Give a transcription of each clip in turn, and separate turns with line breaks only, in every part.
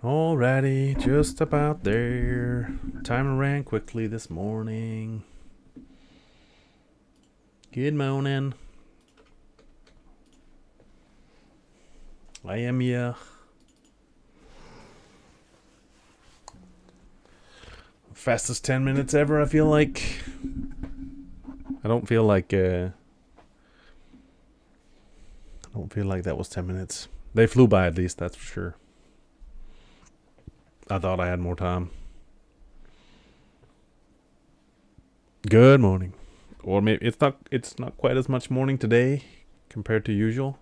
Alrighty, just about there. Time ran quickly this morning. Good morning. I am ya. Fastest 10 minutes ever, I feel like. I don't feel like that was 10 minutes. They flew by at least, that's for sure. I thought I had more time. Good morning. Or maybe it's not quite as much morning today compared to usual.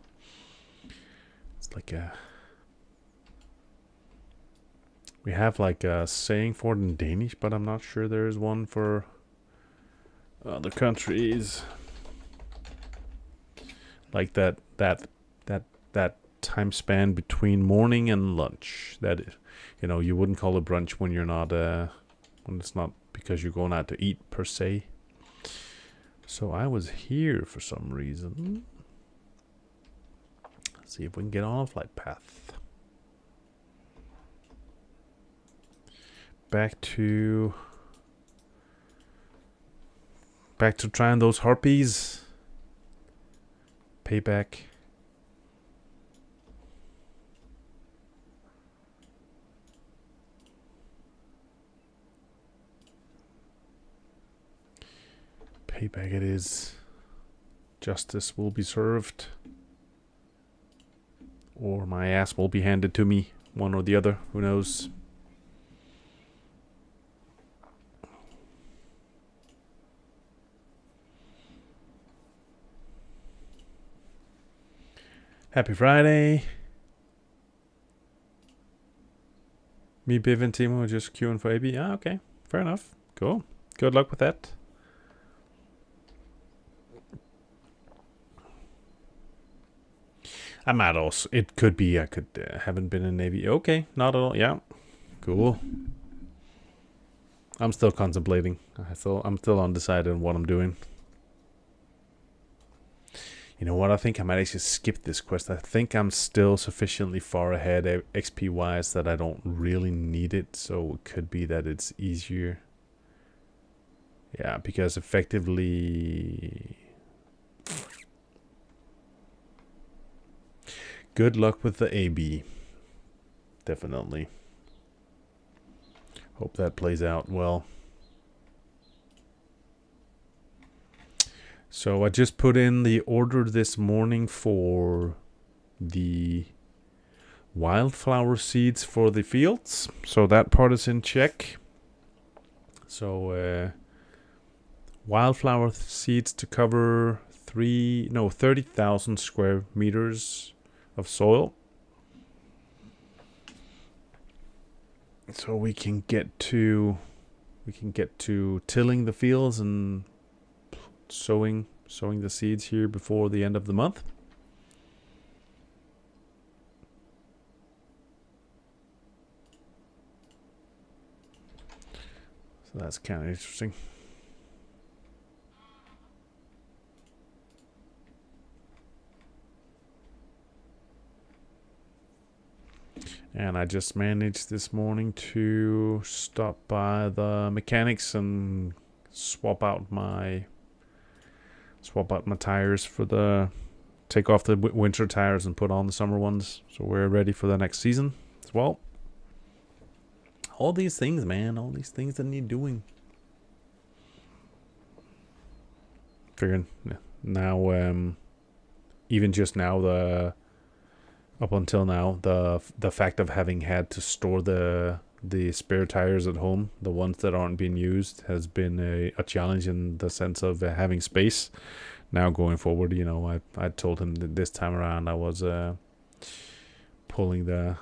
It's like we have like a saying for it in Danish, but I'm not sure there's one for other countries. Like that time span between morning and lunch. That you wouldn't call it brunch when you're not when it's not because you're going out to eat per se. So I was here for some reason. Let's see if we can get on a flight path. Back to trying those harpies. Payback. Payback it is. Justice will be served. Or my ass will be handed to me. One or the other. Who knows? Happy Friday. Me, Biv, and Timo are just queuing for AB. Ah, okay. Fair enough. Cool. Good luck with that. I might also. It could be I could haven't been in Navy. Okay, not at all. Yeah, cool. I'm still contemplating. I'm still undecided on what I'm doing. You know what? I think I might actually skip this quest. I think I'm still sufficiently far ahead XP wise that I don't really need it. So it could be that it's easier. Yeah, because effectively. Good luck with the AB. Definitely. Hope that plays out well. So I just put in the order this morning for the wildflower seeds for the fields. So that part is in check. So wildflower seeds to cover 30,000 square meters of soil. So we can get to tilling the fields and sowing the seeds here before the end of the month. So that's kind of interesting. And I just managed this morning to stop by the mechanics and swap out my tires take off the winter tires and put on the summer ones. So we're ready for the next season as well. All these things, man. All these things that need doing. Figuring now, even just now, up until now, the fact of having had to store the spare tires at home, the ones that aren't being used, has been a challenge in the sense of having space. Now going forward, I told him that this time around I was pulling the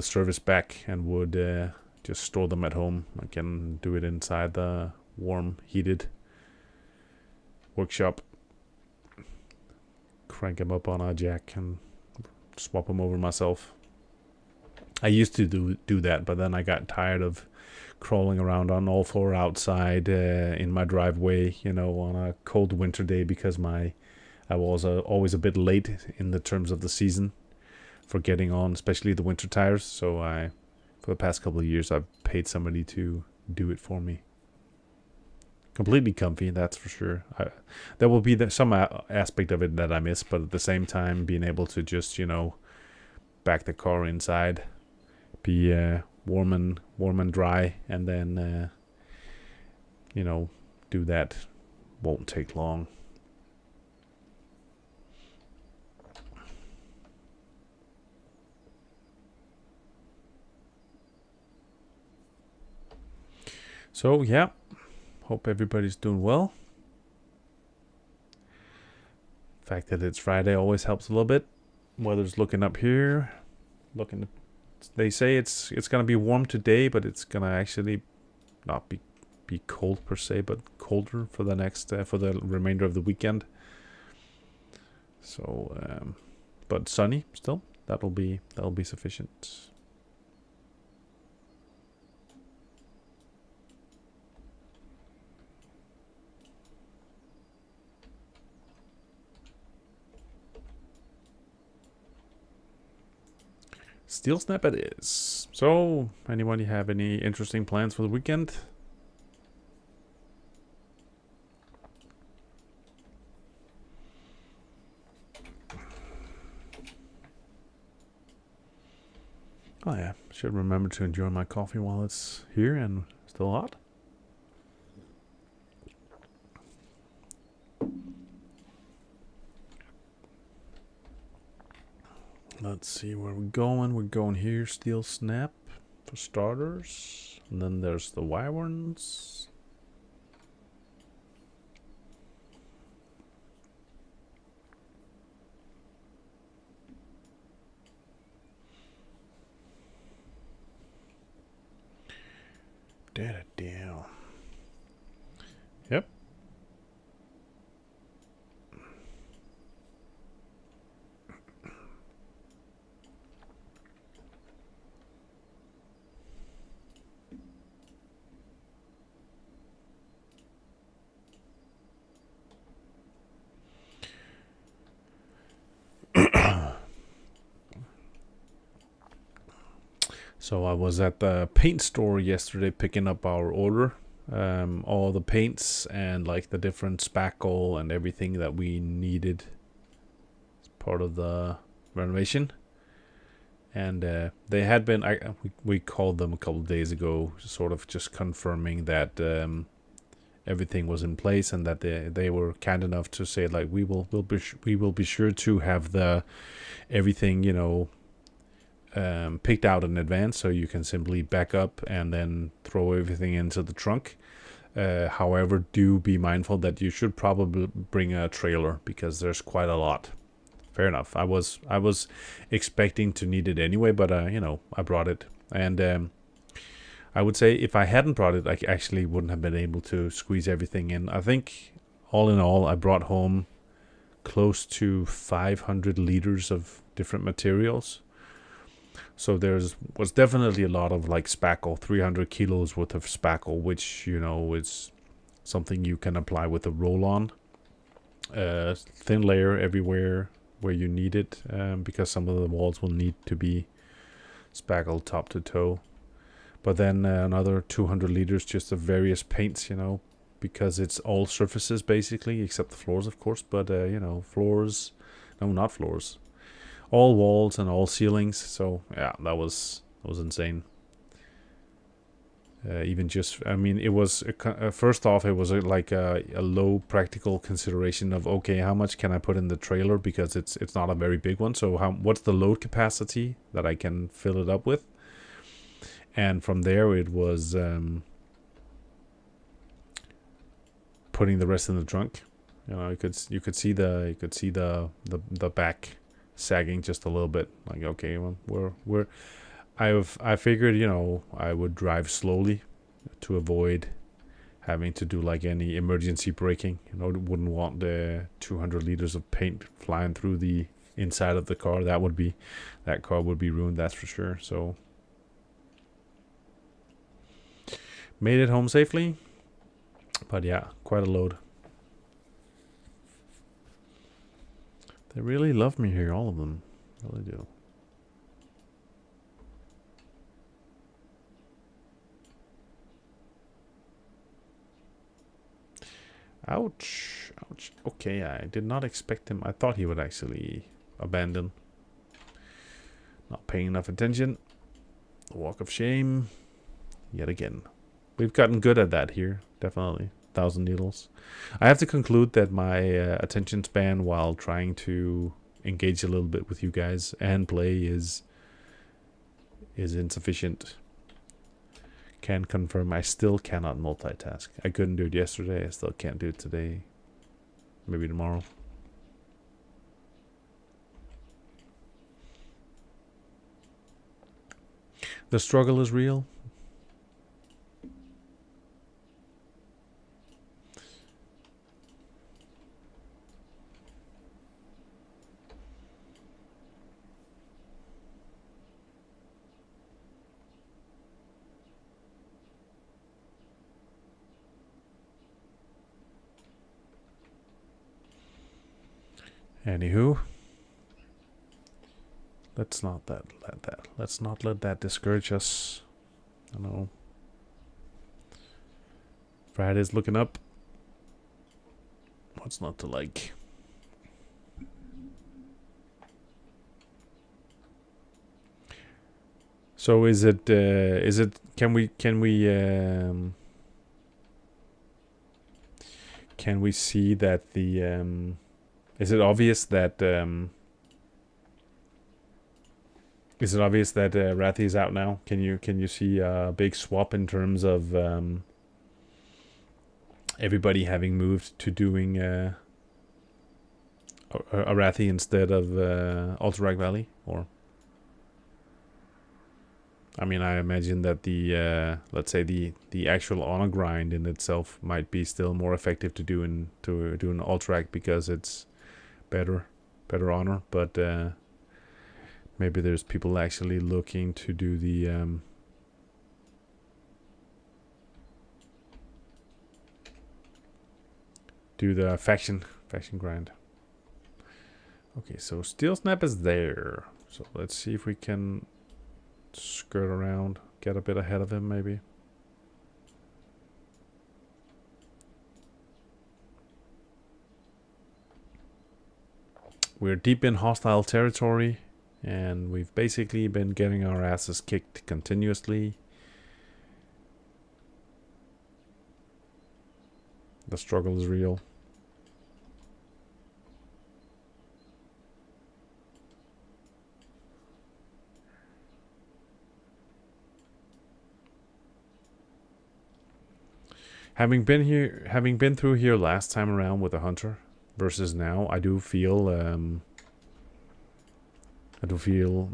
service back and would just store them at home. I can do it inside the warm, heated workshop. Crank them up on a jack and swap them over myself. I used to do that, but then I got tired of crawling around on all four outside in my driveway, on a cold winter day because I was always a bit late in the terms of the season. for getting on, especially the winter tires. So for the past couple of years, I've paid somebody to do it for me. Completely comfy, that's for sure. There will be some aspect of it that I miss, but at the same time, being able to just, back the car inside, be warm and dry, and then do that won't take long. So yeah, hope everybody's doing well. The fact that it's Friday always helps a little bit. Weather's looking up here. They say it's gonna be warm today, but it's gonna actually not be cold per se, but colder for the next for the remainder of the weekend. So, but sunny still. That'll be sufficient. Steel snap it is. So, anyone have any interesting plans for the weekend? Oh yeah, should remember to enjoy my coffee while it's here and still hot. Let's see where we're going. We're going here, steel snap for starters. And then there's the Wyverns. Down. Yep. So I was at the paint store yesterday picking up our order. All the paints and like the different spackle and everything that we needed as part of the renovation. And they had been, we called them a couple of days ago, sort of just confirming that everything was in place and that they were kind enough to say like we will be sure to have the everything picked out in advance, so you can simply back up and then throw everything into the trunk. However, do be mindful that you should probably bring a trailer because there's quite a lot. Fair enough. I was expecting to need it anyway, but I brought it, and I would say if I hadn't brought it, I actually wouldn't have been able to squeeze everything in. I think all in all, I brought home close to 500 liters of different materials. So was definitely a lot of like spackle, 300 kilos worth of spackle, which is something you can apply with a roll-on. Thin layer everywhere where you need it, because some of the walls will need to be spackled top to toe. But then another 200 liters just of various paints, because it's all surfaces basically, except the floors, of course. But floors, no, not floors. All walls and all ceilings. So yeah, that was insane. Even just, I mean, it was first off, it was like a low practical consideration of okay, how much can I put in the trailer, because it's not a very big one. So what's the load capacity that I can fill it up with? And from there, it was putting the rest in the trunk. You could see the back sagging just a little bit. Like, okay, well, I figured I would drive slowly to avoid having to do like any emergency braking. Wouldn't want the 200 liters of paint flying through the inside of the car. That car would be ruined, that's for sure. So made it home safely, but yeah, quite a load. They really love me here, all of them. Really do. Ouch. Ouch. Okay, I did not expect him. I thought he would actually abandon. Not paying enough attention. The walk of shame. Yet again. We've gotten good at that here. Definitely. 1,000 needles. I have to conclude that my attention span while trying to engage a little bit with you guys and play is insufficient. Can confirm I still cannot multitask. I couldn't do it yesterday. I still can't do it today. Maybe tomorrow. The struggle is real. Anywho, let's not let that discourage us. I know Friday's looking up. What's not to like? So is it? Can we see that the is it obvious that Rathi is out now? Can you see a big swap in terms of everybody having moved to doing a Rathi instead of Alterac Valley? Or I mean, I imagine that the let's say the actual honor grind in itself might be still more effective to do an Alterac because it's better honor, but maybe there's people actually looking to do the faction grind. Okay, so Steel Snap is there. So let's see if we can skirt around, get a bit ahead of him maybe. We're deep in hostile territory, and we've basically been getting our asses kicked continuously. The struggle is real. Having been through here last time around with a hunter versus now, I do feel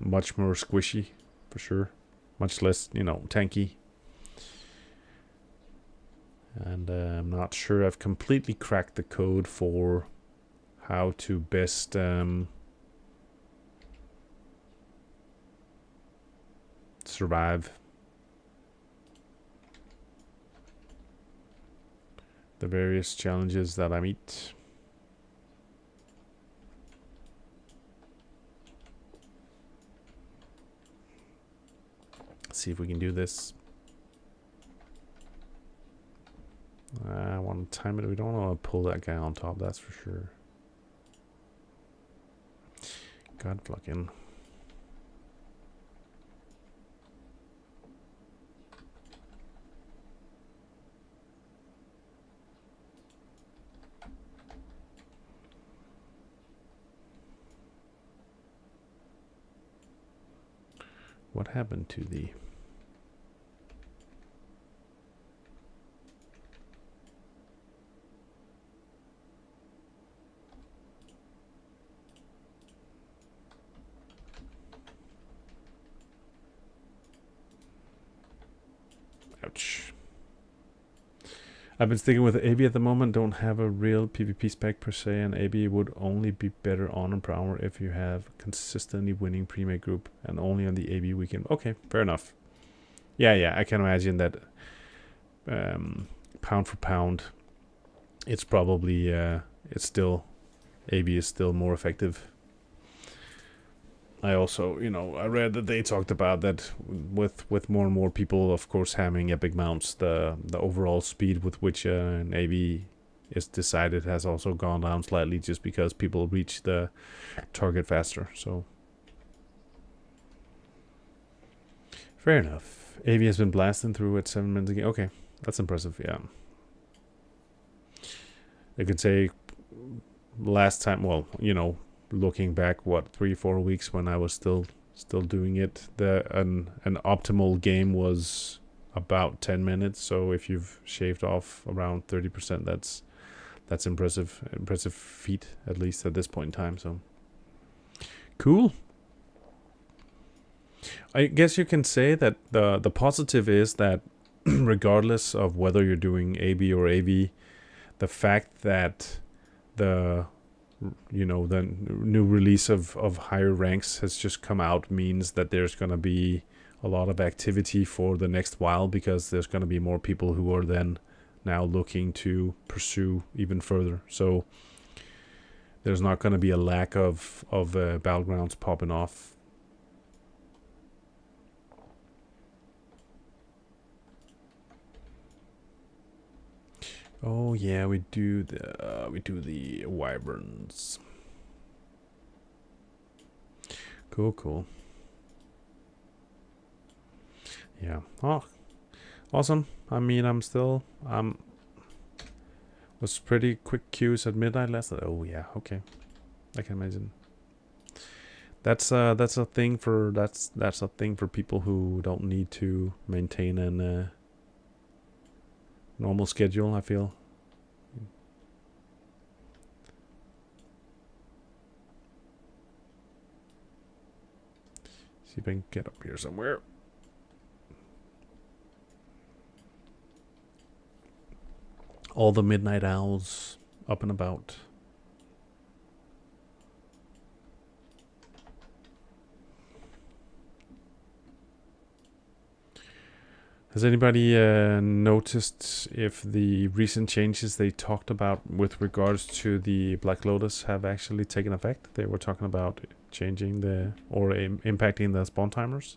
much more squishy, for sure. Much less, tanky. And I'm not sure I've completely cracked the code for how to best survive the various challenges that I meet. Let's see if we can do this. I want to time it. We don't want to pull that guy on top, that's for sure. God fucking. What happened to the... Ouch. I've been sticking with AB at the moment. Don't have a real PvP spec per se, and AB would only be better on per hour if you have consistently winning pre-made group and only on the AB weekend. Okay, fair enough. Yeah, I can imagine that pound for pound, it's probably it's still AB is still more effective. I also, I read that they talked about that with more and more people, of course, having epic mounts, the overall speed with which an AB is decided has also gone down slightly just because people reach the target faster. So fair enough. AV has been blasting through at 7 minutes again. Okay, that's impressive. Yeah, I could say last time. Well, looking back, 3-4 weeks when I was still doing it, an optimal game was about 10 minutes. So if you've shaved off around 30%, that's impressive feat, at least at this point in time. So cool. I guess you can say that the positive is that regardless of whether you're doing AB or AV, the fact that the new release of higher ranks has just come out means that there's going to be a lot of activity for the next while, because there's going to be more people who are then now looking to pursue even further. So there's not going to be a lack of battlegrounds popping off. Oh yeah, we do the wyverns. Cool. Yeah. Oh, awesome. I mean, was pretty quick queues at midnight last night. Oh yeah, okay. I can imagine. That's a thing for people who don't need to maintain an normal schedule, I feel. See if I can get up here somewhere. All the midnight owls up and about. Has anybody noticed if the recent changes they talked about with regards to the Black Lotus have actually taken effect? They were talking about changing impacting the spawn timers.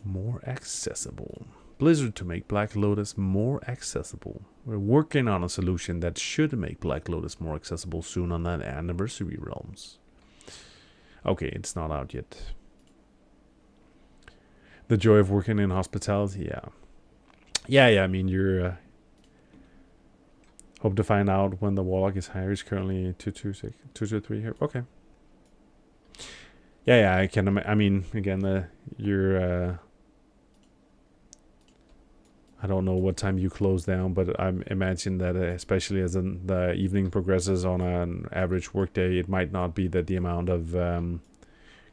More accessible. Blizzard to make Black Lotus more accessible. We're working on a solution that should make Black Lotus more accessible soon on that Anniversary Realms. Okay, it's not out yet. The joy of working in hospitality, yeah. I mean, you're hope to find out when the Warlock is higher. Is currently 223 here. Okay. Yeah. I can. I mean, again, you're. I don't know what time you close down, but I imagine that especially as the evening progresses on an average workday, it might not be that the amount of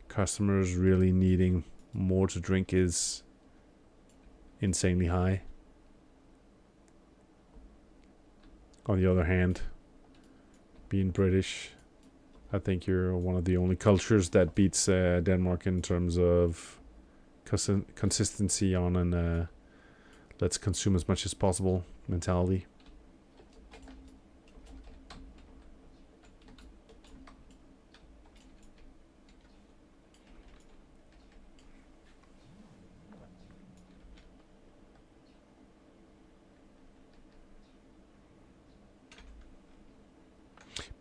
customers really needing more to drink is insanely high. On the other hand, being British, I think you're one of the only cultures that beats Denmark in terms of consistency on an let's consume as much as possible mentality.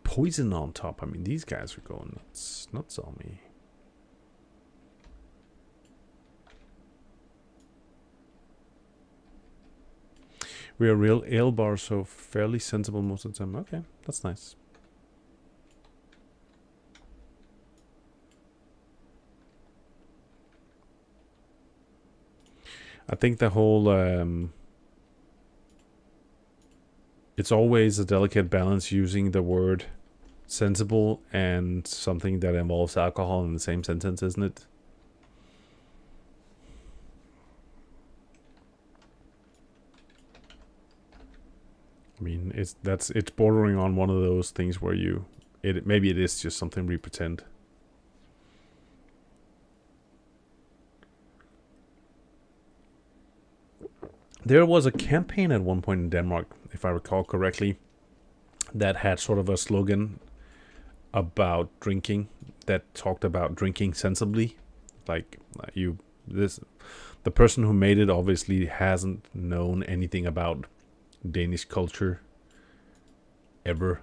Poison on top. I mean, these guys are going nuts on me. We are real ale bar, so fairly sensible most of the time. Okay, that's nice. I think the whole it's always a delicate balance using the word sensible and something that involves alcohol in the same sentence, isn't it? I mean, it's bordering on one of those things where maybe it is just something we pretend. There was a campaign at one point in Denmark, if I recall correctly, that had sort of a slogan about drinking. that talked about drinking sensibly. Like the person who made it obviously hasn't known anything about Danish culture ever,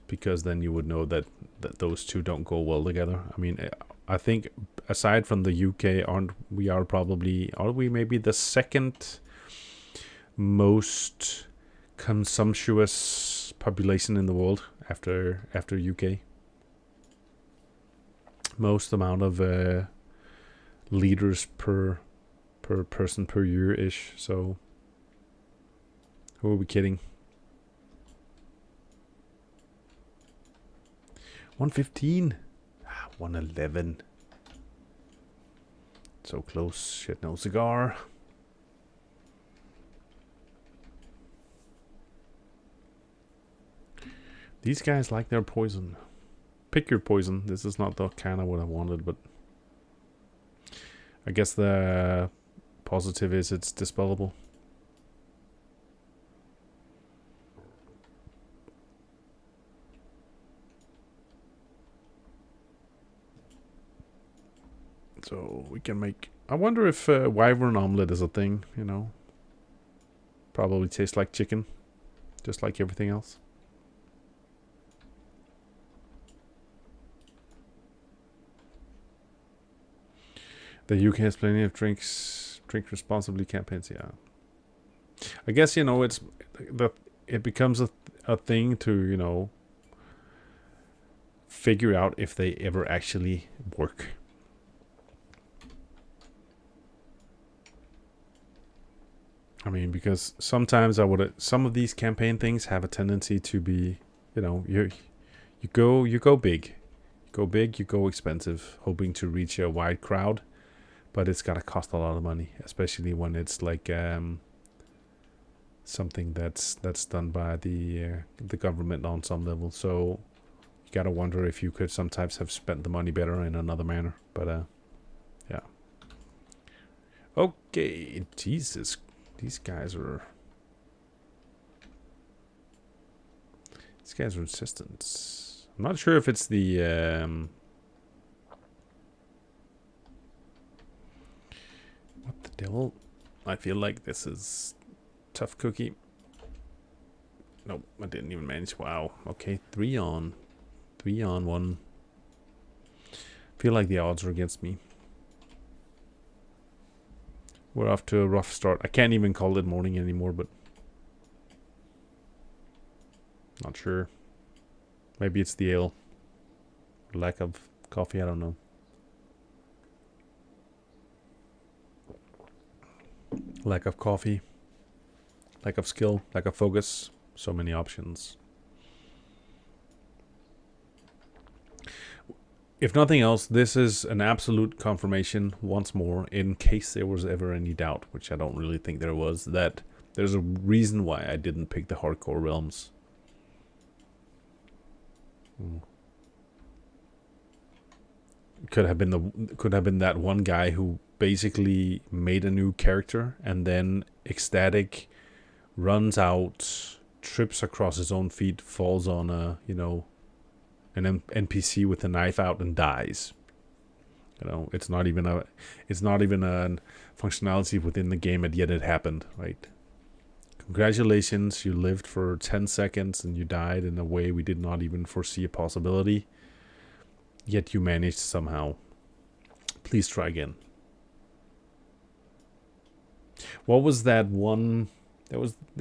because then you would know that those two don't go well together. I mean, I think aside from the UK, are we maybe the second most consumptuous population in the world after UK. Most amount of liters per person per year ish. So who are we kidding? 115. 111. So close. Shit, no cigar. These guys like their poison. Pick your poison. This is not the kind of what I wanted, but I guess the positive is it's dispellable. So we can make... I wonder if wyvern omelet is a thing, you know. Probably tastes like chicken, just like everything else. The UK has plenty of drink responsibly campaigns. Yeah, I guess, you know, it becomes a thing to, you know, figure out if they ever actually work. I mean, because sometimes some of these campaign things have a tendency to be, you know, you go big, you go expensive, hoping to reach a wide crowd. But it's gotta cost a lot of money, especially when it's like something that's done by the government on some level. So you gotta wonder if you could sometimes have spent the money better in another manner. But yeah. Okay, Jesus, these guys are insistent. I'm not sure if it's the what the devil? I feel like this is tough cookie. Nope, I didn't even manage. Wow. Okay, 3 on 1. Feel like the odds are against me. We're off to a rough start. I can't even call it morning anymore, but not sure. Maybe it's the ale. Lack of coffee, I don't know. Lack of coffee, lack of skill, lack of focus, so many options. If nothing else, this is an absolute confirmation once more, in case there was ever any doubt, which I don't really think there was, that there's a reason why I didn't pick the hardcore realms. Could have been that one guy who basically made a new character and then ecstatic runs out, trips across his own feet, falls on a, you know, an NPC with a knife out and dies. You know, it's not even a functionality within the game, and yet it happened, right? Congratulations, you lived for 10 seconds and you died in a way we did not even foresee a possibility. Yet you managed somehow. Please try again. What was that one? There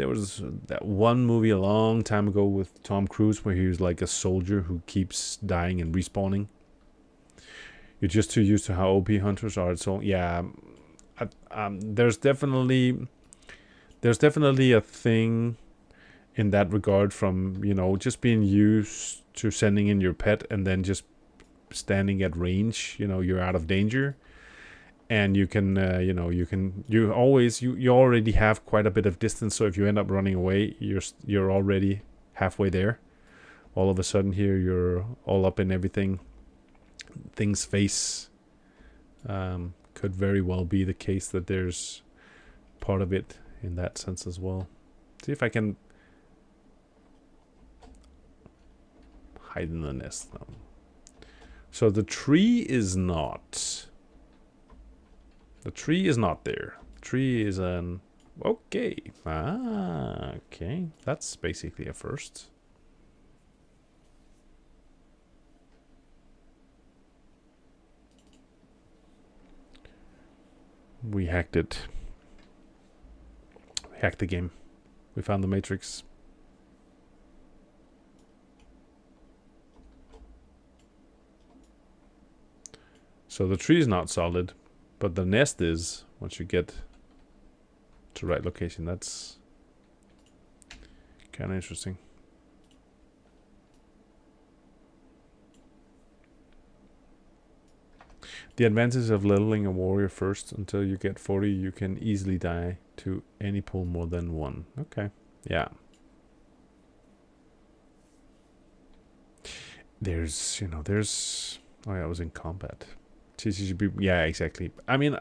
was that one movie a long time ago with Tom Cruise where he was like a soldier who keeps dying and respawning. You're just too used to how OP hunters are. So yeah, there's definitely a thing in that regard from, you know, just being used to sending in your pet and then just standing at range. You know, you're out of danger. And you can, you already have quite a bit of distance. So if you end up running away, you're already halfway there. All of a sudden here, you're all up in everything. Things face. Could very well be the case that there's part of it in that sense as well. See if I can hide in the nest. So the tree is not. The tree is not there. Tree is an... Okay. Ah, okay. That's basically a first. We hacked it. We hacked the game. We found the matrix. So the tree is not solid, but the nest is once you get to the right location. That's kind of interesting. The advantage of leveling a warrior first until you get 40, you can easily die to any pull more than one. Okay, yeah. There's, you know, there's... Oh yeah, I was in combat. TCGP, yeah, exactly. I mean,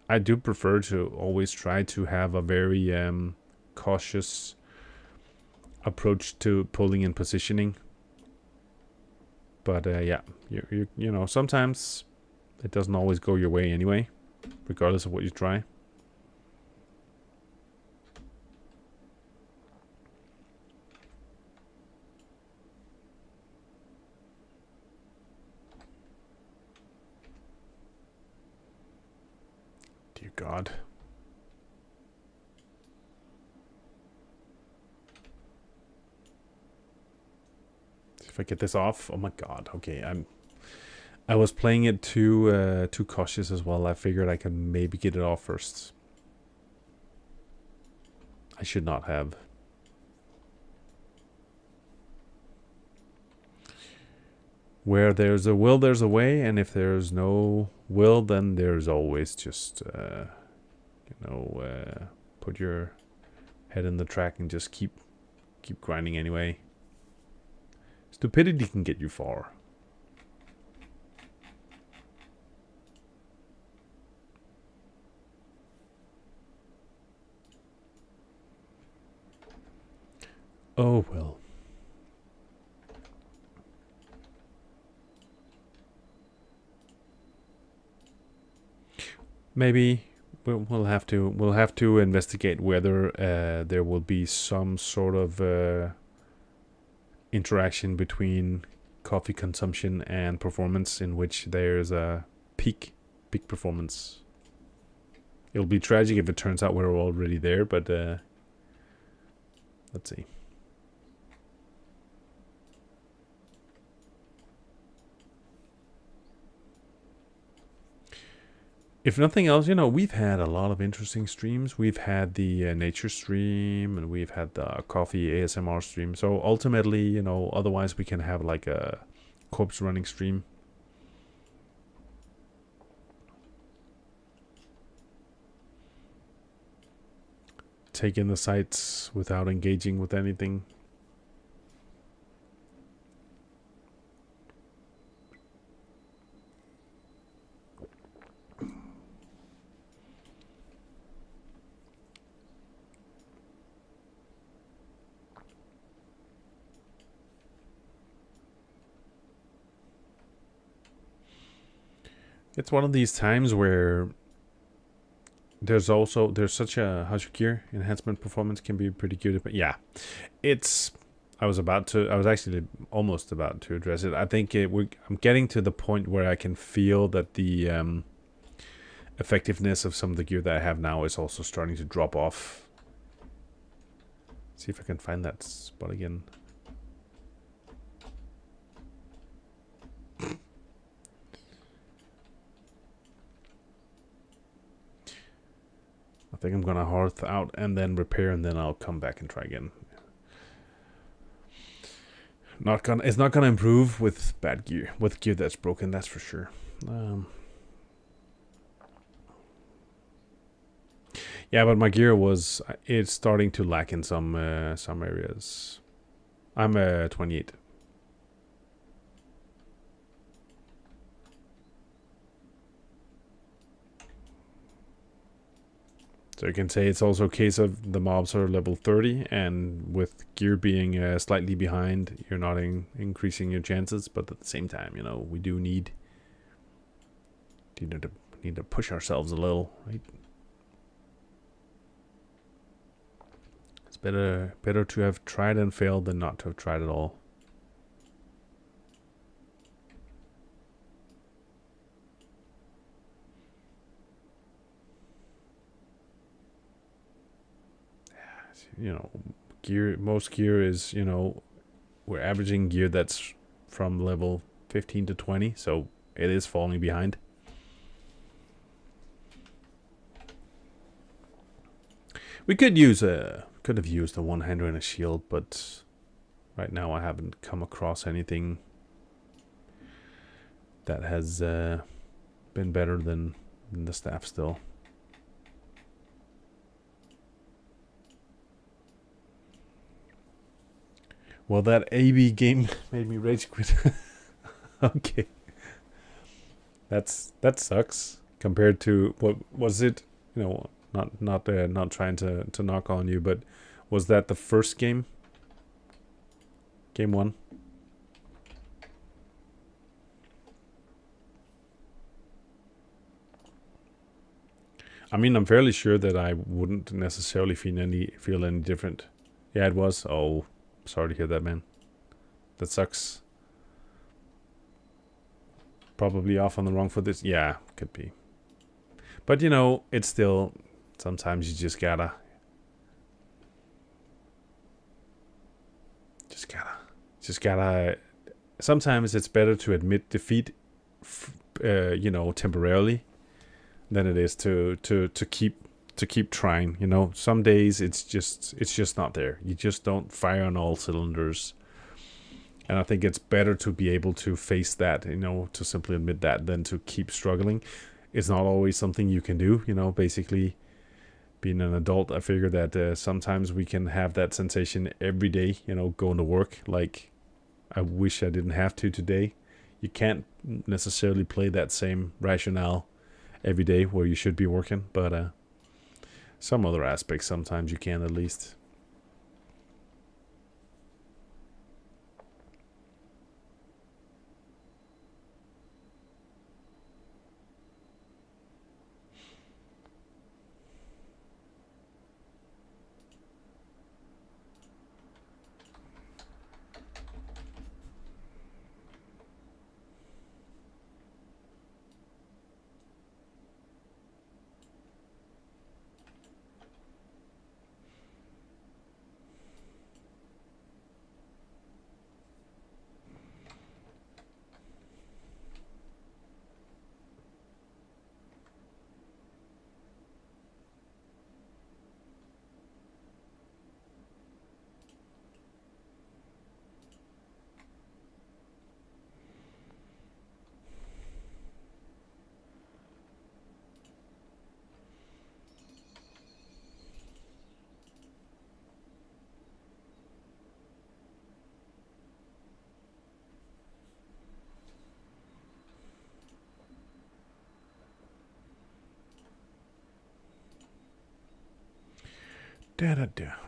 I do prefer to always try to have a very cautious approach to pulling and positioning. But yeah, you know, sometimes it doesn't always go your way anyway, regardless of what you try. Dear God. If I get this off, oh my God. Okay, I was playing it too cautious as well. I figured I could maybe get it off first. I should not have. Where there's a will, there's a way, and if there's no will, then there's always just, you know, put your head in the track and just keep grinding anyway. Stupidity can get you far. Oh well. Maybe we'll have to investigate whether there will be some sort of interaction between coffee consumption and performance, in which there's a peak performance. It'll be tragic if it turns out we're already there, but let's see. If nothing else, you know, we've had a lot of interesting streams. We've had the nature stream, and we've had the coffee ASMR stream. So ultimately, you know, otherwise we can have like a corpse running stream. Take in the sights without engaging with anything. It's one of these times where there's such a gear enhancement performance can be pretty good, but yeah, it's I was actually almost about to address it. I think I'm getting to the point where I can feel that the effectiveness of some of the gear that I have now is also starting to drop off. See if I can find that spot again. I think I'm gonna hearth out and then repair, and then I'll come back and try again. It's not gonna improve with bad gear, with gear that's broken. That's for sure. Yeah, but my gear it's starting to lack in some areas. I'm 28. So you can say it's also a case of the mobs are level 30, and with gear being slightly behind, you're not increasing your chances. But at the same time, you know, we do need to push ourselves a little, right? It's better to have tried and failed than not to have tried at all. You know, most gear is, you know, we're averaging gear that's from level 15 to 20, so it is falling behind. We could have used a one-hander and a shield, but right now I haven't come across anything that has been better than the staff still. Well, that AB game made me rage quit. Okay, that sucks compared to what was it? You know, not trying to knock on you, but was that the first game? Game 1. I mean, I'm fairly sure that I wouldn't necessarily feel any different. Yeah, it was. Oh, sorry to hear that, man. That sucks. Probably off on the wrong foot. This, yeah, could be. But you know, it's still. Sometimes you just gotta. Sometimes it's better to admit defeat, you know, temporarily, than it is to keep trying. You know, some days it's just not there. You just don't fire on all cylinders. And I think it's better to be able to face that, you know, to simply admit that than to keep struggling. It's not always something you can do, you know, basically being an adult. I figure that sometimes we can have that sensation every day, you know, going to work. Like, I wish I didn't have to today. You can't necessarily play that same rationale every day where you should be working, but some other aspects sometimes you can at least.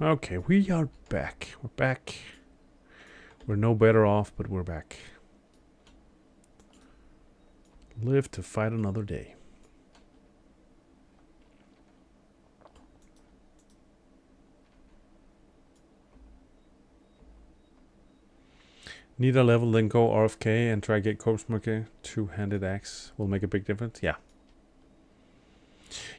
Okay, we are back. We're back. We're no better off, but we're back. Live to fight another day. Need a level, then go RFK and try get corpse marker. Two-handed axe will make a big difference. Yeah.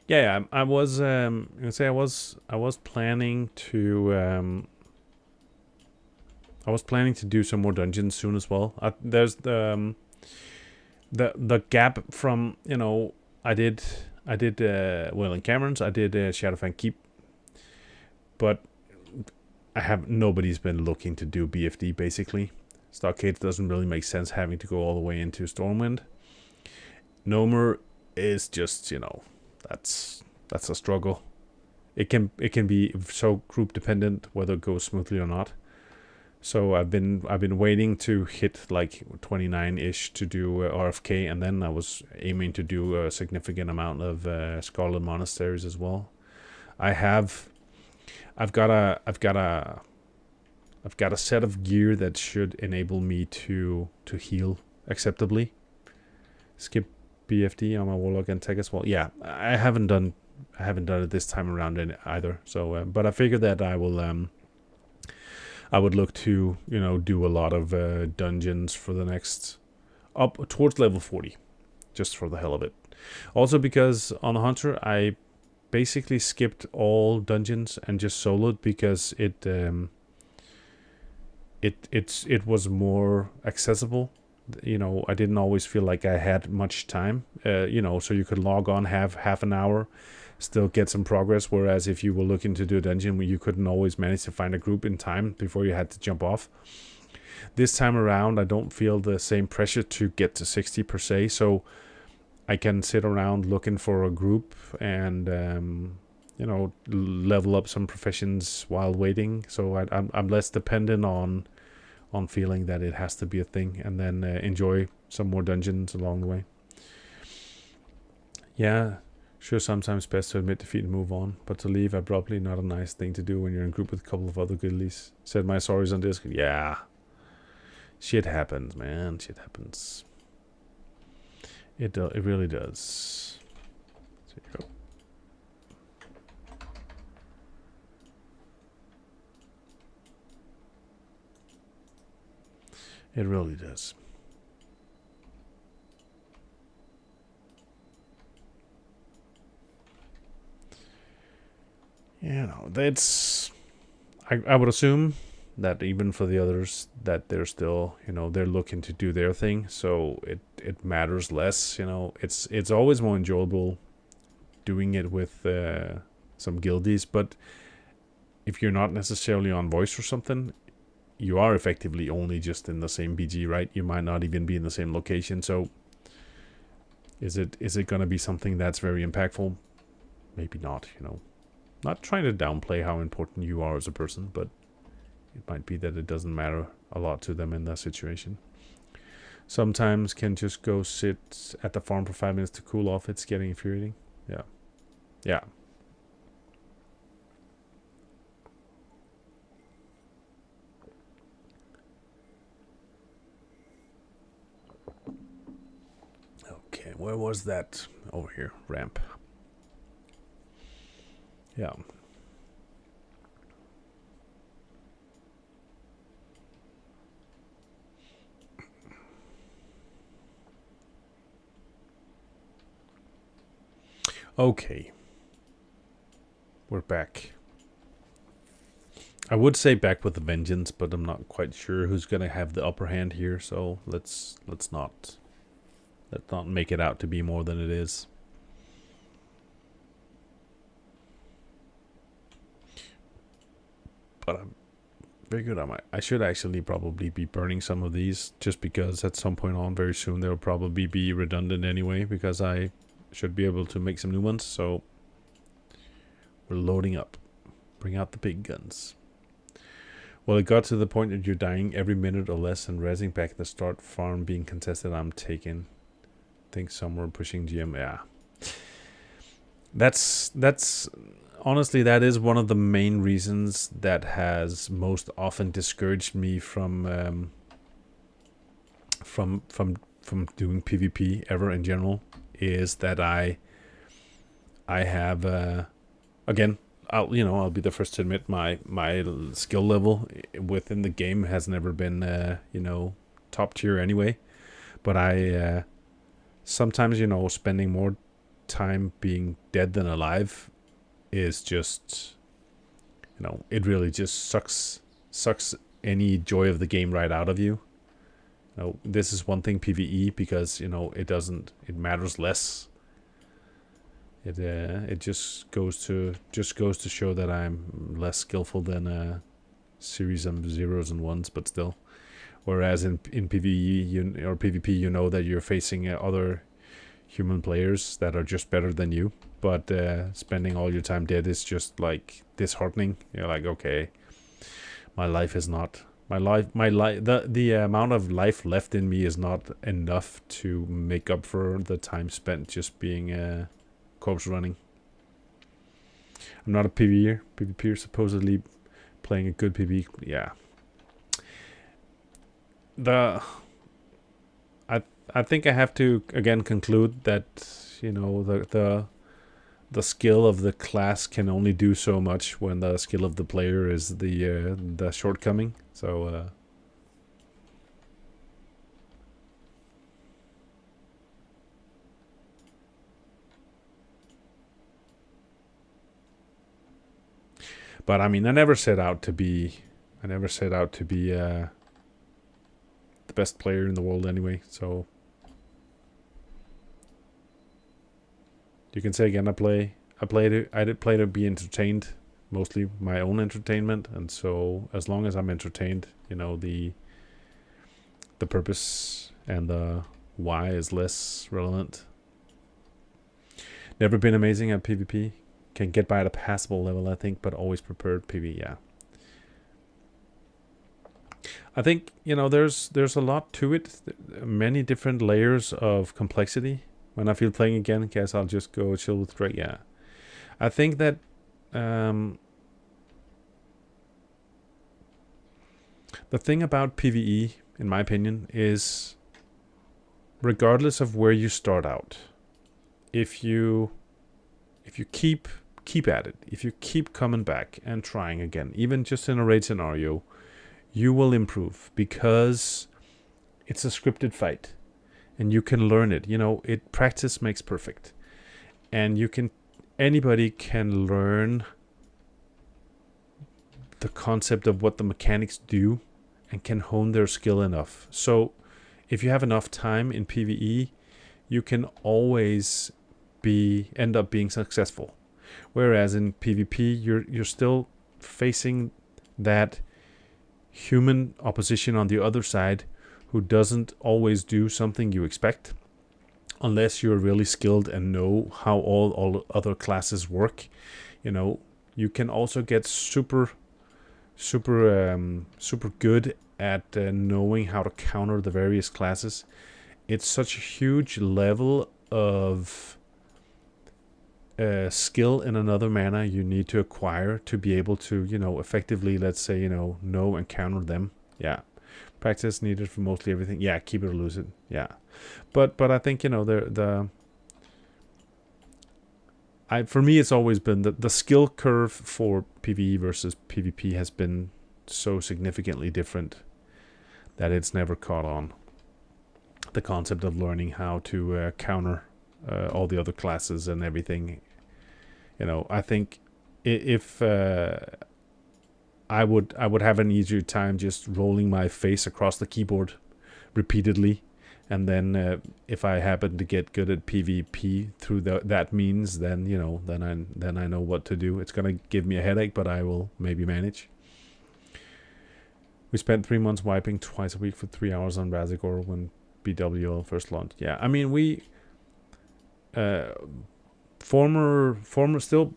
Yeah, I was gonna say I was planning to do some more dungeons soon as well. There's the gap from, you know, I did well in Cameron's, I did Shadowfang Keep, but nobody's been looking to do BFD basically. Stockade doesn't really make sense having to go all the way into Stormwind. Nomer is just, you know, that's a struggle. It can be so group dependent whether it goes smoothly or not. So I've been waiting to hit like 29-ish to do RFK, and then I was aiming to do a significant amount of Scarlet Monasteries as well. I've got a set of gear that should enable me to heal acceptably. Skip BFD on my Warlock and Tech as well. Yeah, I haven't done it this time around either. So, but I figured that I would look to do a lot of dungeons for the next up towards level 40, just for the hell of it. Also because on the Hunter I basically skipped all dungeons and just soloed because it was more accessible. I didn't always feel like I had much time. So you could log on, have half an hour, still get some progress. Whereas if you were looking to do a dungeon, you couldn't always manage to find a group in time before you had to jump off. This time around, I don't feel the same pressure to get to 60 per se, so I can sit around looking for a group and level up some professions while waiting. So I'm less dependent on feeling that it has to be a thing, and then enjoy some more dungeons along the way. Yeah, sure, sometimes best to admit defeat and move on, but to leave abruptly, not a nice thing to do when you're in group with a couple of other goodlies. Said my sorries on Discord. Yeah, shit happens, man. Shit happens. It really does. There you go. It really does. That's... I would assume that even for the others, that they're still, they're looking to do their thing, so it matters less. It's always more enjoyable doing it with some guildies, but if you're not necessarily on voice or something, you are effectively only just in the same BG, right? You might not even be in the same location. So is it going to be something that's very impactful? Maybe not, Not trying to downplay how important you are as a person, but it might be that it doesn't matter a lot to them in that situation. Sometimes can just go sit at the farm for 5 minutes to cool off. It's getting infuriating. Yeah. Yeah. Okay, where was that? Over here, ramp. Yeah. Okay. We're back. I would say back with a vengeance, but I'm not quite sure who's gonna have the upper hand here, so let's not make it out to be more than it is. But I'm very good. I should actually probably be burning some of these, just because at some point on very soon they'll probably be redundant anyway, because I should be able to make some new ones. So we're loading up. Bring out the big guns. Well, it got to the point that you're dying every minute or less and rezzing back at the start farm being contested. I'm taking. Think somewhere pushing GM. Yeah. That's honestly, that is one of the main reasons that has most often discouraged me from doing PvP ever in general, is that I have again, I'll be the first to admit my skill level within the game has never been top tier anyway, but I sometimes spending more time being dead than alive is just it really just sucks any joy of the game right out of you. This is one thing, PvE, because it matters less. It just goes to show that I'm less skillful than a series of zeros and ones, but still. Whereas in PvE or PvP, that you're facing other human players that are just better than you, but spending all your time dead is just like disheartening. You're like, okay, my life is not the amount of life left in me is not enough to make up for the time spent just being corpse running. I'm not a PvEer. PvPer supposedly playing a good PvE. Yeah. I think I have to again conclude that the skill of the class can only do so much when the skill of the player is the shortcoming. So but I mean, I never set out to be the best player in the world anyway. So you can say again, I did play to be entertained, mostly my own entertainment, and so as long as I'm entertained, the purpose and the why is less relevant. Never been amazing at PvP. Can get by at a passable level, I think, but always prepared PvE. Yeah. I think there's a lot to it. Many different layers of complexity. When I feel playing again, guess I'll just go chill with Drake. Yeah. I think that the thing about PvE, in my opinion, is regardless of where you start out, if you keep at it, if you keep coming back and trying again, even just in a raid scenario, you will improve because it's a scripted fight and you can learn it. Practice makes perfect, and anybody can learn the concept of what the mechanics do and can hone their skill enough. So if you have enough time in PvE, you can always end up being successful. Whereas in PvP, you're still facing that human opposition on the other side who doesn't always do something you expect, unless you're really skilled and know how all other classes work. You can also get super good at knowing how to counter the various classes. It's such a huge level of skill in another mana you need to acquire to be able to effectively, let's say, know and counter them. Yeah. Practice needed for mostly everything. Yeah, keep it or lose it. Yeah. But I think for me, it's always been the skill curve for PvE versus PvP has been so significantly different that it's never caught on. The concept of learning how to counter all the other classes and everything. I think if I would have an easier time just rolling my face across the keyboard repeatedly, and then if I happen to get good at PvP through that means, then then I know what to do. It's gonna give me a headache, but I will maybe manage. We spent 3 months wiping twice a week for 3 hours on Razagor when BWL first launched. Yeah, I mean, we former still,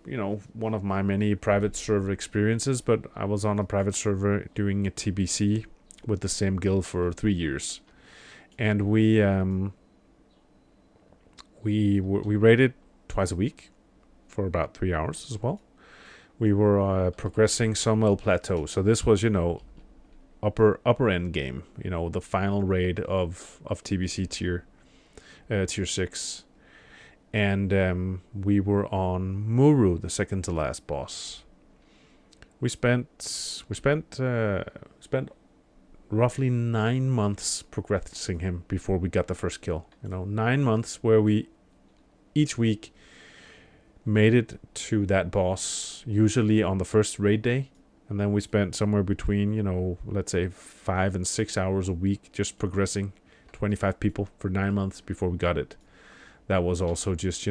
one of my many private server experiences, but I was on a private server doing a TBC with the same guild for 3 years, and we raided twice a week for about 3 hours as well. We were progressing Somel Plateau, so this was upper end game, the final raid of TBC tier 6. And we were on Muru, the second to last boss. We spent roughly 9 months progressing him before we got the first kill. 9 months where we each week made it to that boss, usually on the first raid day, and then we spent somewhere between let's say 5 and 6 hours a week just progressing 25 people for 9 months before we got it. That was also just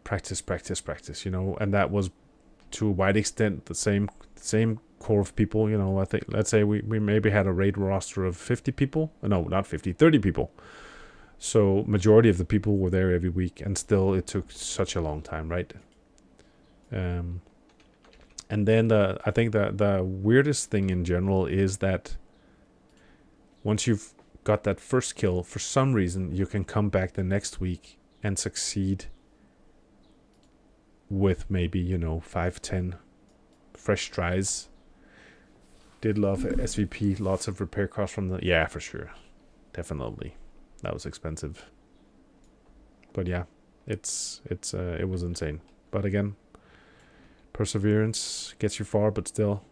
practice, and that was to a wide extent the same core of people. I think, let's say we maybe had a raid roster of 50 people. No, not 50, 30 people. So majority of the people were there every week, and still it took such a long time, right? And then I think the weirdest thing in general is that once you've got that first kill, for some reason you can come back the next week and succeed with maybe 5-10 fresh tries. Did love SVP, lots of repair costs from the for sure, definitely. That was expensive, but yeah, it was insane. But again, perseverance gets you far, but still.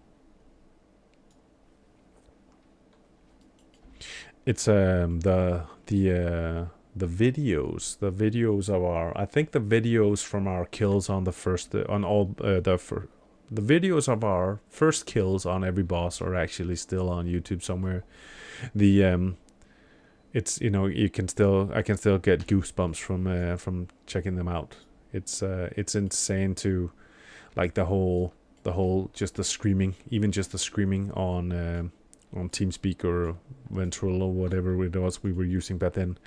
It's the videos of our, I think the videos from our kills on the first on all the videos of our first kills on every boss are actually still on YouTube somewhere. The it's I can still get goosebumps from checking them out. It's insane like the whole just the screaming, even just the screaming on TeamSpeak or Ventrilo or whatever it was we were using back then.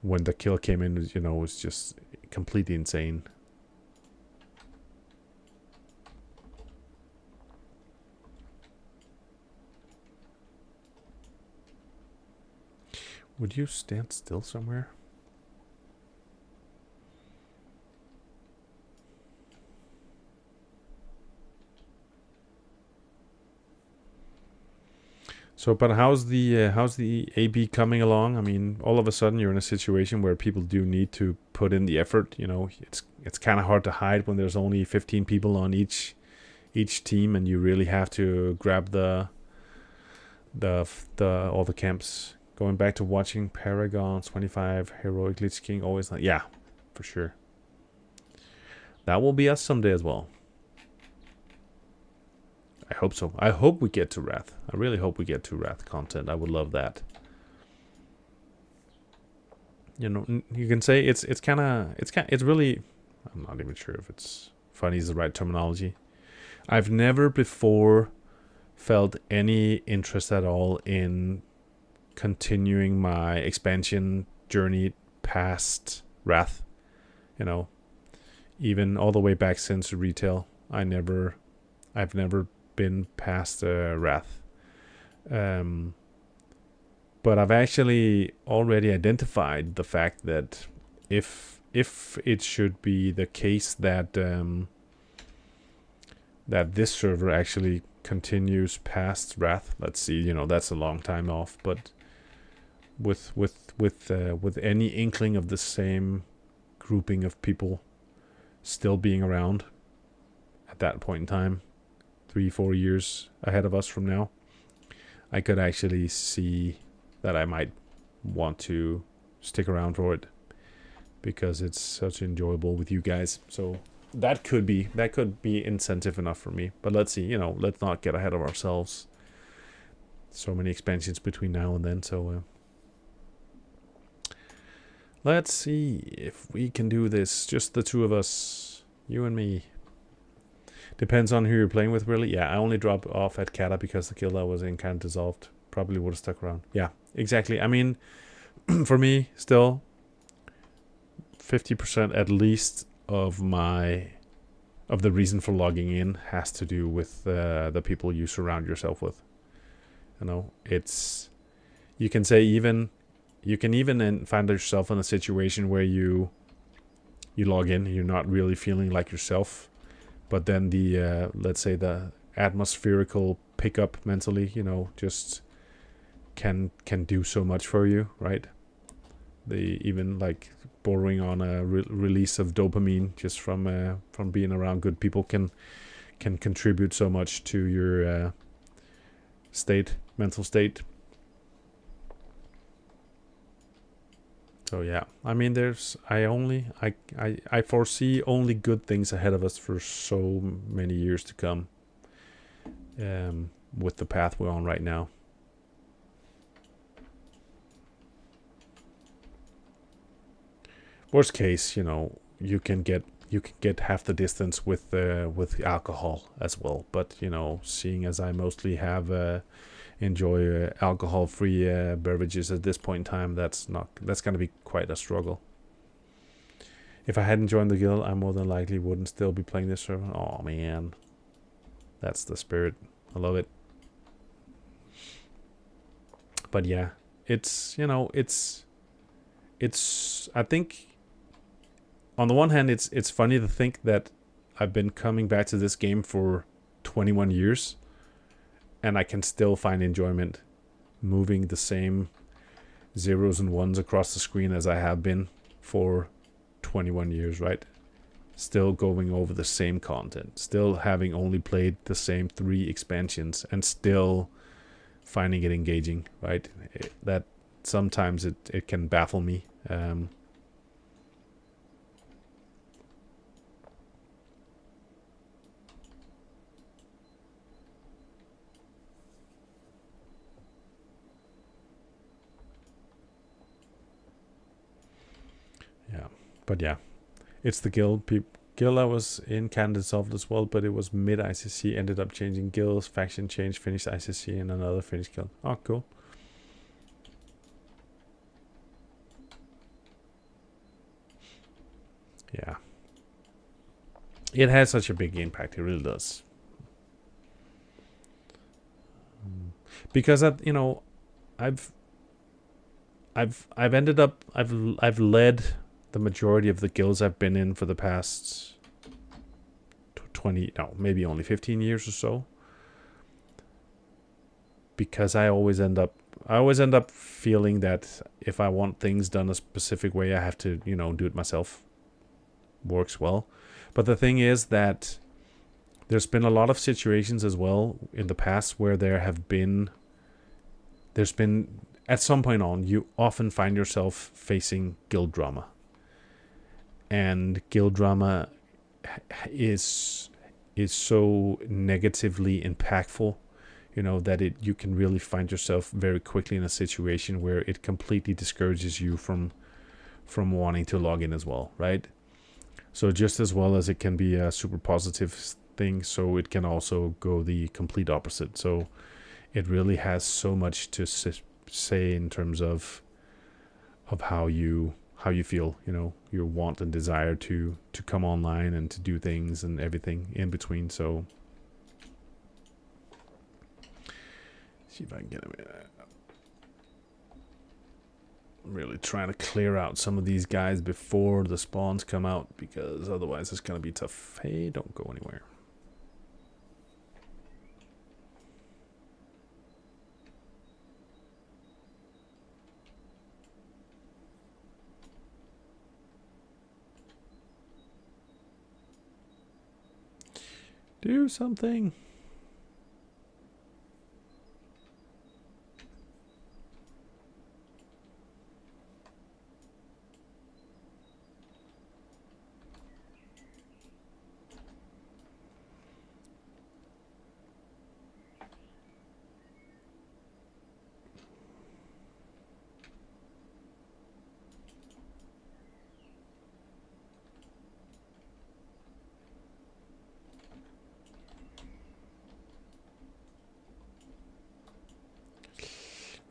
When the kill came in, it was just completely insane. Would you stand still somewhere? So, but how's the AB coming along? I mean, all of a sudden you're in a situation where people do need to put in the effort. It's kind of hard to hide when there's only 15 people on each team, and you really have to grab the all the camps. Going back to watching Paragon 25 Heroic Lich King, always like, yeah, for sure. That will be us someday as well. I hope so. I hope we get to Wrath. I really hope we get to Wrath content. I would love that. You can say it's really, I'm not even sure if it's funny is the right terminology. I've never before felt any interest at all in continuing my expansion journey past Wrath. Even all the way back since retail, I've never been past Wrath. But I've actually already identified the fact that if it should be the case that that this server actually continues past Wrath, let's see, that's a long time off, but with any inkling of the same grouping of people still being around at that point in time, 3-4 years ahead of us from now, I could actually see that I might want to stick around for it because it's such enjoyable with you guys. So that could be incentive enough for me. But let's see, let's not get ahead of ourselves. So many expansions between now and then, so let's see if we can do this. Just the two of us, you and me. Depends on who you're playing with, really. Yeah, I only dropped off at Kata because the kill I was in kind of dissolved. Probably would have stuck around. Yeah, exactly. I mean, for me, still, 50% at least of the reason for logging in has to do with the people you surround yourself with. It's, you can even find yourself in a situation where you log in and you're not really feeling like yourself, but then the let's say the atmospherical pickup mentally, just can do so much for you, right? They even like bordering on a release of dopamine just from being around good people can contribute so much to your mental state. So yeah, I mean, I foresee only good things ahead of us for so many years to come, with the path we're on right now. Worst case, you can get half the distance with alcohol as well. But seeing as I mostly have enjoy alcohol-free beverages at this point in time, that's going to be quite a struggle. If I hadn't joined the guild, I more than likely wouldn't still be playing this server. Oh man, that's the spirit. I love it. But yeah, it's I think on the one hand it's funny to think that I've been coming back to this game for 21 years, and I can still find enjoyment moving the same zeros and ones across the screen as I have been for 21 years, right? Still going over the same content, still having only played the same 3 expansions, and still finding it engaging, right? That sometimes it can baffle me. Yeah, but yeah, it's the guild. Guild I was in can dissolved as well, but it was mid ICC. Ended up changing guilds, faction change, finished ICC, and another finished guild. Oh, cool. Yeah, it has such a big impact. It really does. Because that, you know, I've ended up I've led the majority of the guilds I've been in for the past 20, no, maybe only 15 years or so. Because I always end up feeling that if I want things done a specific way, I have to, you know, do it myself. Works well. But the thing is that there's been a lot of situations as well in the past where there's been at some point on, you often find yourself facing guild drama. And guild drama is so negatively impactful, you know, that you can really find yourself very quickly in a situation where it completely discourages you from wanting to log in as well, right? So just as well as it can be a super positive thing, so it can also go the complete opposite. So it really has so much to say in terms of how you feel, you know, your want and desire to come online and to do things and everything in between. So see if I can get him in. I'm really trying to clear out some of these guys before the spawns come out, because otherwise it's gonna be tough. Hey, don't go anywhere. Do something.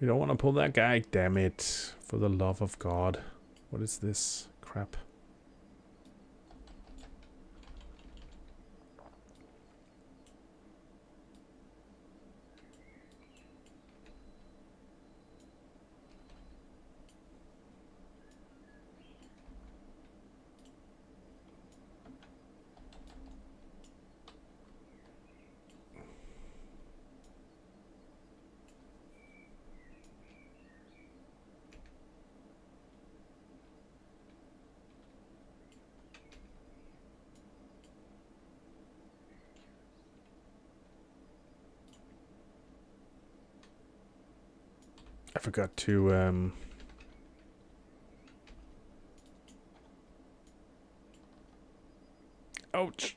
We don't want to pull that guy. Damn it. For the love of God. What is this crap? I forgot to ouch.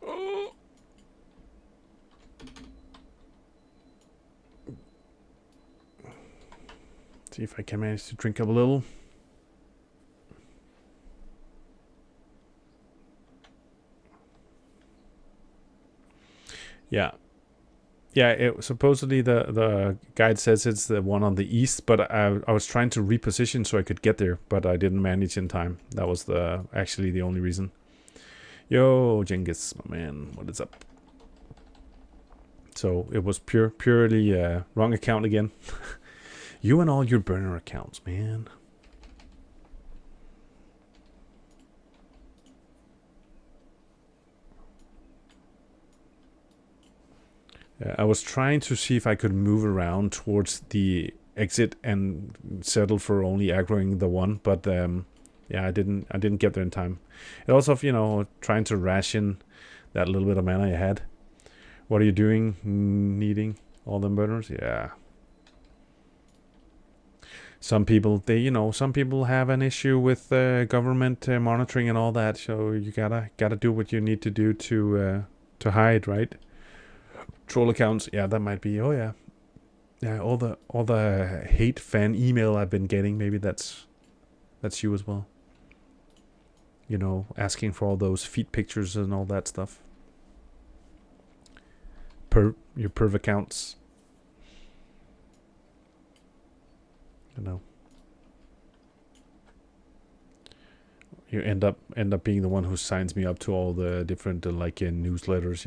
Oh. See if I can manage to drink up a little. Yeah. Yeah, it supposedly the guide says it's the one on the east, but I was trying to reposition so I could get there, but I didn't manage in time. That was actually the only reason. Yo, Genghis, my man, what is up? So it was purely wrong account again. You and all your burner accounts, man. I was trying to see if I could move around towards the exit and settle for only aggroing the one, but yeah, I didn't get there in time. It also, trying to ration that little bit of mana I had. What are you doing? Needing all the burners? Yeah. Some people, some people have an issue with government monitoring and all that. So you gotta do what you need to do to hide, right? Troll accounts, yeah, that might be. Oh yeah, yeah. All the hate fan email I've been getting. Maybe that's you as well. Asking for all those feet pictures and all that stuff. Your perv accounts. You end up being the one who signs me up to all the different newsletters.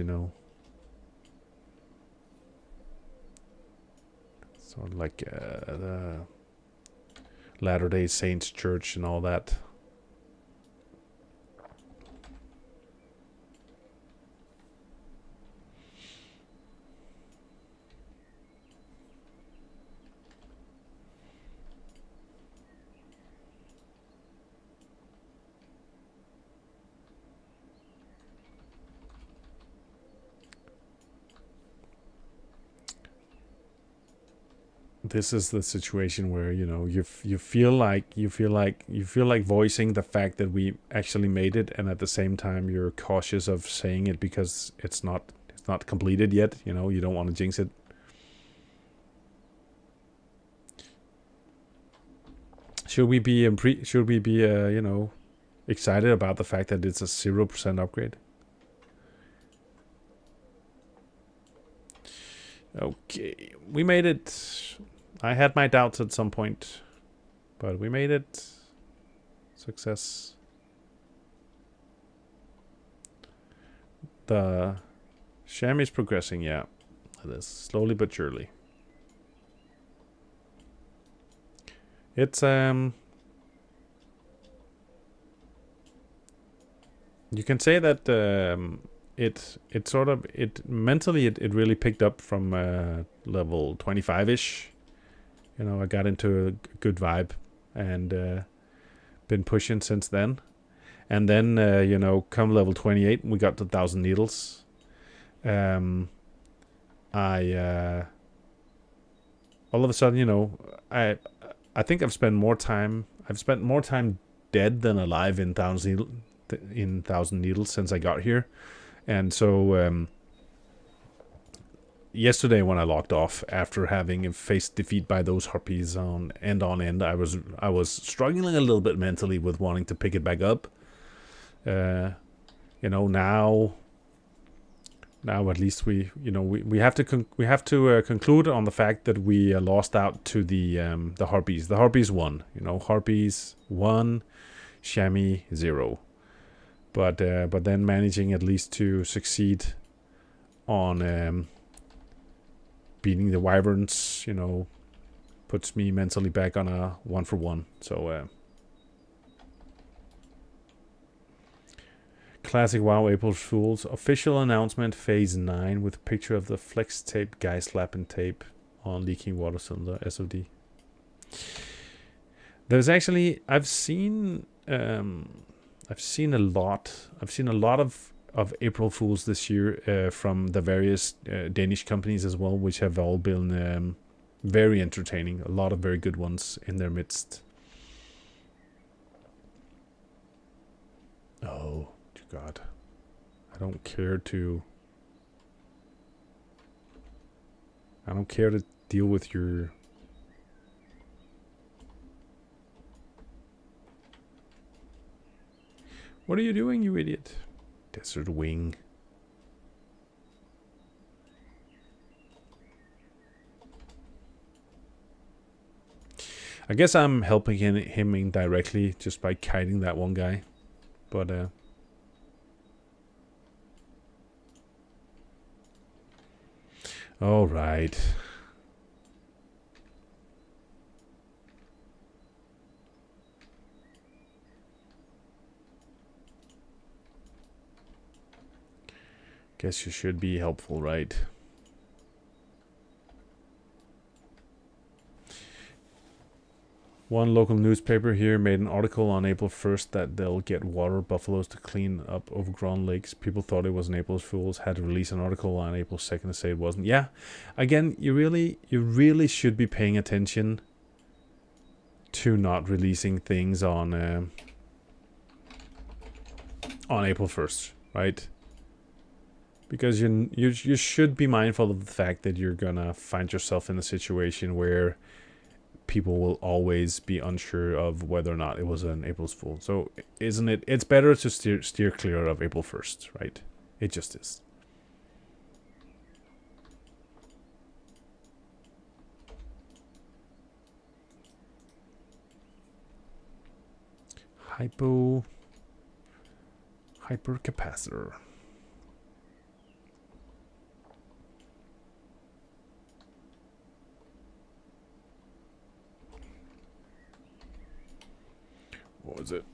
So like the Latter-day Saints Church and all that. This is the situation where you feel like voicing the fact that we actually made it, and at the same time you're cautious of saying it because it's not completed yet. You don't want to jinx it. Should we be excited about the fact that it's a 0% upgrade? Okay, we made it. I had my doubts at some point, but we made it. Success. The Shammy is progressing, yeah. It is, slowly but surely. It's you can say that it mentally really picked up from level 25-ish. I got into a good vibe and been pushing since then. And then come level 28, we got to 1,000 needles. I all of a sudden, I think I've spent more time dead than alive in 1,000 needles since I got here. And so yesterday when I logged off after having faced defeat by those harpies on end, I was struggling a little bit mentally with wanting to pick it back up. Now at least we have to conclude on the fact that we lost out to the harpies. The harpies won. Harpies 1, Shammy 0. But then managing at least to succeed on beating the wyverns, puts me mentally back on a 1-for-1. So classic WoW April Fools official announcement phase 9 with a picture of the flex tape guy slapping tape on leaking water cylinder SOD. There's actually I've seen a lot of April Fools this year from the various Danish companies as well, which have all been very entertaining. A lot of very good ones in their midst. Oh God, I don't care to deal with your What are you doing, you idiot? Desert Wing. I guess I'm helping him indirectly just by kiting that one guy. But All right. Guess you should be helpful, right? One local newspaper here made an article on April 1st that they'll get water buffaloes to clean up overgrown lakes. People thought it was an April Fool's. Had to release an article on April 2nd to say it wasn't. Yeah, again, you really should be paying attention to not releasing things on April 1st, right? Because you should be mindful of the fact that you're gonna find yourself in a situation where people will always be unsure of whether or not it was an April's Fool. So isn't it? It's better to steer clear of April 1st, right? It just is. Hypercapacitor. What was it?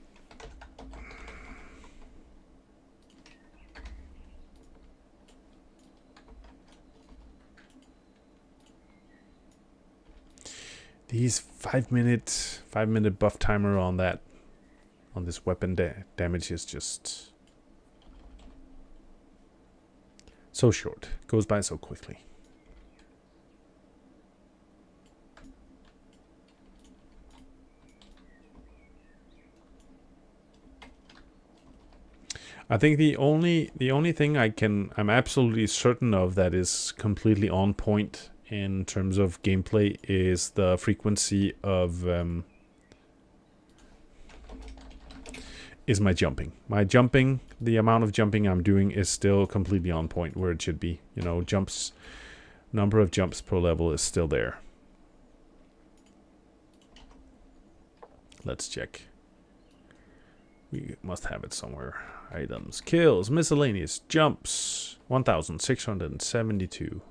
These 5 minute buff timer on this weapon damage is just so short. Goes by so quickly. I think the only thing I'm absolutely certain of that is completely on point in terms of gameplay is the frequency of is my jumping. The amount of jumping I'm doing is still completely on point where it should be. You know, number of jumps per level is still there. Let's check. We must have it somewhere. Items, kills, miscellaneous, jumps, 1,672.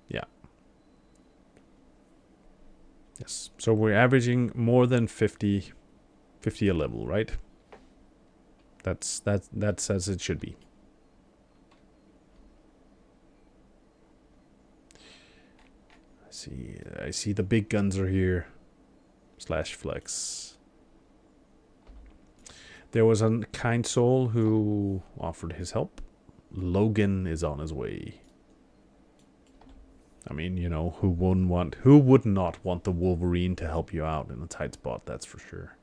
Yeah. Yes. So we're averaging more than 50 a level, right? That's as it should be. I see the big guns are here. /flex. There was a kind soul who offered his help. Logan is on his way. I mean, you know, who would not want the Wolverine to help you out in a tight spot, that's for sure.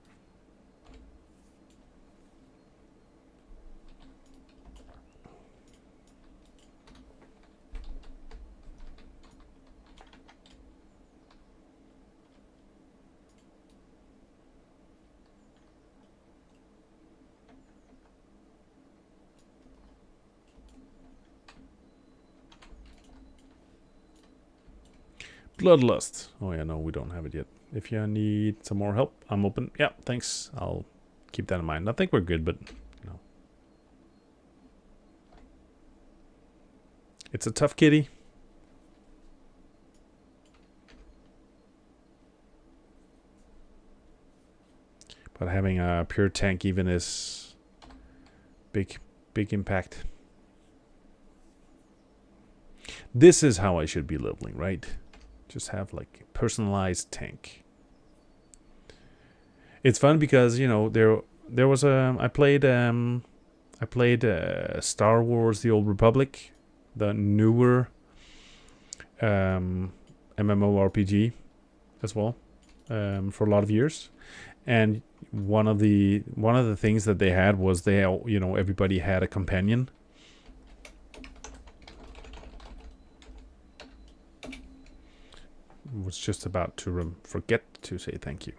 Bloodlust. Oh yeah, no, we don't have it yet. If you need some more help, I'm open. Yeah, thanks. I'll keep that in mind. I think we're good, but you know. It's a tough kitty. But having a pure tank even is big impact. This is how I should be leveling, right? Just have like a personalized tank. It's fun because, you know, there was I played Star Wars: The Old Republic, the newer MMORPG as well, for a lot of years. And one of the things that they had was everybody had a companion. Was just about to forget to say thank you.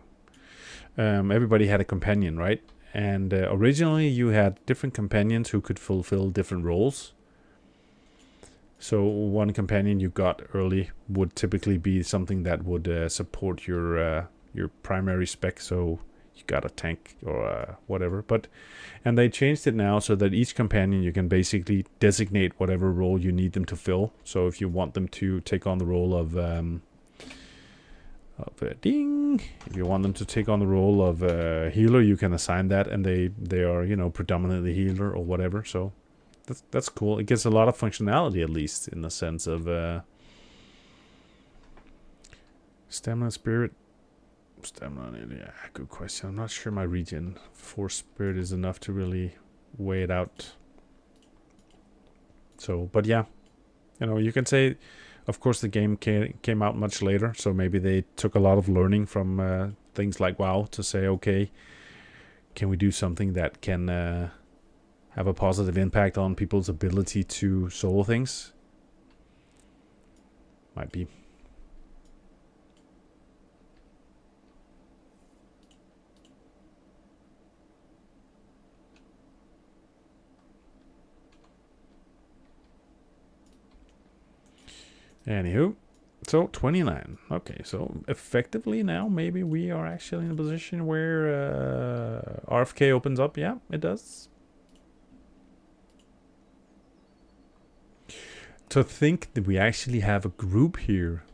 Everybody had a companion, right? And originally you had different companions who could fulfill different roles. So one companion you got early would typically be something that would support your primary spec. So you got a tank or whatever. And they changed it now so that each companion you can basically designate whatever role you need them to fill. So if you want them to take on the role of ding, if you want them to take on the role of healer, you can assign that, and they are, you know, predominantly healer or whatever. So that's cool. It gives a lot of functionality, at least in the sense of stamina, spirit. Stamina, yeah, good question. I'm not sure my regen for spirit is enough to really weigh it out. So, but yeah, you know, you can say, of course, the game came out much later, so maybe they took a lot of learning from things like WoW to say, okay, can we do something that can have a positive impact on people's ability to solo things? Might be. Anywho, so 29. Okay, so effectively now maybe we are actually in a position where RFK opens up. Yeah, it does. To think that we actually have a group here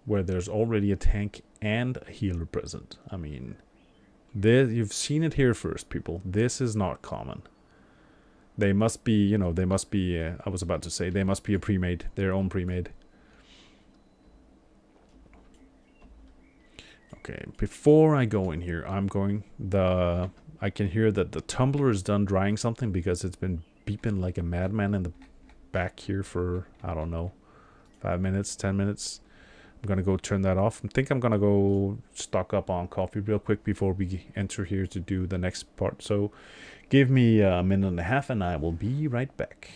where there's already a tank and a healer present. I mean, you've seen it here first, people. This is not common. They must be, you know, they must be, I was about to say, they must be a pre-made, their own pre-made. Okay, before I go in here, I can hear that the tumbler is done drying something because it's been beeping like a madman in the back here for, I don't know, 5 minutes, 10 minutes. I'm gonna go turn that off. I think I'm gonna go stock up on coffee real quick before we enter here to do the next part. So give me a minute and a half and I will be right back.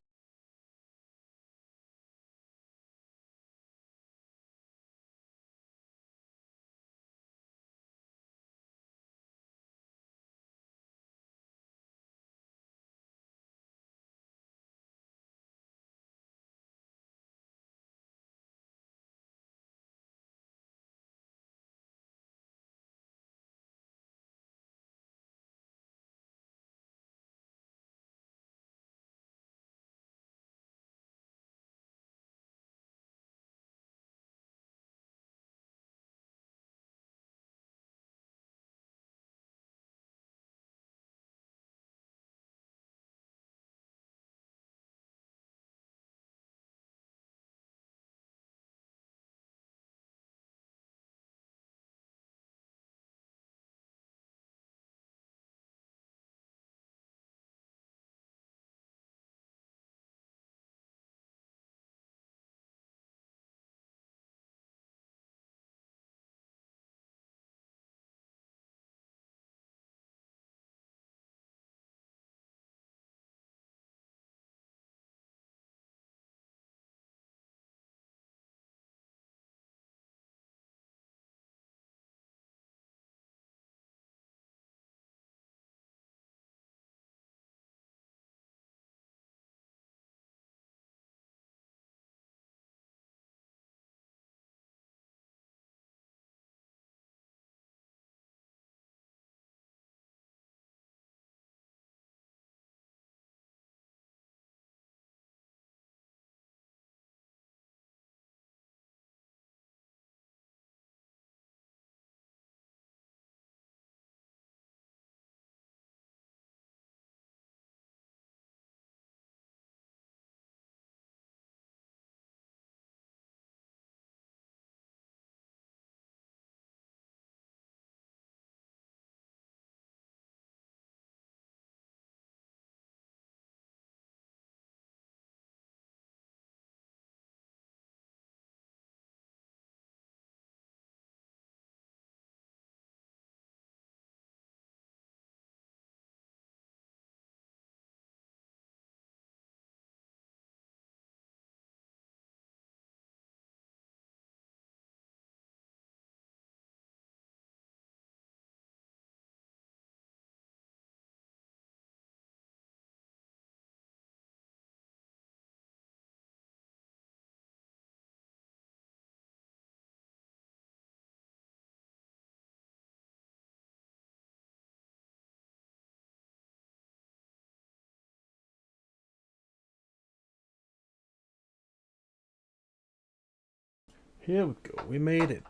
Here we go. We made it.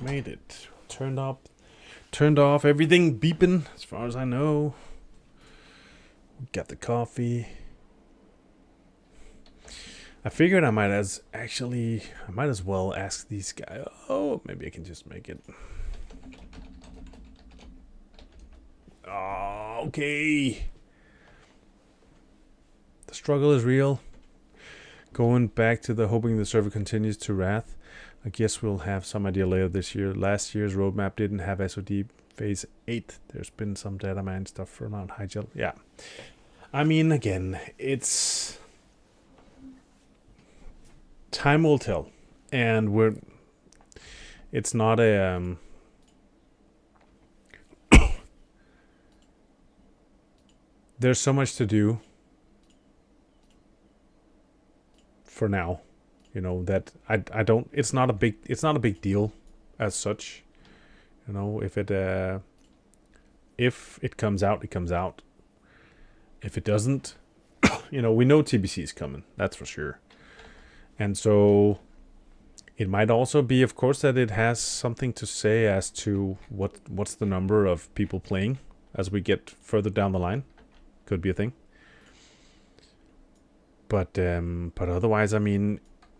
Made it. Turned off. Everything beeping, as far as I know. Got the coffee. I figured I might as well ask these guys. Oh, maybe I can just make it. Oh, okay. The struggle is real. Going back to the hoping the server continues to Wrath. I guess we'll have some idea later this year. Last year's roadmap didn't have SOD phase 8. There's been some data mine stuff for Mount Hyjal. Yeah. I mean, again, it's... time will tell. And it's not a... there's so much to do for now, you know, that I don't, it's not a big deal as such, you know. If it comes out, it comes out. If it doesn't, you know, we know TBC is coming, that's for sure. And so it might also be, of course, that it has something to say as to what's the number of people playing as we get further down the line. Could be a thing. But otherwise, I mean,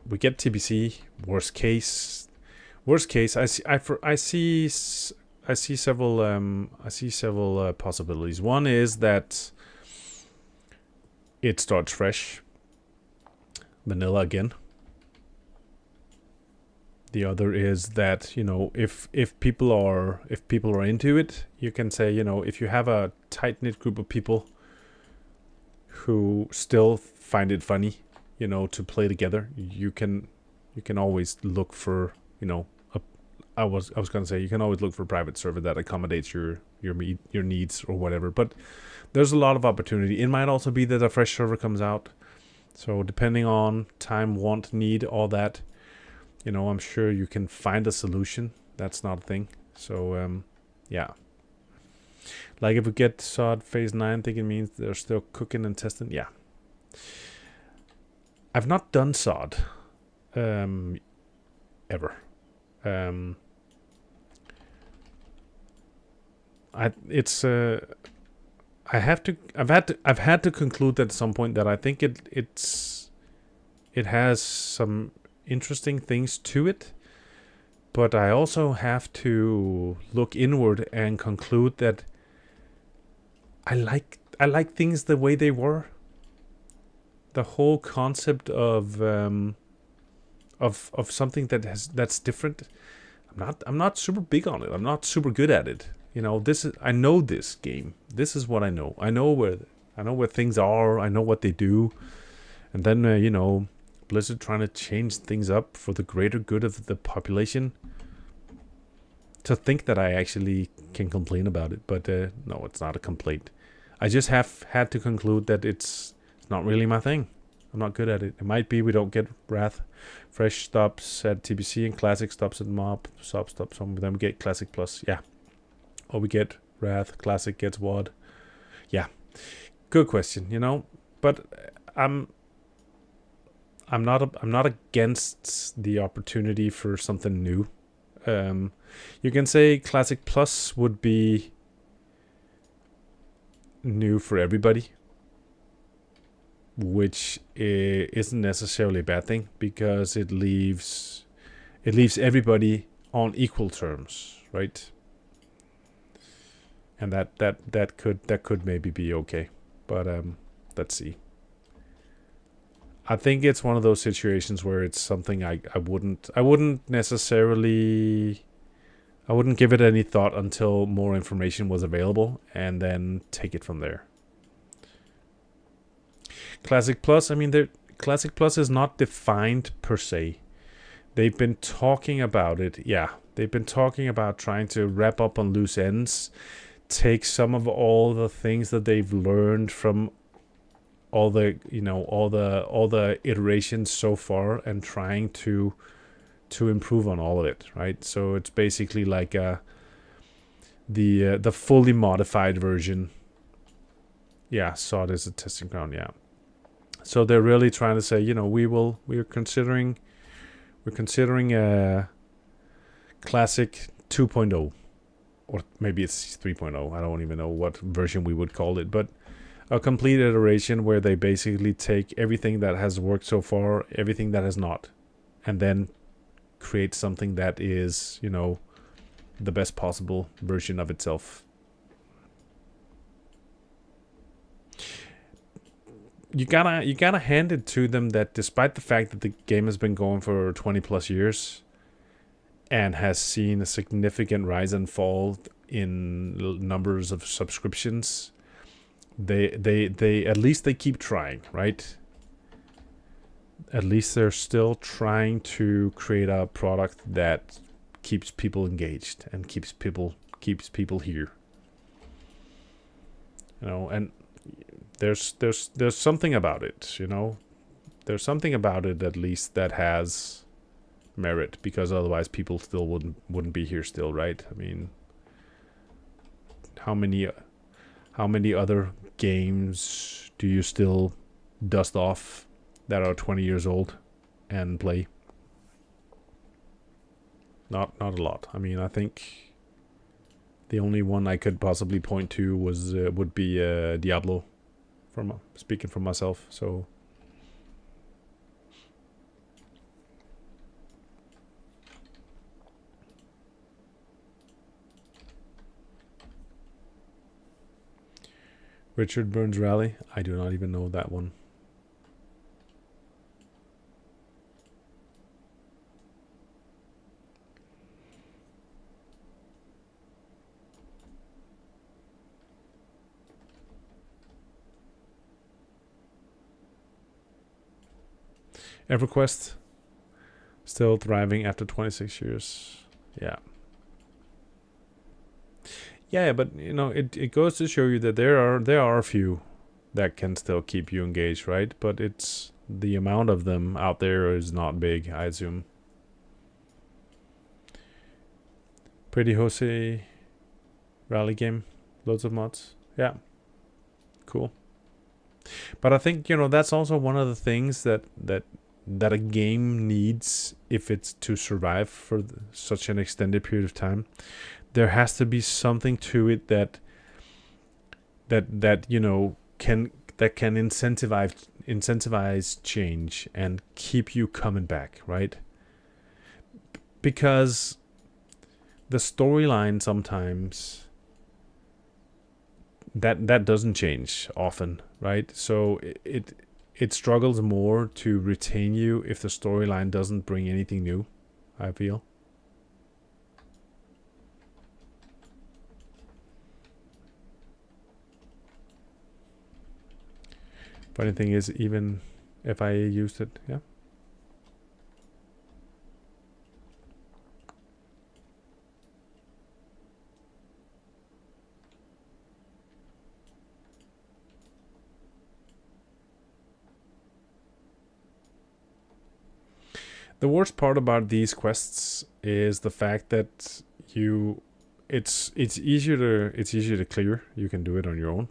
we get TBC. Worst case, I see several possibilities. One is that it starts fresh, vanilla again. The other is that, you know, if people are into it, you can say, you know, if you have a tight knit group of people who still find it funny, you know, to play together, you can always look for, you know, I was gonna say you can always look for a private server that accommodates your needs or whatever. But there's a lot of opportunity. It might also be that a fresh server comes out. So depending on time, want, need, all that, you know, I'm sure you can find a solution. That's not a thing. So yeah. Like if we get SOD phase 9, I think it means they're still cooking and testing. Yeah. I've not done SOD ever. I've had to conclude at some point that I think it has some interesting things to it, but I also have to look inward and conclude that I like things the way they were. The whole concept of something that's different. I'm not super big on it. I'm not super good at it. You know, I know this game. This is what I know. I know where things are. I know what they do. And then you know, Blizzard trying to change things up for the greater good of the population. To think that I actually can complain about it, but no, it's not a complaint. I just have had to conclude that it's not really my thing. I'm not good at it. It might be we don't get Wrath. Fresh stops at TBC and Classic stops at Mob. Sob stops. Some of them get Classic Plus. Yeah. Or we get Wrath. Classic gets WOD. Yeah. Good question, you know. But I'm not against the opportunity for something new. You can say Classic Plus would be new for everybody, which isn't necessarily a bad thing because it leaves everybody on equal terms, right? And that could maybe be okay, but let's see. I think it's one of those situations where it's something I wouldn't necessarily, I wouldn't give it any thought until more information was available and then take it from there. Classic Plus, I mean, Classic Plus is not defined per se. They've been talking about it. Yeah, they've been talking about trying to wrap up on loose ends, take some of all the things that they've learned from all the, you know, all the iterations so far and trying to improve on all of it, right? So it's basically like the fully modified version. Yeah, SOD is a testing ground, yeah. So they're really trying to say, you know, we're considering We're considering a classic 2.0, or maybe it's 3.0. I don't even know what version we would call it, but a complete iteration where they basically take everything that has worked so far, everything that has not, and then create something that is, you know, the best possible version of itself. You gotta hand it to them that despite the fact that the game has been going for 20 plus years and has seen a significant rise and fall in numbers of subscriptions, they at least they keep trying, right? At least they're still trying to create a product that keeps people engaged and keeps people here. You know, and there's something about it, you know. There's something about it at least that has merit, because otherwise people still wouldn't be here still, right? I mean, how many other games do you still dust off that are 20 years old and play? Not a lot. I mean, I think the only one I could possibly point to would be Diablo, from speaking for myself. So Richard Burns Rally, I do not even know that one. EverQuest still thriving after 26 years. Yeah. Yeah, but you know, it goes to show you that there are a few that can still keep you engaged, right? But it's the amount of them out there is not big, I assume. Pretty Jose rally game, loads of mods. Yeah. Cool. But I think, you know, that's also one of the things that a game needs if it's to survive for such an extended period of time. There has to be something to it that you know can incentivize change and keep you coming back, right? Because the storyline sometimes that doesn't change often, right? So it struggles more to retain you if the storyline doesn't bring anything new, I feel. Funny thing is, even if I used it, yeah. The worst part about these quests is the fact that it's easier to clear. You can do it on your own.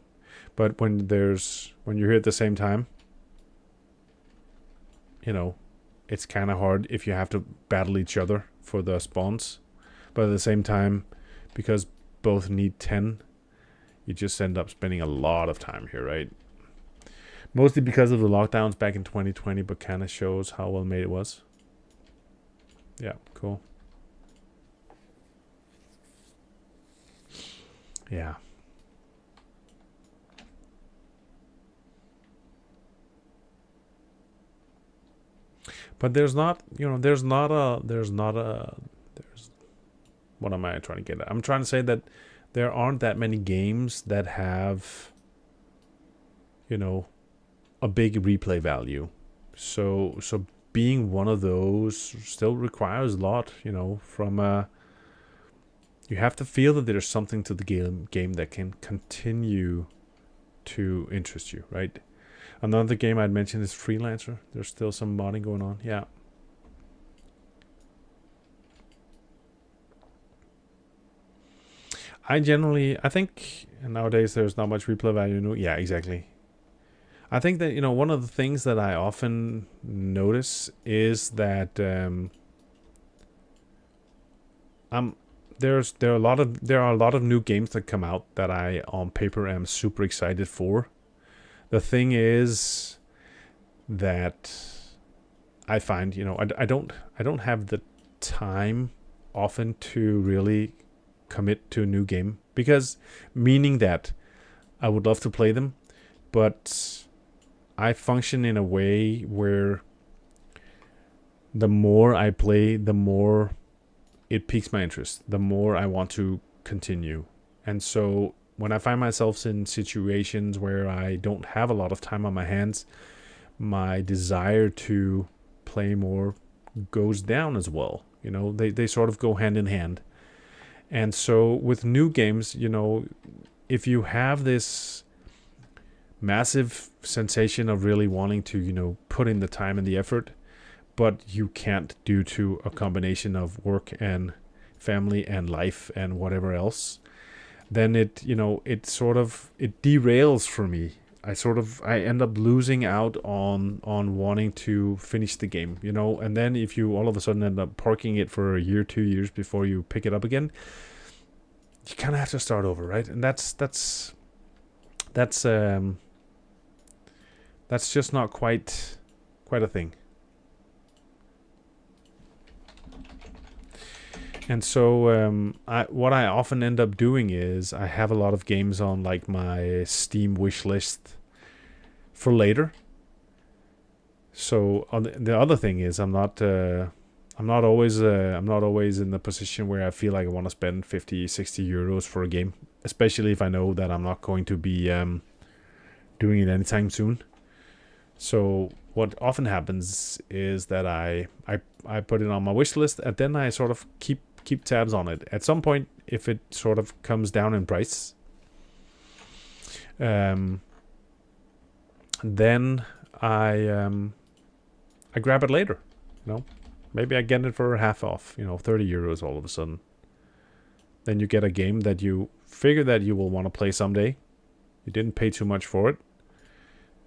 But when you're here at the same time, you know, it's kind of hard if you have to battle each other for the spawns. But at the same time, because both need 10, you just end up spending a lot of time here, right? Mostly because of the lockdowns back in 2020, but kind of shows how well made it was. Yeah, cool. Yeah. But there's what am I trying to get at? I'm trying to say that there aren't that many games that have, you know, a big replay value. So being one of those still requires a lot, you know, from you have to feel that there's something to the game that can continue to interest you, right? Another game I'd mentioned is Freelancer. There's still some modding going on. Yeah. I think nowadays there's not much replay value. Yeah, exactly. I think that, you know, one of the things that I often notice is that there are a lot of new games that come out that I on paper am super excited for. The thing is that I find, I don't have the time often to really commit to a new game, because meaning that I would love to play them, but I function in a way where the more I play, the more it piques my interest, the more I want to continue. And so when I find myself in situations where I don't have a lot of time on my hands, my desire to play more goes down as well. They sort of go hand in hand. And so with new games, if you have this massive sensation of really wanting to, put in the time and the effort, but you can't due to a combination of work and family and life and whatever else, then it derails for me. I end up losing out on wanting to finish the game, and then if you all of a sudden end up parking it for a year, 2 years before you pick it up again, you kind of have to start over, right? And that's just not quite a thing. And so what I often end up doing is I have a lot of games on like my Steam wish list for later. So the other thing is I'm not always in the position where I feel like I want to spend 50, 60 euros for a game, especially if I know that I'm not going to be doing it anytime soon. So what often happens is that I put it on my wish list, and then I sort of keep tabs on it. At some point, if it sort of comes down in price, then I grab it later. Maybe I get it for half off. 30 euros all of a sudden. Then you get a game that you figure that you will want to play someday. You didn't pay too much for it.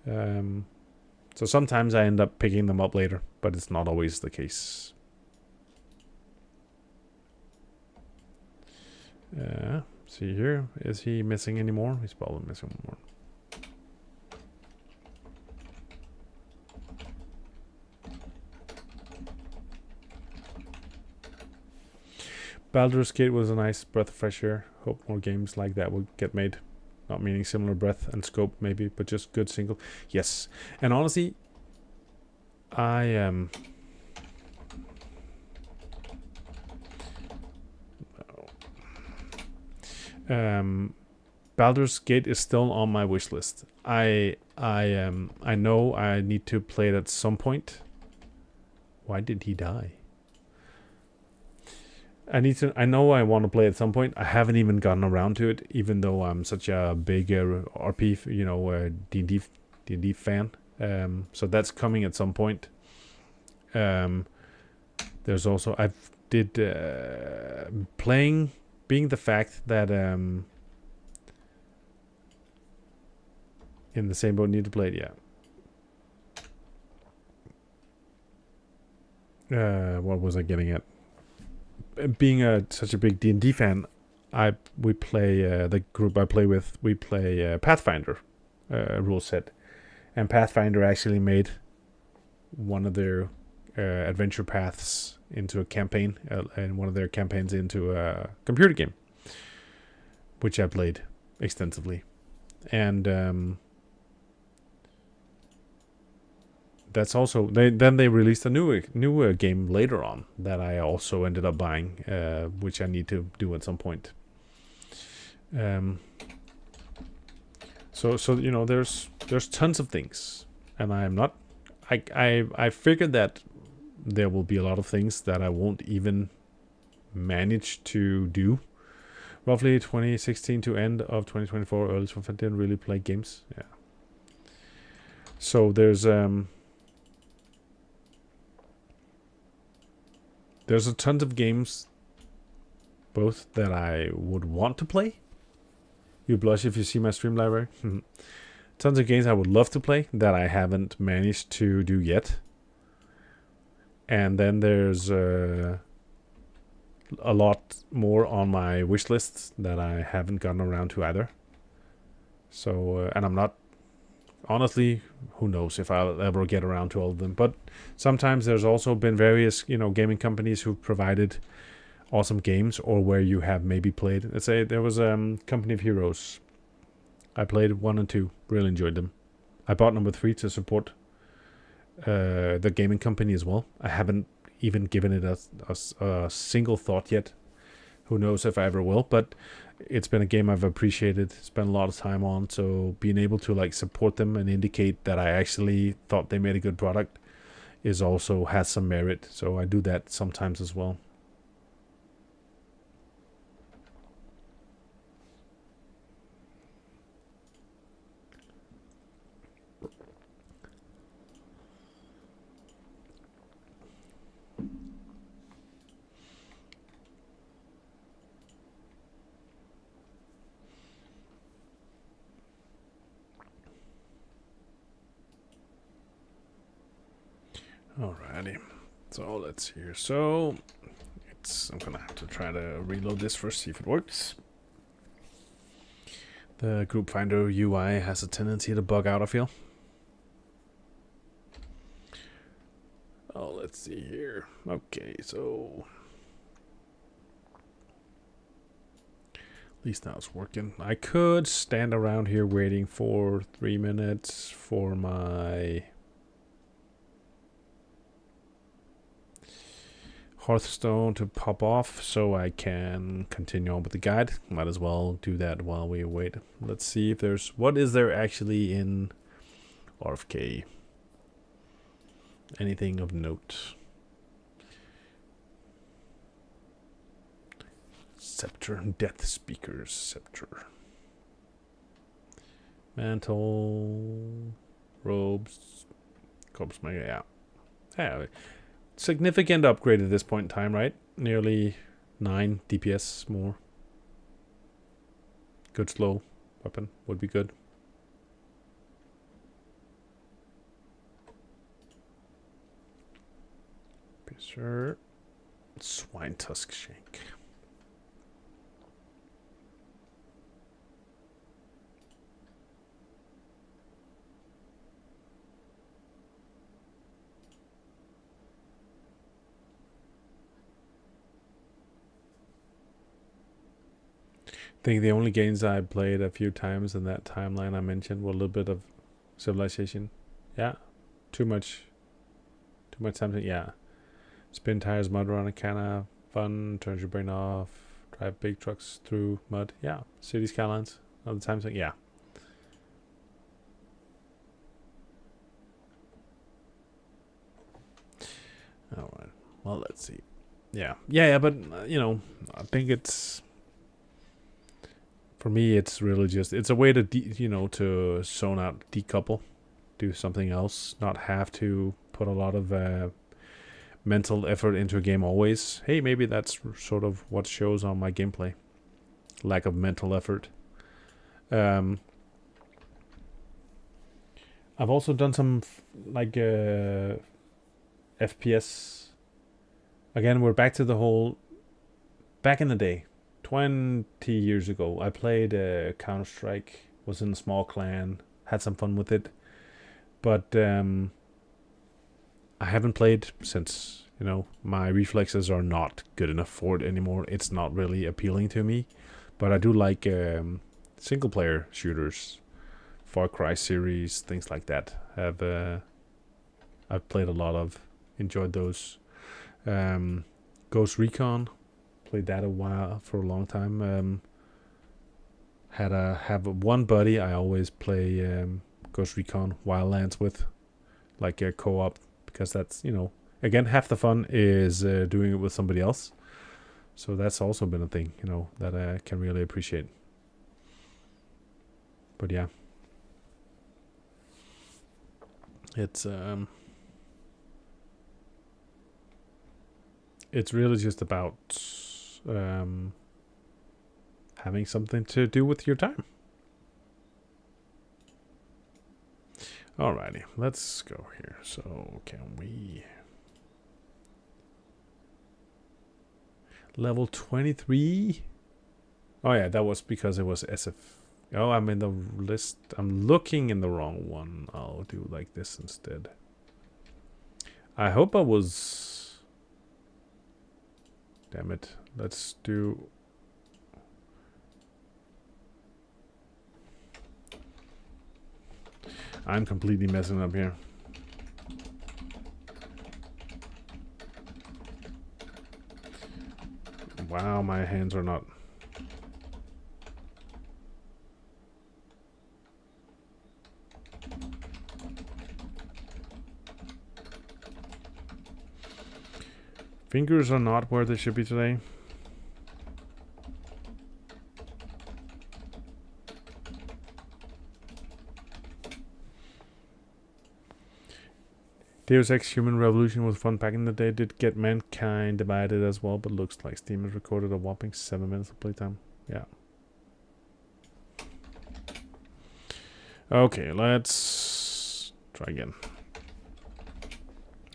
So sometimes I end up picking them up later, but it's not always the case. See here. Is he missing any more? He's probably missing one more. Baldur's Gate was a nice breath of fresh air. Hope more games like that will get made. Not meaning similar breadth and scope, maybe, but just good single. Yes. And honestly, I am... Baldur's Gate is still on my wish list. I know I need to play it at some point. Why did he die? I know I want to play at some point. I haven't even gotten around to it, even though I'm such a big RP, D&D fan. So that's coming at some point. There's also I've did playing, being the fact that in the same boat, need to play it. Yeah. What was I getting at? Being such a big D&D fan, we play the group I play with. We play Pathfinder rule set, and Pathfinder actually made one of their adventure paths into a campaign, and one of their campaigns into a computer game, which I played extensively, and that's also they released a new game later on that I also ended up buying, which I need to do at some point. So there's tons of things, and I figured that there will be a lot of things that I won't even manage to do. Roughly 2016 to end of 2024, early 2025, I didn't really play games. Yeah. So there's a tons of games, both that I would want to play. You blush if you see my stream library. Tons of games I would love to play that I haven't managed to do yet. And then there's a lot more on my wish list that I haven't gotten around to either. So, and I'm not, honestly, who knows if I'll ever get around to all of them. But sometimes there's also been various, gaming companies who've provided awesome games, or where you have maybe played. Let's say there was Company of Heroes. I played 1 and 2, really enjoyed them. I bought number 3 to support the gaming company as well. I haven't even given it a single thought yet. Who knows if I ever will, but it's been a game I've appreciated, spent a lot of time on, so being able to like support them and indicate that I actually thought they made a good product is also has some merit. So I do that sometimes as well. Alrighty, so let's see here. So I'm gonna have to try to reload this first, see if it works. The group finder UI has a tendency to bug out, I feel. Oh, let's see here. Okay, so at least now it's working. I could stand around here waiting for 3 minutes for my Hearthstone to pop off so I can continue on with the guide. Might as well do that while we wait. Let's see if there's... What is there actually in RFK? Anything of note? Scepter. Death Speaker's Scepter. Mantle. Robes. Corpse Mega. Yeah. Yeah. Significant upgrade at this point in time, right? Nearly 9 DPS more. Good slow weapon would be good. Sure. Swine Tusk Shank. I think the only games I played a few times in that timeline I mentioned were a little bit of Civilization. Yeah. Too much time to... Yeah. Spin tires, mud running, kinda fun. Turns your brain off. Drive big trucks through mud. Yeah. City skylines. Other times, yeah. All right. Well, let's see. Yeah. But I think it's... For me, it's really just... It's a way to, to zone out, decouple, do something else, not have to put a lot of mental effort into a game always. Hey, maybe that's sort of what shows on my gameplay. Lack of mental effort. I've also done some FPS. Again, we're back to the whole... Back in the day, 20 years ago, I played Counter-Strike, was in a small clan, had some fun with it. But I haven't played since, my reflexes are not good enough for it anymore. It's not really appealing to me. But I do like single-player shooters, Far Cry series, things like that. I've played a lot of, enjoyed those. Ghost Recon, played that for a long time. Have one buddy I always play Ghost Recon Wildlands with, like a co-op, because that's, again, half the fun is doing it with somebody else. So that's also been a thing, that I can really appreciate. But yeah, it's really just about having something to do with your time. Alrighty, let's go here. So can we... Level 23. Oh yeah, that was because it was SF. Oh, I'm in the list. I'm looking in the wrong one. I'll do like this instead. I hope I was... Damn it. Let's do... I'm completely messing up here. Wow, my hands are not... Fingers are not where they should be today. Deus Ex Human Revolution was fun back in the day. Did get mankind divided as well, but looks like Steam has recorded a whopping 7 minutes of playtime. Yeah. Okay, let's try again.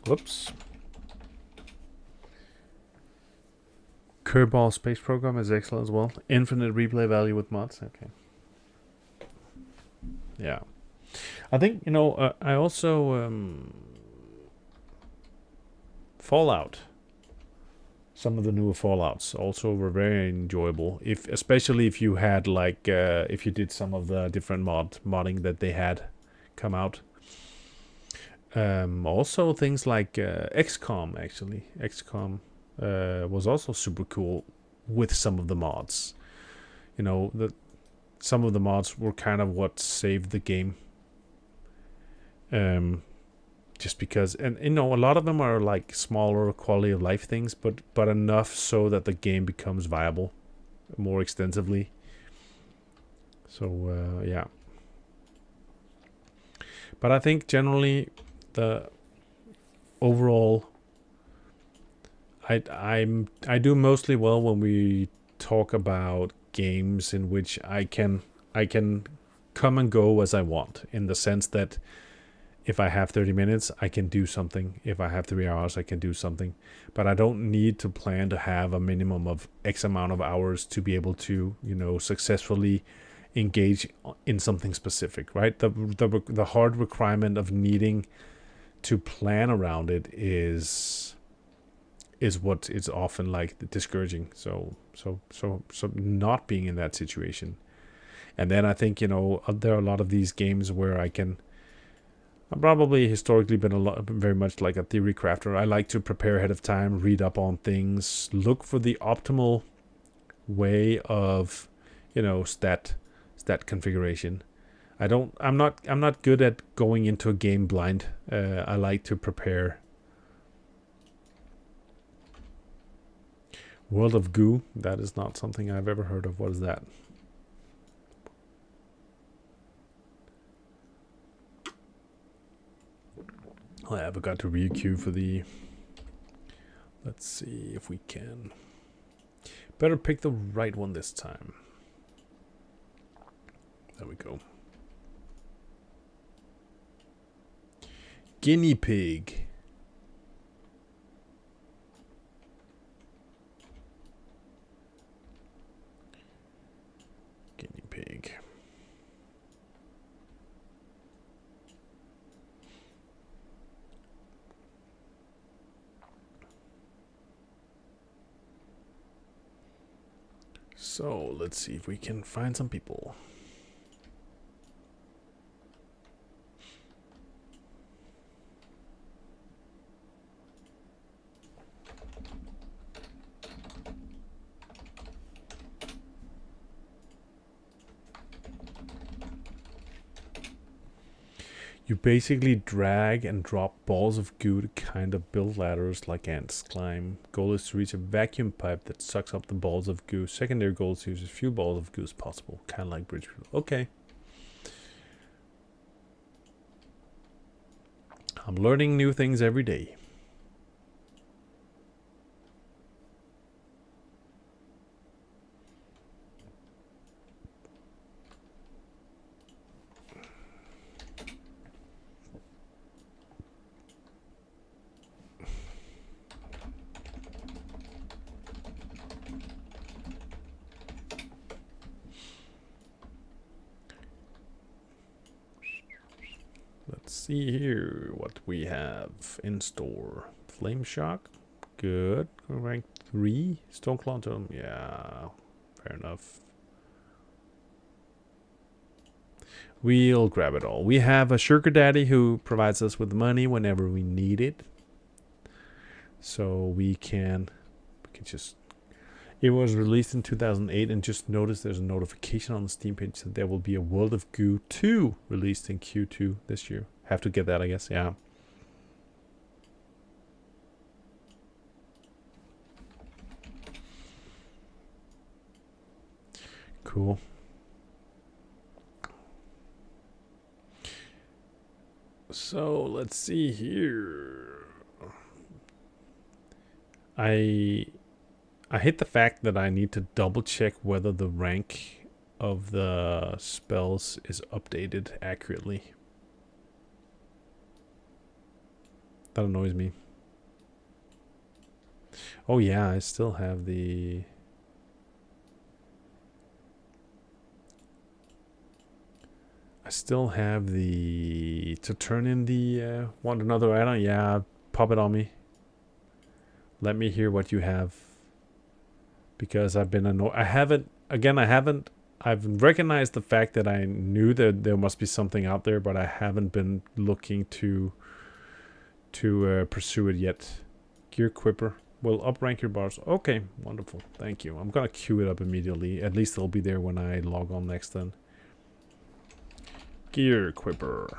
Whoops. Kerbal Space Program is excellent as well. Infinite replay value with mods. Okay. Yeah. I think, you know, I also... Fallout. Some of the newer Fallouts also were very enjoyable. Especially if you had like if you did some of the different modding that they had come out. Also things like XCOM actually. XCOM was also super cool with some of the mods. You know, some of the mods were kind of what saved the game. Just because, and you know, a lot of them are like smaller quality of life things, but enough so that the game becomes viable more extensively. So yeah. But I think generally the overall, I do mostly well when we talk about games in which I can come and go as I want, in the sense that if I have 30 minutes, I can do something. If I have 3 hours, I can do something. But I don't need to plan to have a minimum of X amount of hours to be able to, you know, successfully engage in something specific, right? The hard requirement of needing to plan around it is what is often like discouraging. So not being in that situation. And then I think, you know, there are a lot of these games where I've probably historically been very much like a theory crafter. I like to prepare ahead of time, read up on things, look for the optimal way of, you know, stat configuration. I'm not good at going into a game blind. I like to prepare. World of Goo, that is not something I've ever heard of. What is that? I forgot to re-queue for the... Let's see if we can... Better pick the right one this time. There we go. Guinea pig. Guinea pig. So let's see if we can find some people. You basically drag and drop balls of goo to kind of build ladders like ants climb. Goal is to reach a vacuum pipe that sucks up the balls of goo. Secondary goal is to use as few balls of goo as possible. Kind of like bridge. Okay. I'm learning new things every day. Let's see here what we have in store. Flame Shock, good. Rank 3. Stone Quantum, yeah, fair enough. We'll grab it all. We have a sugar daddy who provides us with money whenever we need it. So we can just... It was released in 2008, and just notice there's a notification on the Steam page that there will be a World of Goo 2 released in Q2 this year. Have to get that, I guess, yeah. Cool. So let's see here. I hate the fact that I need to double check whether the rank of the spells is updated accurately. That annoys me. Oh yeah, I still have the... to turn in the want another item. Yeah, pop it on me. Let me hear what you have, because I've been annoyed. I've recognized the fact that I knew that there must be something out there, but I haven't been looking to pursue it yet. Gear Quipper will uprank your bars. Okay, wonderful. Thank you. I'm gonna queue it up immediately. At least it'll be there when I log on next then. Gear Quipper.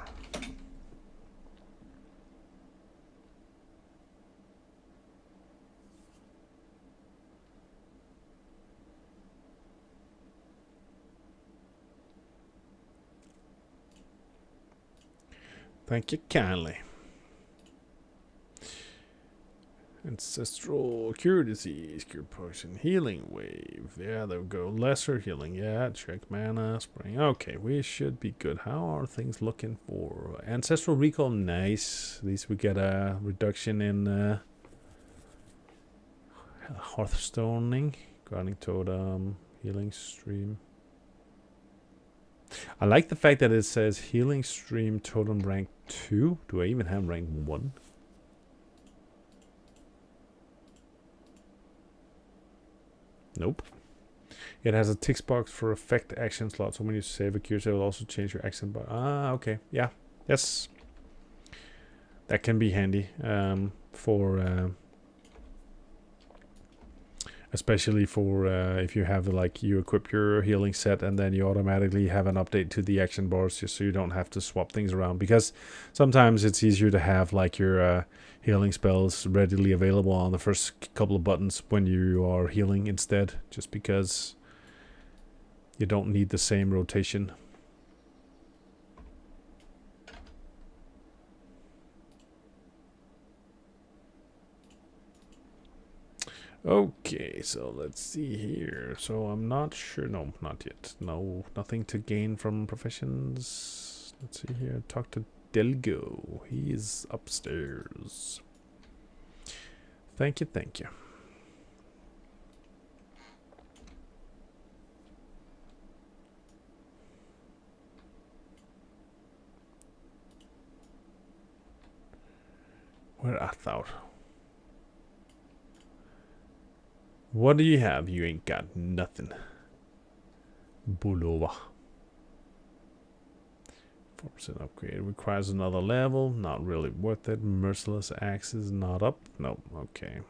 Thank you kindly. Ancestral Cure Disease, Cure Potion, Healing Wave. Yeah, there we go. Lesser Healing. Yeah, check mana, Spring. Okay, we should be good. How are things looking for Ancestral Recall? Nice. At least we get a reduction in Hearthstoning. Grounding Totem, Healing Stream. I like the fact that it says Healing Stream Totem rank 2. Do I even have rank 1? Nope. It has a tick box for effect action slot. So when you save a cure, it will also change your action. But okay, yeah, yes, that can be handy for especially for if you have like you equip your healing set and then you automatically have an update to the action bars, just so you don't have to swap things around. Because sometimes it's easier to have like your healing spells readily available on the first couple of buttons when you are healing instead, just because you don't need the same rotation. Okay, so let's see here. So I'm not sure. No, not yet. No, nothing to gain from professions. Let's see here. Talk to Delgo. He's upstairs. Thank you, thank you. Where art thou? What do you have? You ain't got nothing. Bulova. 4% upgrade. Requires another level. Not really worth it. Merciless Axe is not up. Nope. Okay.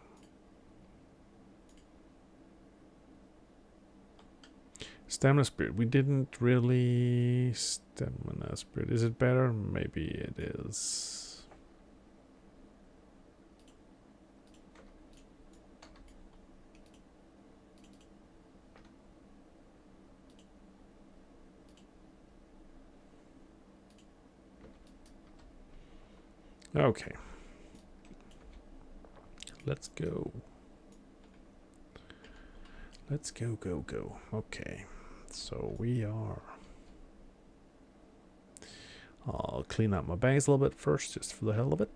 Stamina Spirit. We didn't really... Stamina Spirit. Is it better? Maybe it is. Okay. Let's go. Let's go, go, go. Okay. So we are... I'll clean up my bags a little bit first, just for the hell of it.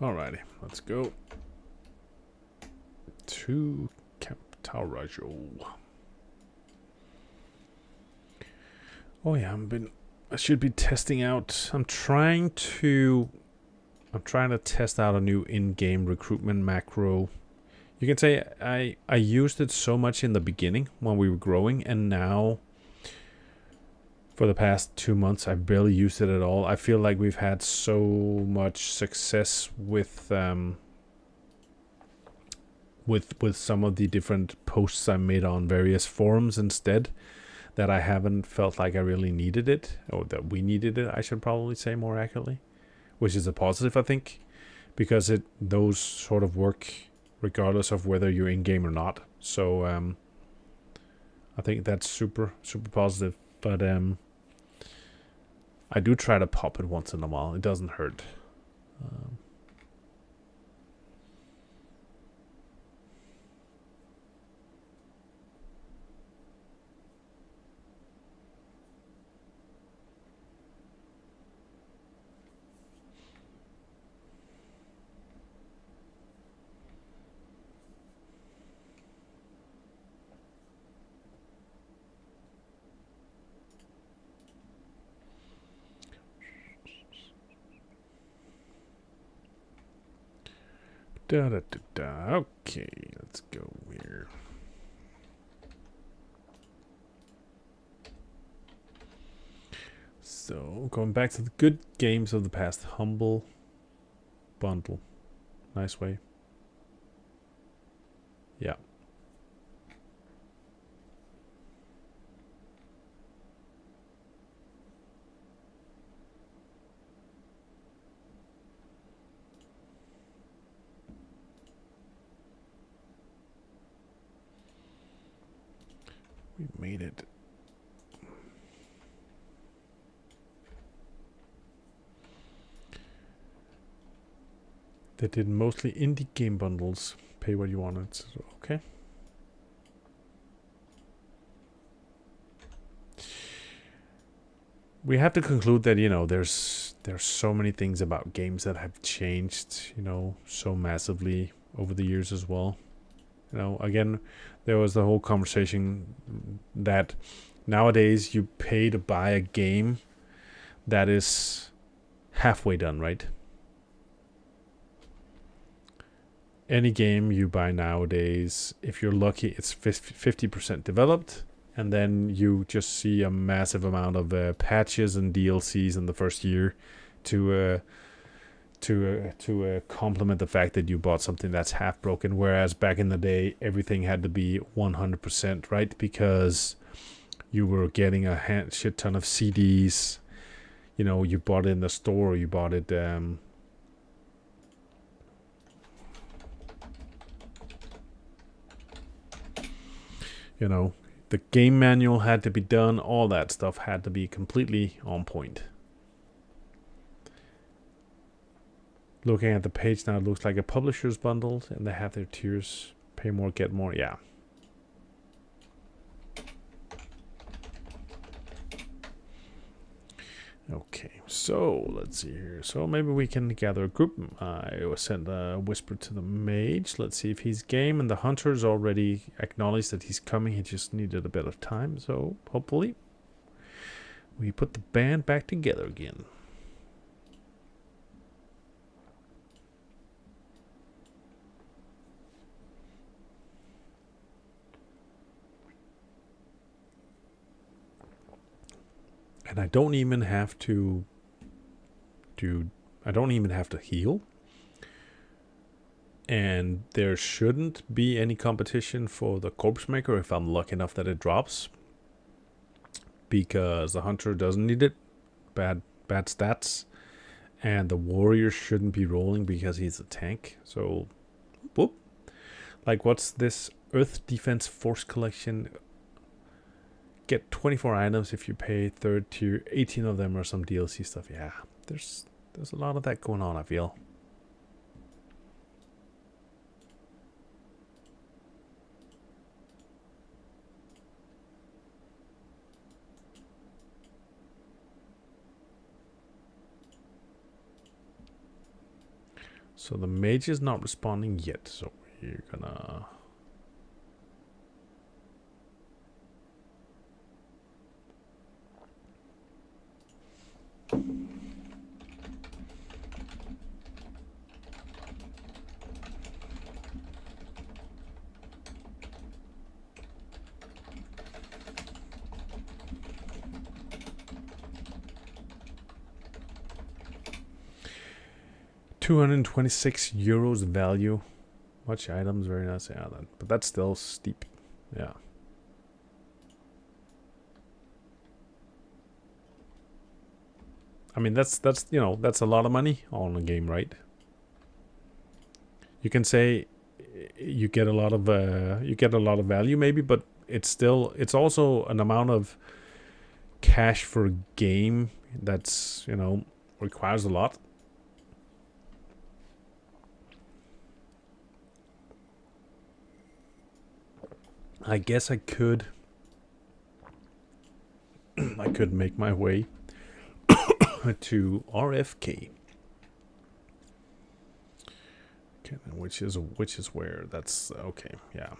Alrighty, let's go to Camp Taurajo. Oh yeah, I should be testing out. I'm trying to test out a new in-game recruitment macro. You can say I used it so much in the beginning when we were growing, and now for the past 2 months I barely used it at all. I feel like we've had so much success with some of the different posts I made on various forums instead, that I haven't felt like I really needed it, or that we needed it, I should probably say more accurately, which is a positive, I think, because those sort of work regardless of whether you're in game or not. So I think that's super positive. But I do try to pop it once in a while. It doesn't hurt. Okay, let's go here. So, going back to the good games of the past. Humble bundle. Nice way. Yeah. We made it. They did mostly indie game bundles. Pay what you wanted. So, okay. We have to conclude that, there's so many things about games that have changed, so massively over the years as well. Again, there was the whole conversation that nowadays you pay to buy a game that is halfway done, right? Any game you buy nowadays, if you're lucky, it's 50% developed, and then you just see a massive amount of patches and DLCs in the first year to complement the fact that you bought something that's half broken. Whereas back in the day, everything had to be 100%, right? Because you were getting a shit ton of CDs. You bought it in the store, you bought it the game manual had to be done. All that stuff had to be completely on point. Looking at the page now, it looks like a publisher's bundle, and they have their tiers. Pay more, get more. Yeah. Okay, so let's see here. So maybe we can gather a group. I will send a whisper to the mage. Let's see if he's game. And the hunter's already acknowledged that he's coming. He just needed a bit of time. So hopefully we put the band back together again. And I don't even have to heal. And there shouldn't be any competition for the corpse maker if I'm lucky enough that it drops, because the hunter doesn't need it. Bad stats. And the warrior shouldn't be rolling because he's a tank. So whoop. Like, what's this Earth Defense Force Collection? Get 24 items if you pay 3rd tier, 18 of them or some DLC stuff. Yeah, there's a lot of that going on, I feel. So the mage is not responding yet, so we're gonna... €226 value. Much items, very nice. Yeah, but that's still steep. Yeah. I mean, that's you know, that's a lot of money on a game, right? You can say you get a lot of value maybe, but it's also an amount of cash for a game that's, you know, requires a lot. I guess I could make my way to RFK. Okay, which is where? That's okay. Yeah,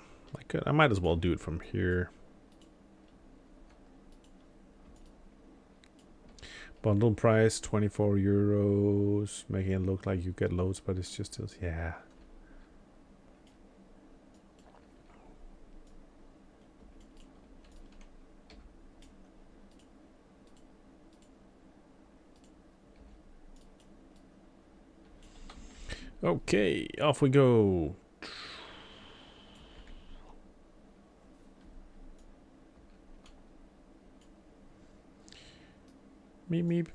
I might as well do it from here. Bundle price €24, making it look like you get loads, but it's just yeah. Okay, off we go. Meep meep.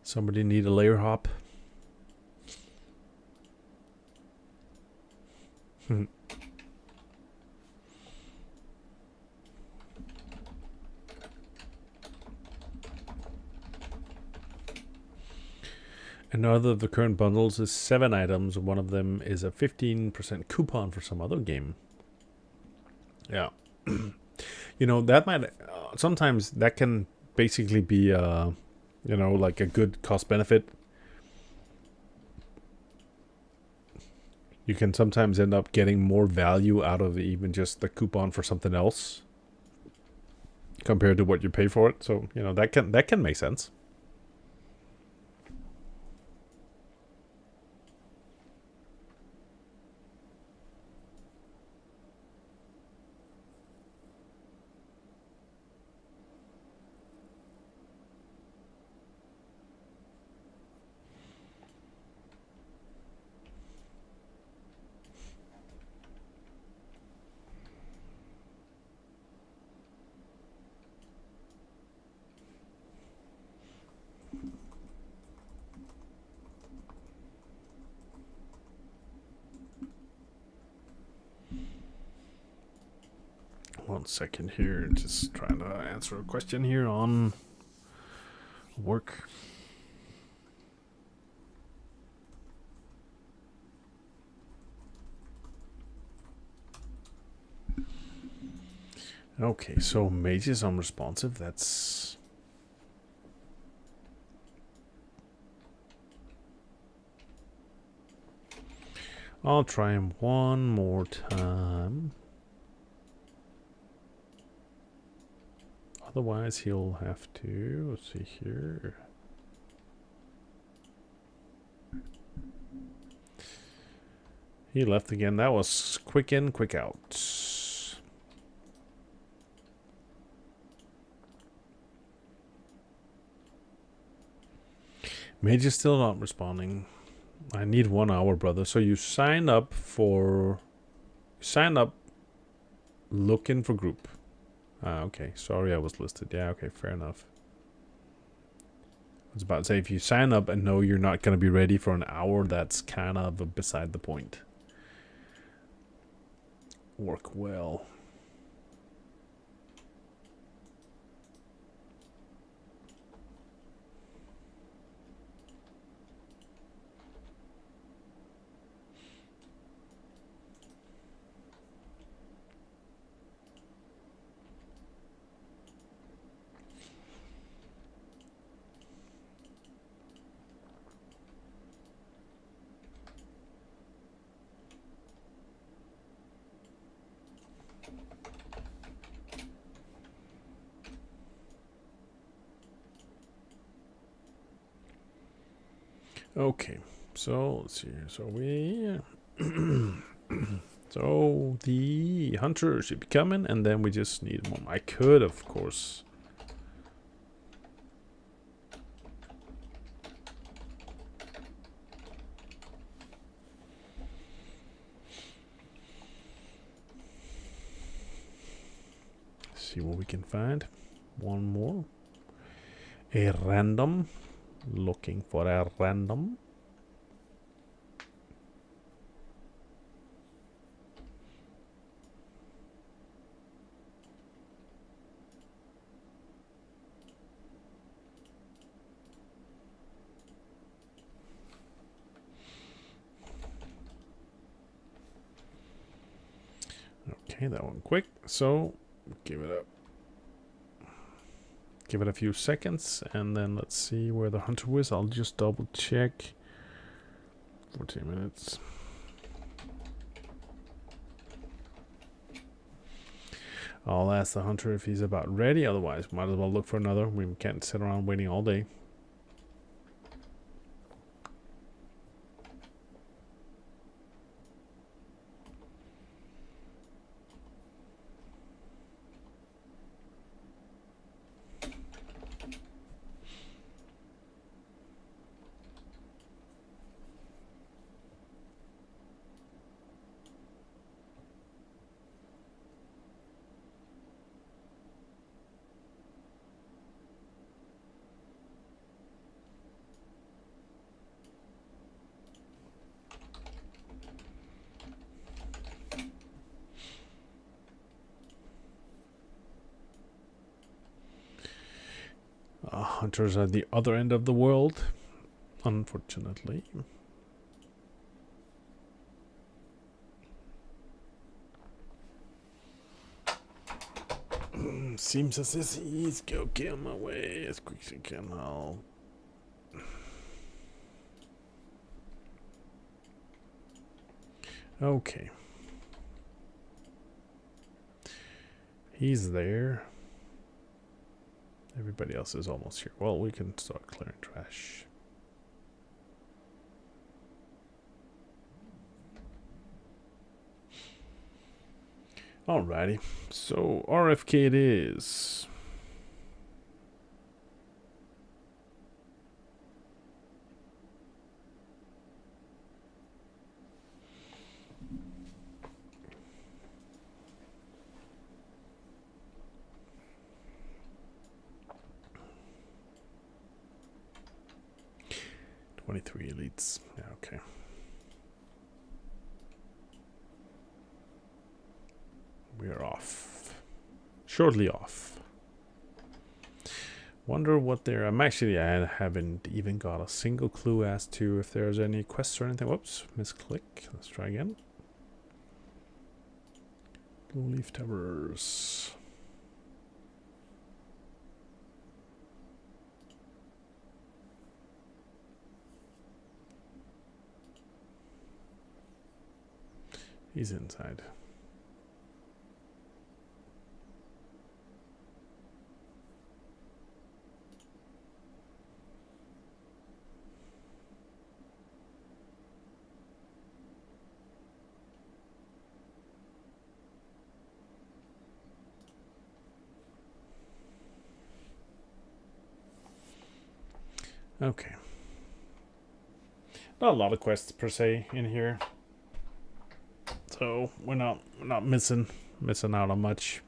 Somebody need a layer hop. Another of the current bundles is 7 items. One of them is a 15% coupon for some other game. Yeah. You know, that might... sometimes that can basically be, you know, like a good cost benefit. You can sometimes end up getting more value out of even just the coupon for something else compared to what you pay for it. So, you know, that can make sense. One second here, just trying to answer a question here on work. Okay, so mage is unresponsive. That's... I'll try him one more time. Otherwise, he'll have to... Let's see here. He left again. That was quick in, quick out. Mage is still not responding. I need 1 hour, brother. So you sign up for... Sign up looking for group. Okay. Sorry I was listed. Yeah, okay. Fair enough. I was about to say, if you sign up and know you're not going to be ready for an hour, that's kind of beside the point. Work well. Okay, so let's see here. So we so the hunter should be coming, and then we just need one. I could, of course. See what we can find. One more. A random. Looking for a random. Okay, that one quick. So give it a few seconds, and then let's see where the hunter was. I'll just double check. 14 minutes. I'll ask the hunter if he's about ready. Otherwise, might as well look for another. We can't sit around waiting all day. Hunters at the other end of the world, unfortunately. Seems as if he's go get my way as quick as he can. Okay. He's there. Everybody else is almost here. Well, we can start clearing trash. Alrighty. So, RFK it is. Three elites. Yeah, okay. We're off. Shortly off. Wonder what they're... I haven't even got a single clue as to if there's any quests or anything. Whoops, misclick. Let's try again. Blue Leaf Towers. He's inside. Okay. Not a lot of quests per se in here. So we're not missing out on much.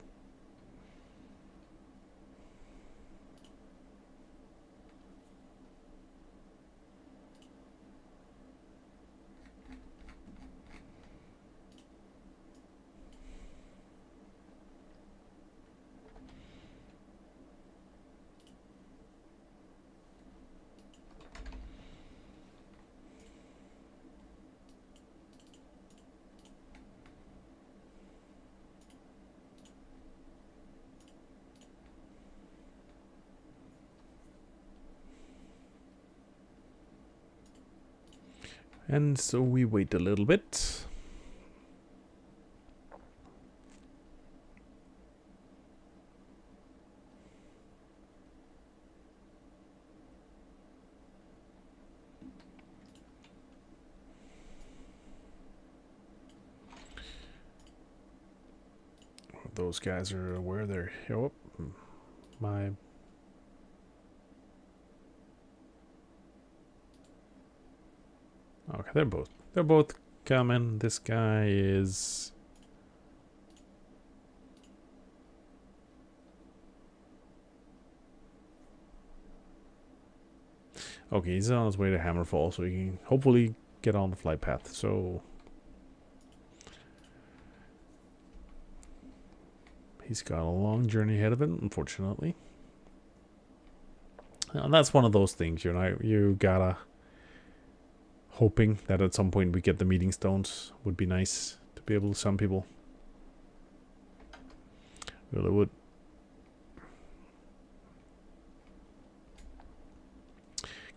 And so we wait a little bit. those guys are where they're. Oh, my. Okay, they're both coming. This guy is. Okay, he's on his way to Hammerfall, so he can hopefully get on the flight path. So he's got a long journey ahead of him, unfortunately. And that's one of those things, you gotta hoping that at some point we get the meeting stones. Would be nice to be able to summon people. Really would.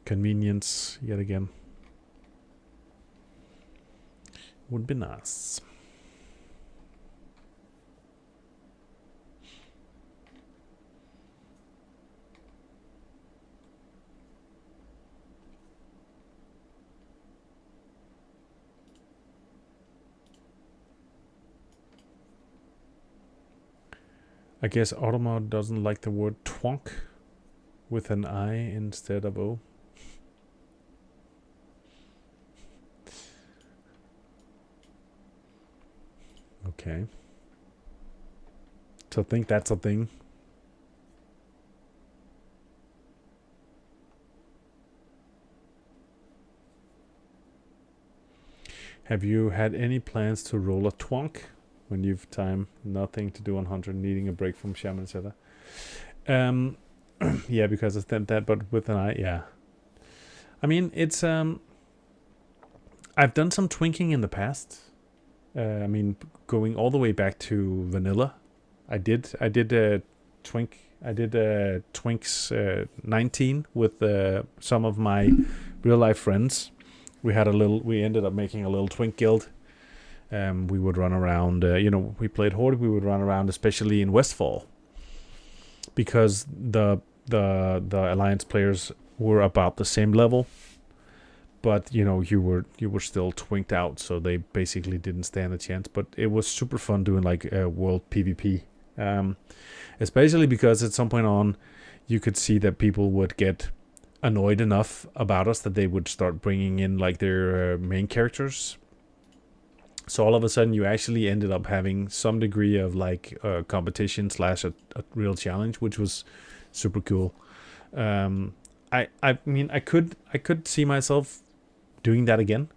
Convenience yet again. Would be nice. I guess Automod doesn't like the word twonk with an I instead of O. Okay. So I think that's a thing. Have you had any plans to roll a twonk when you've time? Nothing to do on Hunter, needing a break from Shaman, etc. Yeah, because it's that, but with an eye, yeah. I mean, it's I've done some twinking in the past. I mean, going all the way back to vanilla, I did twink. I did Twinks 19 with some of my real life friends. We ended up making a little twink guild. We would run around. We played Horde. We would run around, especially in Westfall, because the Alliance players were about the same level. But you were still twinked out, so they basically didn't stand a chance. But it was super fun doing like world PvP, especially because at some point on, you could see that people would get annoyed enough about us that they would start bringing in like their main characters. So all of a sudden, you actually ended up having some degree of like competition / a real challenge, which was super cool. I mean, I could see myself doing that again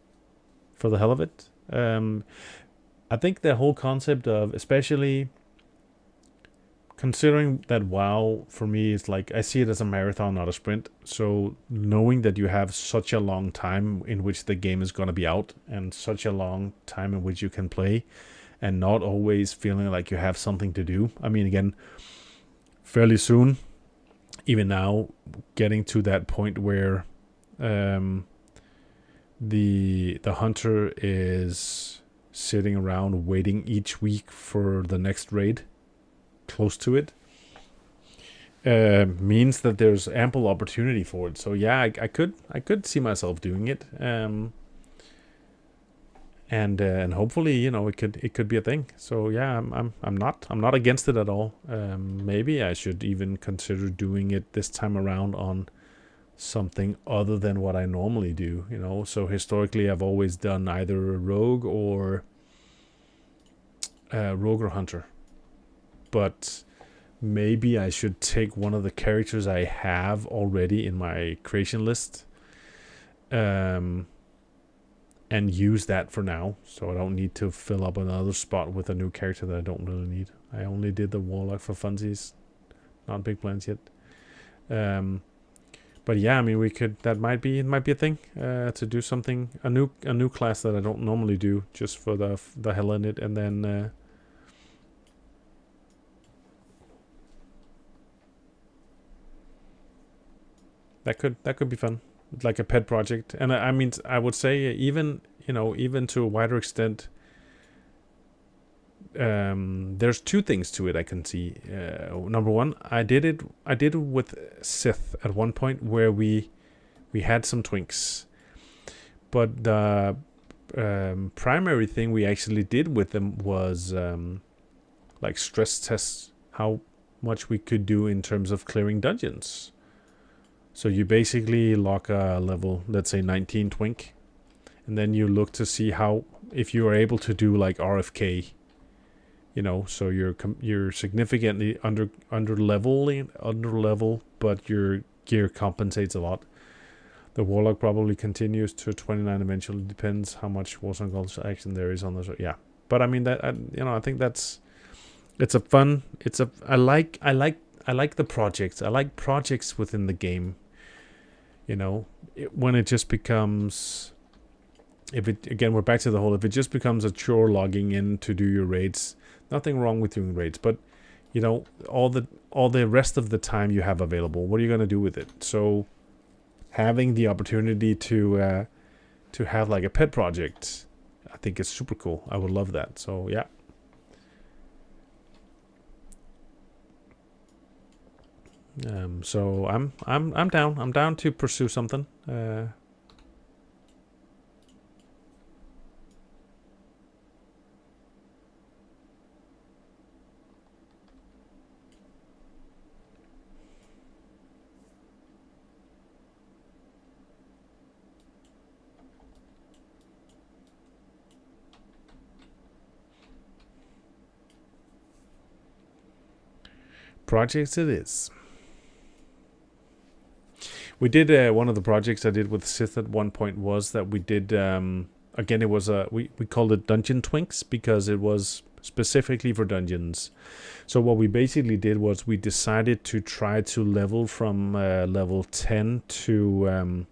for the hell of it. I think the whole concept of, especially considering that WoW for me is like, I see it as a marathon, not a sprint. So knowing that you have such a long time in which the game is going to be out, and such a long time in which you can play, and not always feeling like you have something to do. I mean, again, fairly soon, even now, getting to that point where the hunter is sitting around waiting each week for the next raid, close to it, means that there's ample opportunity for it. So yeah, I could see myself doing it, and hopefully it could be a thing. So yeah, I'm not against it at all. Maybe I should even consider doing it this time around on something other than what I normally do. So historically, I've always done either rogue or hunter. But maybe I should take one of the characters I have already in my creation list, and use that for now, so I don't need to fill up another spot with a new character that I don't really need. I only did the warlock for funsies, not big plans yet. But yeah, I mean, that might be a thing, to do something, a new class that I don't normally do, just for the hell in it, and then that could be fun, like a pet project. And I mean, I would say even to a wider extent, there's two things to it I can see. Number one, I did it with Sith at one point, where we had some twinks, but the primary thing we actually did with them was like stress test how much we could do in terms of clearing dungeons. So you basically lock a level, let's say 19 twink, and then you look to see how, if you are able to do like RFK, so you're significantly under level, but your gear compensates a lot. The Warlock probably continues to 29 eventually. Depends how much Warzone Gold action there is on the. Yeah, but I mean that I think it's a fun. I like the projects. I like projects within the game. When it just becomes. We're back to the whole. If it just becomes a chore logging in to do your raids, nothing wrong with doing raids, but all the rest of the time you have available, what are you gonna do with it? So having the opportunity to have like a pet project, I think is super cool. I would love that. So yeah. So I'm down. I'm down to pursue something. Projects it is. We did one of the projects I did with Sith at one point was that we did again, it was we called it Dungeon Twinks because it was specifically for dungeons. So what we basically did was we decided to try to level from level 10 to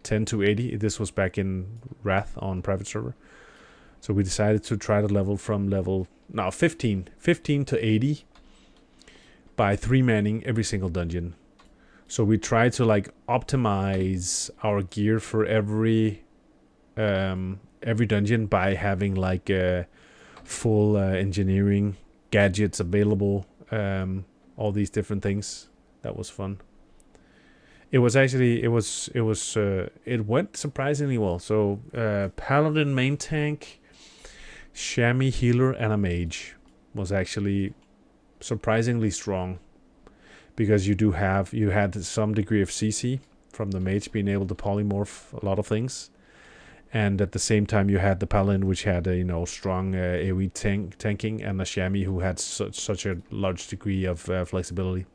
80. This was back in Wrath on private server. So we decided to try to level from 15 to 80 by 3-manning every single dungeon. So we try to like optimize our gear for every dungeon by having like full engineering gadgets available, all these different things. That was fun. It was actually it went surprisingly well. So Paladin main tank, Shammy healer, and a mage was actually surprisingly strong, because you had some degree of CC from the mage being able to polymorph a lot of things, and at the same time you had the paladin, which had a strong AoE tanking, and a Shammy who had such a large degree of flexibility.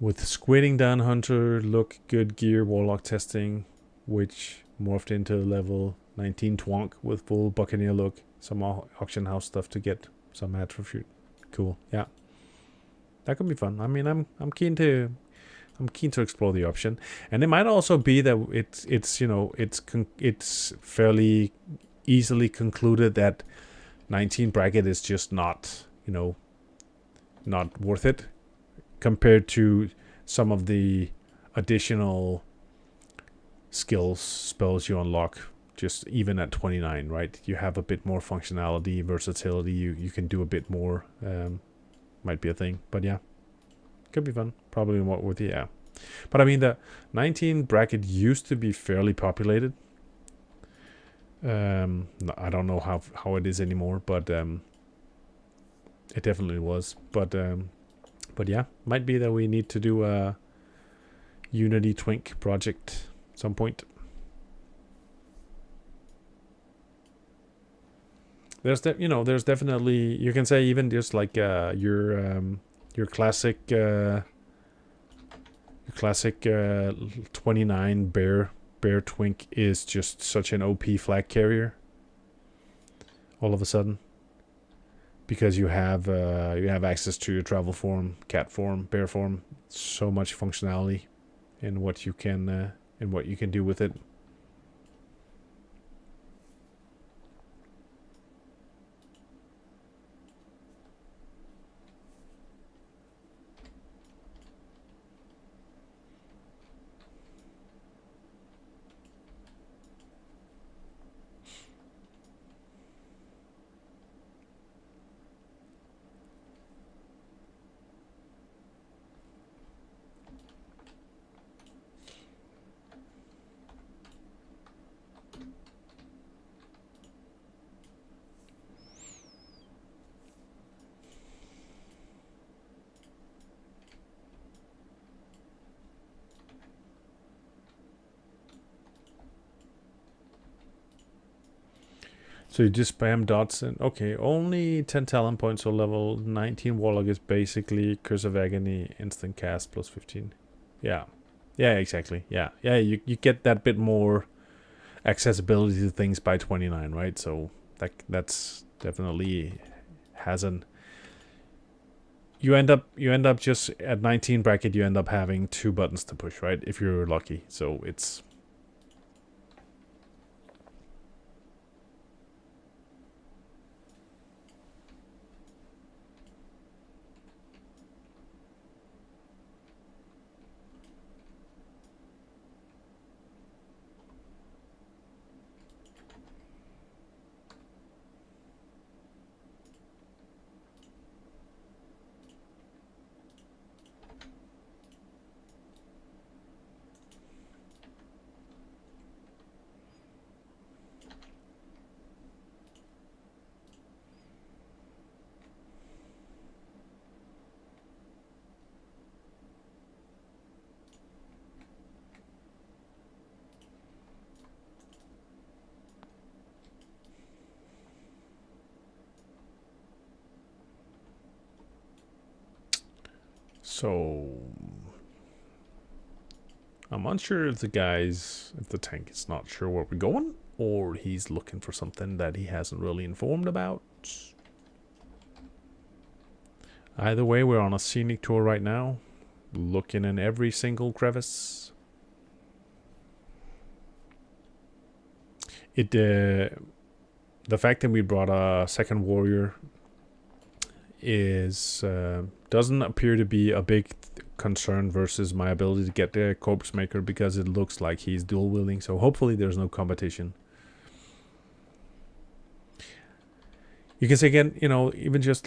With Squidding Down Hunter, look, good gear, Warlock testing, which morphed into level 19 Twonk with full Buccaneer look, some auction house stuff to get some attribute. Cool, yeah, that could be fun. I mean, I'm keen to explore the option, and it might also be that it's fairly easily concluded that 19 bracket is just not worth it compared to some of the additional spells you unlock. Just even at 29, right? You have a bit more functionality, versatility. You can do a bit more. Might be a thing, but yeah, could be fun. Probably more with yeah. But I mean, the 19 bracket used to be fairly populated. I don't know how it is anymore, but it definitely was. But yeah, might be that we need to do a Unity Twink project at some point. There's definitely, you can say, even just like your classic 29 bear twink is just such an OP flag carrier all of a sudden, because you have access to your travel form, cat form, bear form, so much functionality in what you can do with it. So you just spam dots and okay, only 10 talent points, so level 19 Warlock is basically Curse of Agony, instant cast plus 15. Yeah. Yeah, exactly. Yeah. Yeah, you get that bit more accessibility to things by 29, right? So that's definitely has an you end up just at 19 bracket, you end up having 2 buttons to push, right? If you're lucky. So it's so I'm unsure if if the tank is not sure where we're going, or he's looking for something that he hasn't really informed about. Either way, we're on a scenic tour right now, looking in every single crevice. The fact that we brought a second warrior is doesn't appear to be a big concern versus my ability to get the corpse maker, because it looks like he's dual wielding, so hopefully there's no competition. You can say again, even just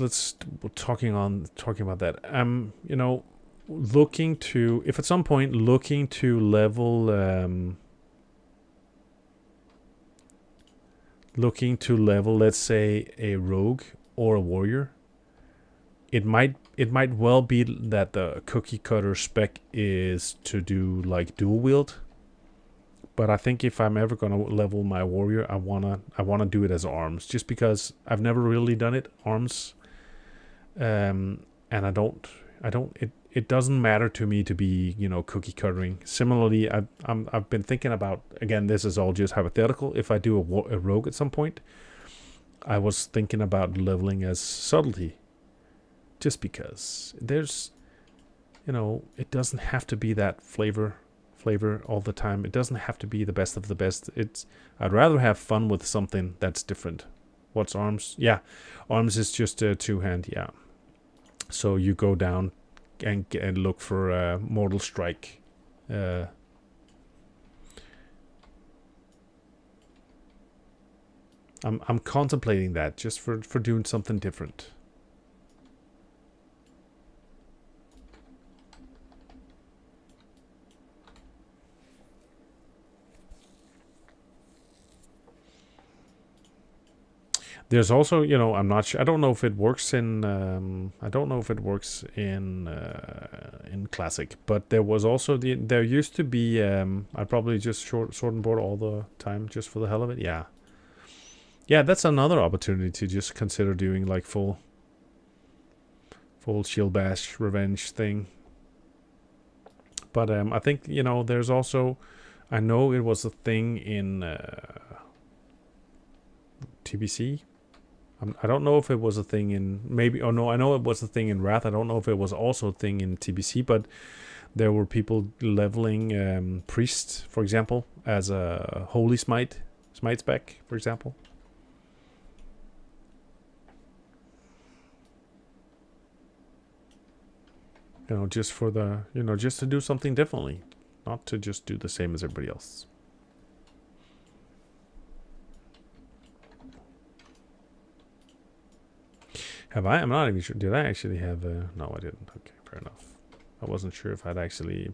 talking about that. Looking to, if at some point looking to level let's say a rogue or a warrior, it might well be that the cookie cutter spec is to do like dual wield. But I think if I'm ever gonna level my warrior, I wanna do it as arms, just because I've never really done it arms, and it doesn't matter to me to be cookie cuttering. Similarly, I've been thinking about, again, this is all just hypothetical. If I do a rogue at some point, I was thinking about leveling as subtlety, just because there's it doesn't have to be that flavor all the time. It doesn't have to be the best of the best. I'd rather have fun with something that's different. What's arms? Yeah, arms is just a 2-hand. Yeah, so you go down and look for mortal strike. I'm contemplating that, just for doing something different. There's also, I'm not sure. I don't know if it works in. I don't know if it works in classic. But there was also there used to be. I probably just sword and board all the time just for the hell of it. Yeah. Yeah, that's another opportunity to just consider doing like full shield bash revenge thing. But I think there's also. I know it was a thing in TBC. I don't know if it was a thing in maybe. Oh no, I know it was a thing in Wrath. I don't know if it was also a thing in TBC, but there were people leveling priest, for example, as a holy smite spec, for example. Just for the just to do something differently, not to just do the same as everybody else. Have I? I'm not even sure. Did I actually have a... No, I didn't. Okay, fair enough. I wasn't sure if I'd actually...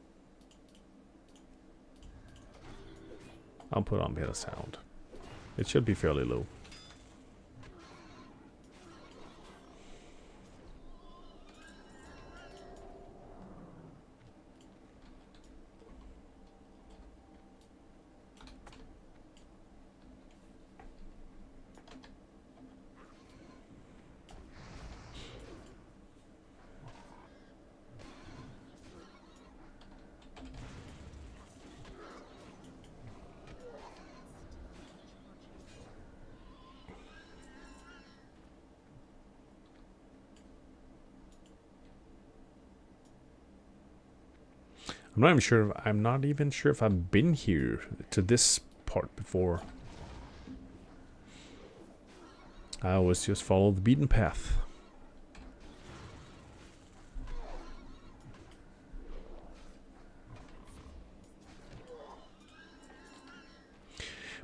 I'll put on beta sound. It should be fairly low. I'm not even sure if I've been here to this part before. I always just follow the beaten path.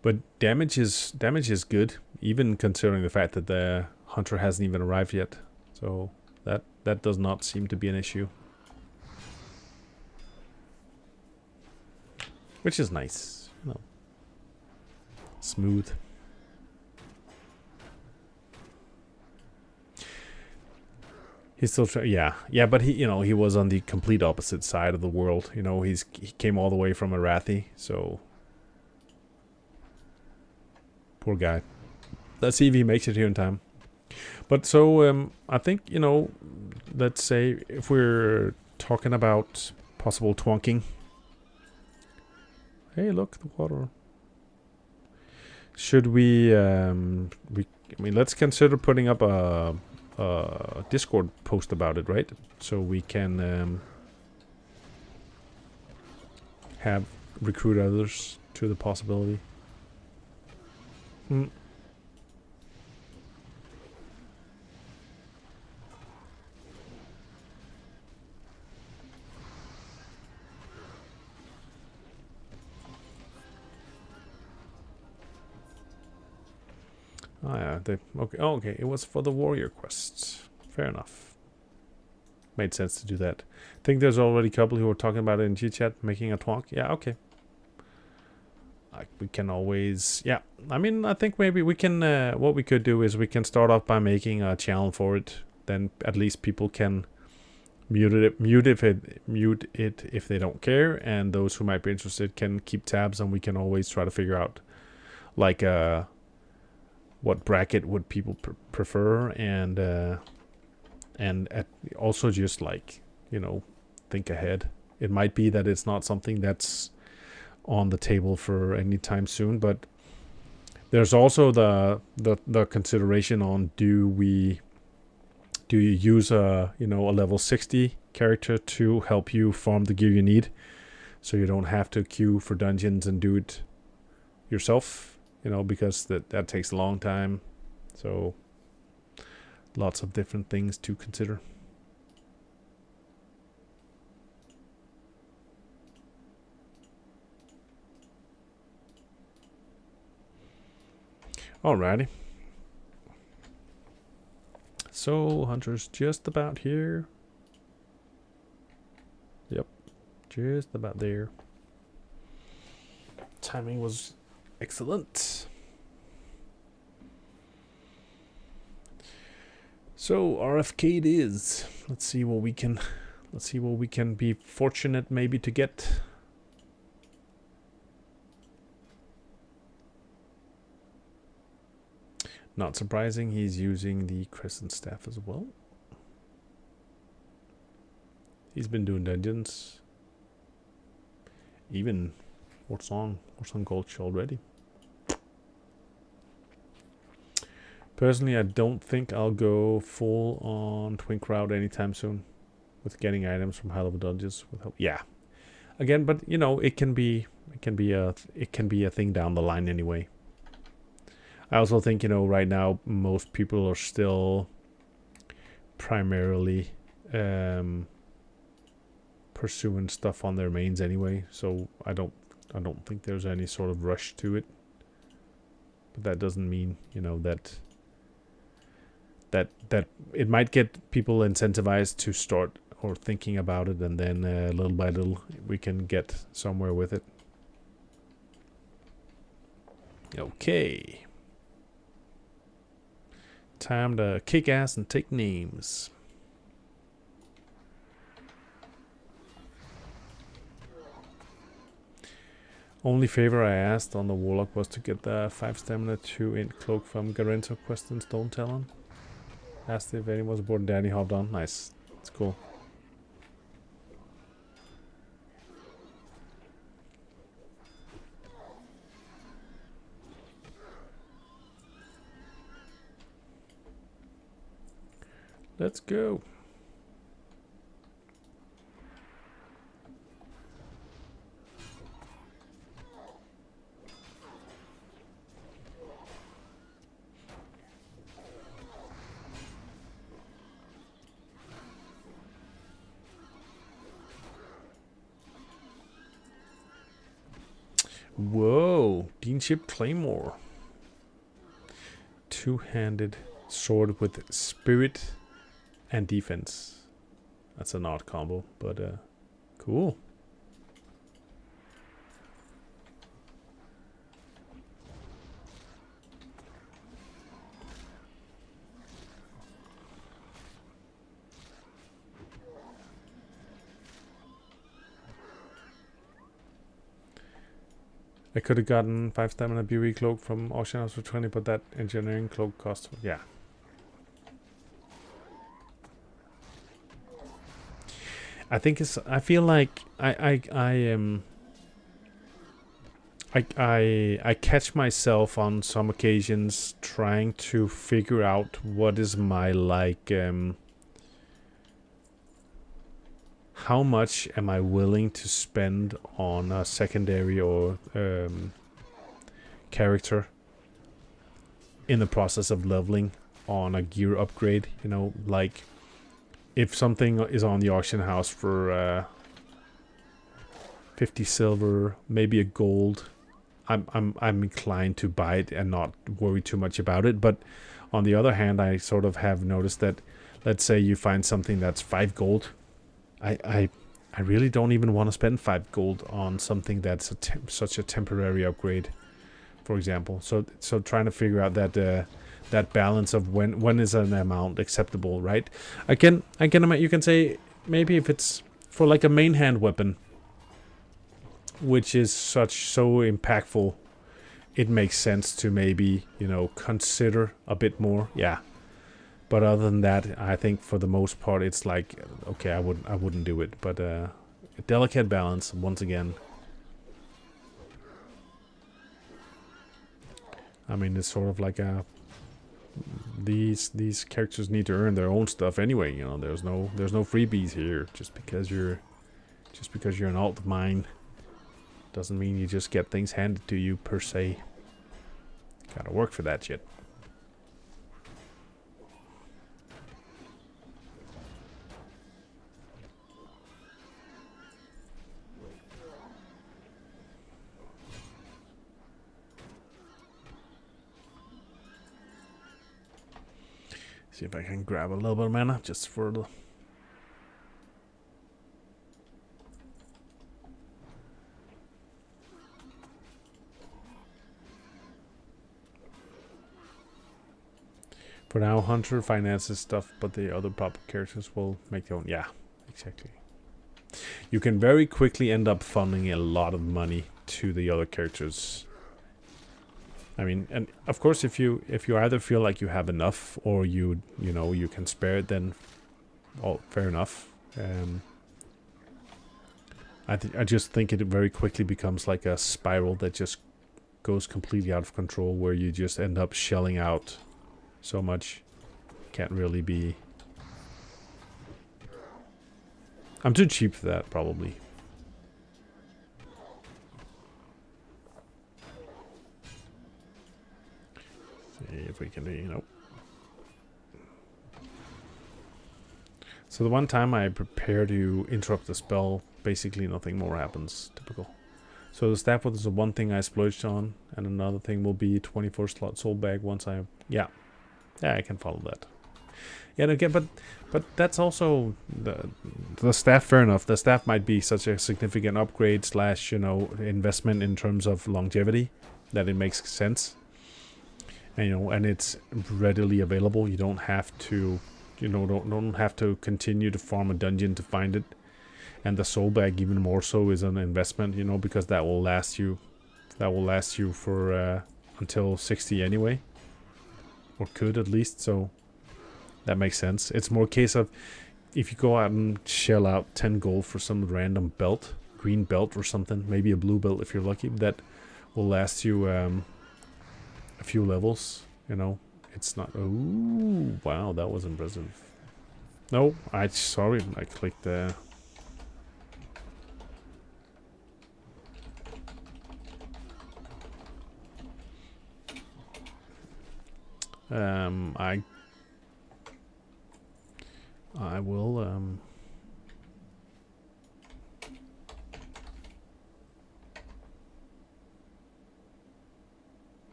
But damage is good, even considering the fact that the hunter hasn't even arrived yet. So that does not seem to be an issue. Which is nice, you know. Smooth. He's still trying, yeah, but he was on the complete opposite side of the world. You know, he came all the way from Arathi, so poor guy. Let's see if he makes it here in time. But so I think, you know, let's say if we're talking about possible twonking. Hey, look, the water. Should we I mean, let's consider putting up a Discord post about it, right? So we can have recruit others to the possibility. Oh yeah, okay. Oh, okay, it was for the warrior quests. Fair enough. Made sense to do that. I think there's already a couple who were talking about it in G-chat, making a twonk. Yeah, okay. Like, we can always... Yeah, I mean, I think maybe we can... what we could do is we can start off by making a channel for it. Then at least people can mute it if they don't care. And those who might be interested can keep tabs, and we can always try to figure out, like, what bracket would people prefer, and also just, like, you know, think ahead. It might be that it's not something that's on the table for any time soon, but there's also the consideration on do you use a level 60 character to help you farm the gear you need, so you don't have to queue for dungeons and do it yourself. You know, because that takes a long time. So lots of different things to consider. Alrighty. So Hunter's just about here. Yep. Just about there. Timing was excellent. So RFK it is. Let's see what we can be fortunate maybe to get. Not surprising, he's using the Crescent Staff as well. He's been doing dungeons. Even Warsong Gulch already. Personally, I don't think I'll go full on Twink route anytime soon with getting items from high level dungeons with help. Yeah. Again, but you know, it can be a thing down the line anyway. I also think, you know, right now most people are still primarily pursuing stuff on their mains anyway, so I don't think there's any sort of rush to it. But that doesn't mean, you know, that it might get people incentivized to start or thinking about it, and then little by little we can get somewhere with it. Okay. Time to kick ass and take names. Only favor I asked on the Warlock was to get the 5 stamina 2 int cloak from Garento quest in Stone Talon. Asked if anyone was aboard and Danny hopped on. Nice. That's cool. Let's go. Whoa, Deanship Claymore. Two-handed sword with spirit and defense. That's an odd combo, but cool. I could have gotten 5 stamina BOE cloak from auction house for 20, but that engineering cloak cost, yeah. I think it's. I feel like I catch myself on some occasions trying to figure out what is my like. How much am I willing to spend on a secondary or character in the process of leveling on a gear upgrade? You know, like if something is on the auction house for 50 silver, maybe a gold, I'm inclined to buy it and not worry too much about it. But on the other hand, I sort of have noticed that, let's say you find something that's 5 gold. I really don't even want to spend 5 gold on something that's such a temporary upgrade, for example. So trying to figure out that that balance of when is an amount acceptable, right? I can you can say maybe if it's for like a main hand weapon, which is so impactful, it makes sense to maybe, you know, consider a bit more. Yeah. But other than that, I think for the most part, it's like, okay, I wouldn't do it. But a delicate balance, once again. I mean, it's sort of like a these characters need to earn their own stuff anyway. You know, there's no freebies here. Just because you're an alt mine doesn't mean you just get things handed to you per se. Gotta work for that shit. See if I can grab a little bit of mana just for the... For now, Hunter finances stuff, but the other proper characters will make their own. Yeah, exactly. You can very quickly end up funding a lot of money to the other characters. I mean, and of course, if you either feel like you have enough or you know you can spare it, then fair enough. I just think it very quickly becomes like a spiral that just goes completely out of control, where you just end up shelling out so much. Can't really be. I'm too cheap for that, probably. See if we can, you know. So the one time I prepare to interrupt the spell, basically nothing more happens. Typical. So the staff is the one thing I splurged on, and another thing will be 24 slot soul bag once I... Yeah, I can follow that. Yeah, again, but that's also the staff. Fair enough. The staff might be such a significant upgrade / you know, investment in terms of longevity that it makes sense. And you know, and it's readily available. You don't have to, you know, don't have to continue to farm a dungeon to find it. And the soul bag, even more so, is an investment, you know, because that will last you. That will last you for until 60 anyway, or could at least. So that makes sense. It's more a case of if you go out and shell out 10 gold for some random belt, green belt or something, maybe a blue belt if you're lucky, that will last you a few levels. You know, it's not. Ooh, wow, that was impressive. No, sorry, I clicked there. I will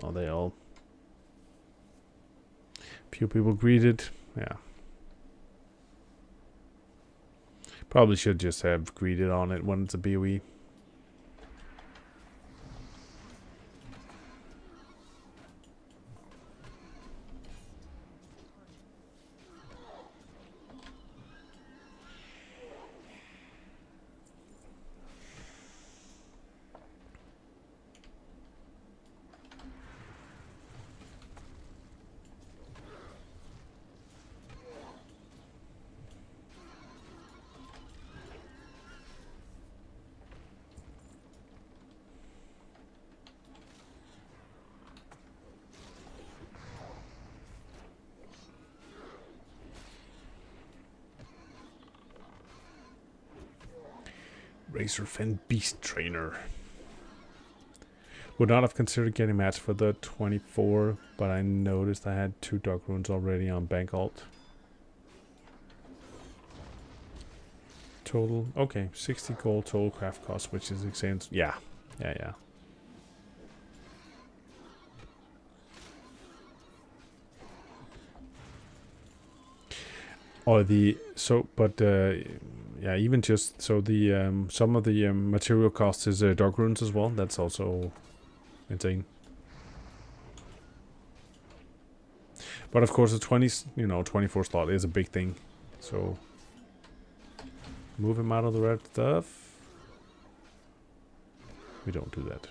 Oh, they all... Few people greeted. Yeah. Probably should just have greeted on it when it's a BOE. Razorfen Beast Trainer. Would not have considered getting match for the 24, but I noticed I had 2 Dark Runes already on Bank Alt. Total, okay, 60 gold total craft cost, which is insane. Yeah. Or the, so, but, yeah, even just, so the, some of the material cost is Dark Runes as well. That's also insane. But of course the 24 slot is a big thing. So move him out of the red stuff. We don't do that.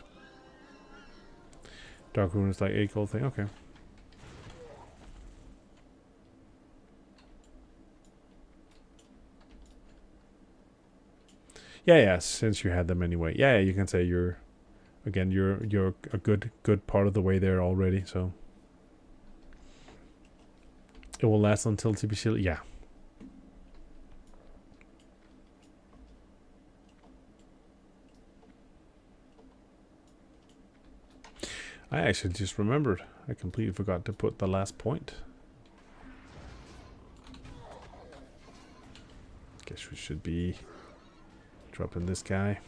Dark Rune is like 8 gold thing, okay. Yeah, since you had them anyway. Yeah, you can say you're a good part of the way there already, so it will last until TPC. Yeah. I actually just remembered. I completely forgot to put the last point. Guess we should be dropping this guy.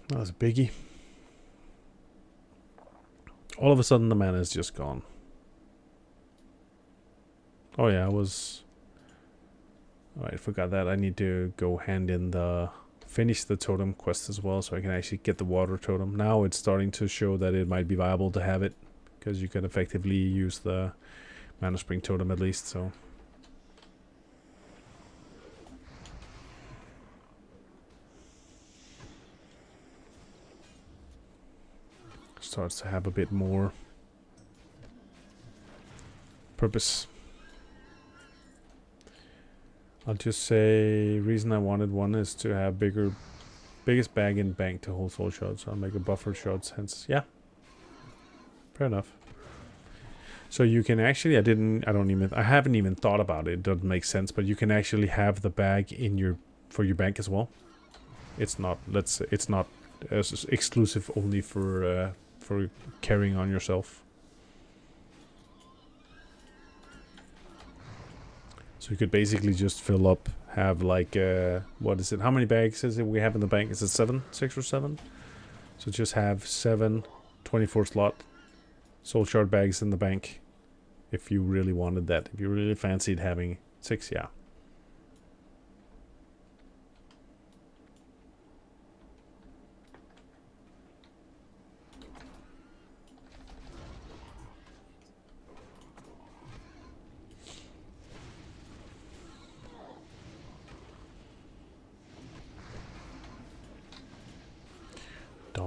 That was a biggie. All of a sudden the mana is just gone. Oh yeah, Alright, I forgot that. I need to go hand in finish the totem quest as well, so I can actually get the water totem. Now it's starting to show that it might be viable to have it, because you can effectively use the mana spring totem at least, so. Starts to have a bit more purpose. I'll just say reason I wanted one is to have biggest bag in bank to hold soul shards. So I'll make a buffer shards, hence yeah. Fair enough. So you can actually I haven't even thought about it. It doesn't make sense, but you can actually have the bag in for your bank as well. It's not exclusive only for carrying on yourself. So you could basically just fill up, have like, what is it? How many bags is it we have in the bank? Is it 7? 6 or 7? So just have 7 24 slot soul shard bags in the bank. If you really wanted that. If you really fancied having 6, yeah.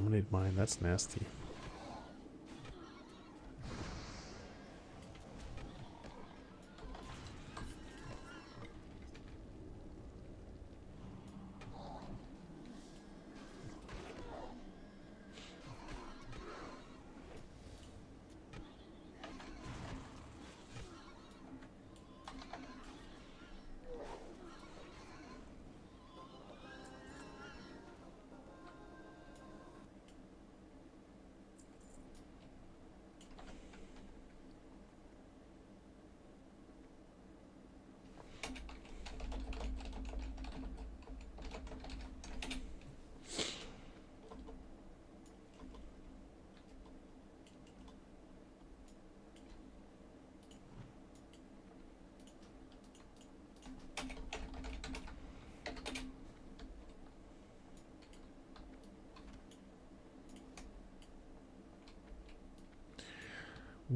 dominate mine. That's nasty.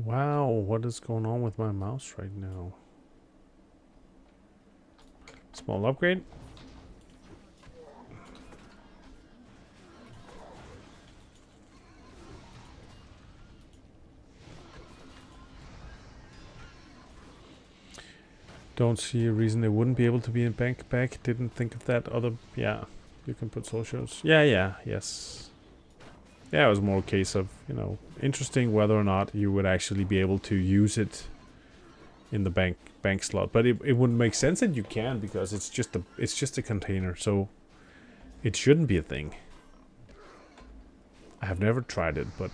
Wow, what is going on with my mouse right now? Small upgrade. Don't see a reason they wouldn't be able to be in bank back. Didn't think of that other. Yeah, you can put socials. Yeah, yes. Yeah, it was more a case of, you know, interesting whether or not you would actually be able to use it in the bank slot. But it wouldn't make sense that you can, because it's just a container, so it shouldn't be a thing. I have never tried it, but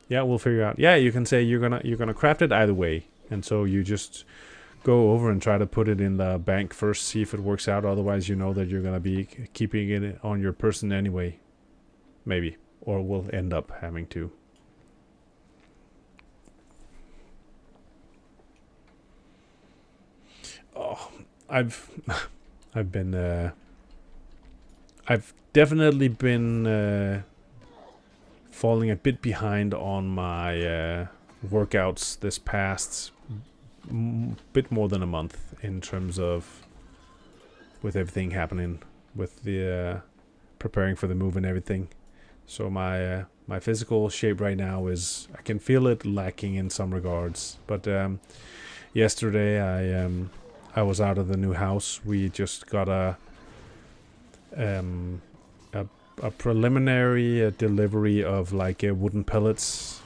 yeah, we'll figure out. Yeah, you can say you're gonna craft it either way, and so you just go over and try to put it in the bank first, see if it works out. Otherwise, you know that you're gonna be keeping it on your person anyway. Maybe. Or we'll end up having to. Oh, I've definitely been falling a bit behind on my workouts this past bit more than a month, in terms of with everything happening with the preparing for the move and everything. So my physical shape right now is, I can feel it lacking in some regards. But yesterday I was out of the new house. We just got a preliminary delivery of like wooden pellets,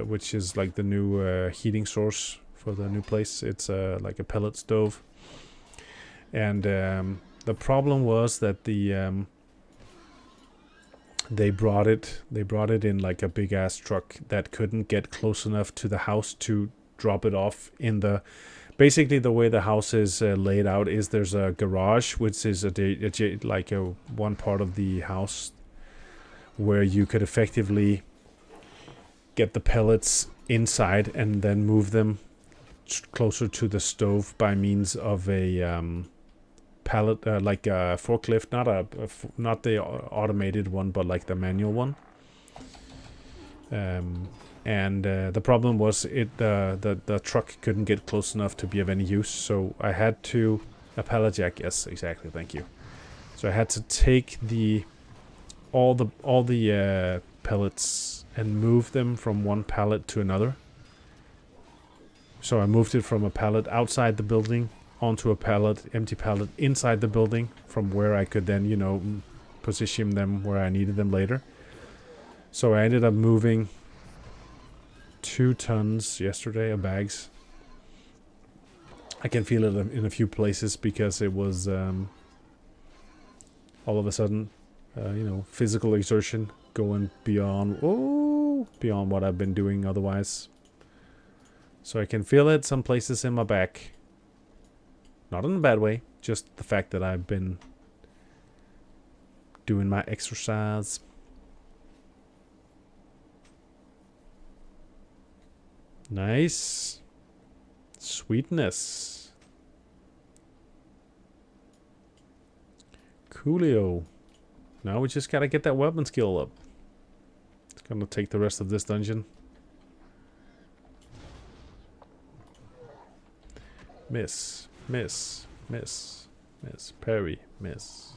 which is like the new heating source for the new place. It's like a pellet stove. And the problem was that they brought it in like a big ass truck that couldn't get close enough to the house to drop it off in the. Basically, the way the house is laid out is there's a garage, which is like a one part of the house where you could effectively get the pellets inside and then move them closer to the stove by means of a pallet, like a forklift, not the automated one, but like the manual one. And the problem was the truck couldn't get close enough to be of any use, so I had to a pallet jack. Yes, exactly. Thank you. So I had to take all the pellets and move them from one pallet to another. So I moved it from a pallet outside the building onto a pallet, empty pallet inside the building, from where I could then, you know, position them where I needed them later. So I ended up moving 2 tons yesterday of bags. I can feel it in a few places because it was all of a sudden, you know, physical exertion going beyond what I've been doing otherwise. So I can feel it some places in my back. Not in a bad way, just the fact that I've been doing my exercise. Nice. Sweetness. Coolio. Now we just gotta get that weapon skill up. It's gonna take the rest of this dungeon. Miss. Miss. Parry. Miss.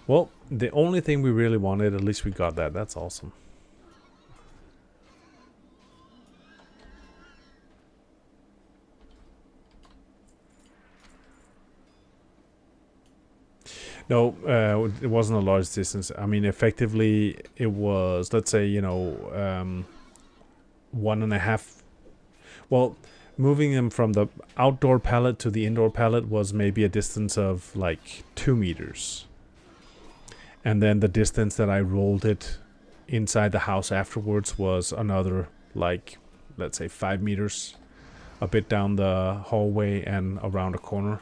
Well, the only thing we really wanted, at least we got that. That's awesome. No, it wasn't a large distance. I mean, effectively, it was, let's say, 1.5. Well, moving them from the outdoor pallet to the indoor pallet was maybe a distance of like 2 meters. And then the distance that I rolled it inside the house afterwards was another, like, let's say 5 meters, a bit down the hallway and around a corner.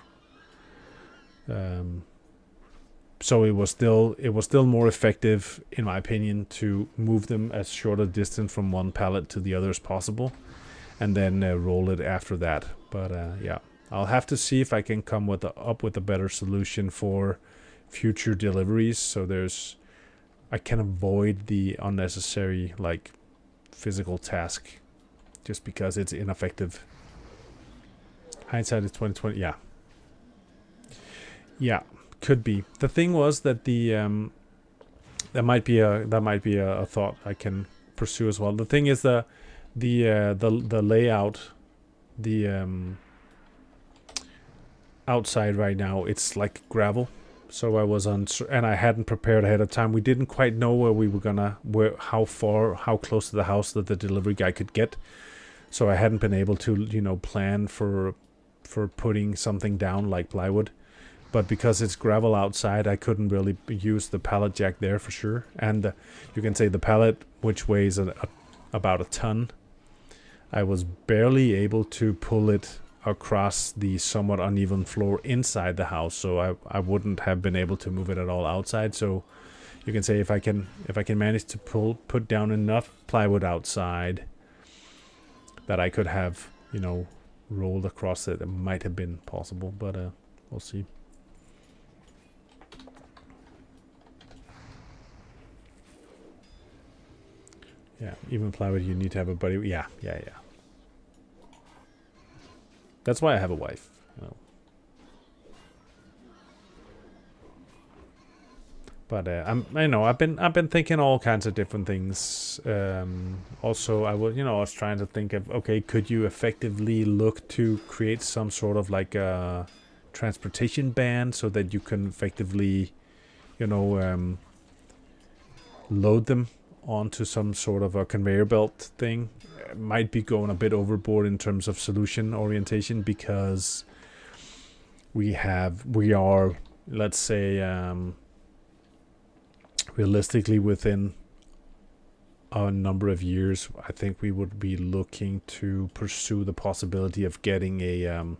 So it was still more effective, in my opinion, to move them as short a distance from one pallet to the other as possible, and then roll it after that. But yeah, I'll have to see if I can come up with a better solution for future deliveries, so I can avoid the unnecessary like physical task, just because it's ineffective. Hindsight is 2020. Yeah, could be. The thing was that the that might be a thought I can pursue as well. The thing is the layout, the outside right now, it's like gravel. So I was and I hadn't prepared ahead of time. We didn't quite know where we were gonna, how close to the house that the delivery guy could get. So I hadn't been able to, plan for putting something down like plywood. But because it's gravel outside, I couldn't really use the pallet jack there for sure. And you can say the pallet, which weighs about a ton, I was barely able to pull it across the somewhat uneven floor inside the house, so I wouldn't have been able to move it at all outside. So you can say if I can manage to put down enough plywood outside that I could have rolled across it might have been possible, but we'll see. Yeah, even plywood you need to have a buddy. Yeah. That's why I have a wife. But I've been thinking all kinds of different things. Also, I was trying to think of, okay, could you effectively look to create some sort of like a transportation ban so that you can effectively, load them onto some sort of a conveyor belt thing. Might be going a bit overboard in terms of solution orientation, because we are, let's say, realistically within a number of years, I think we would be looking to pursue the possibility of getting an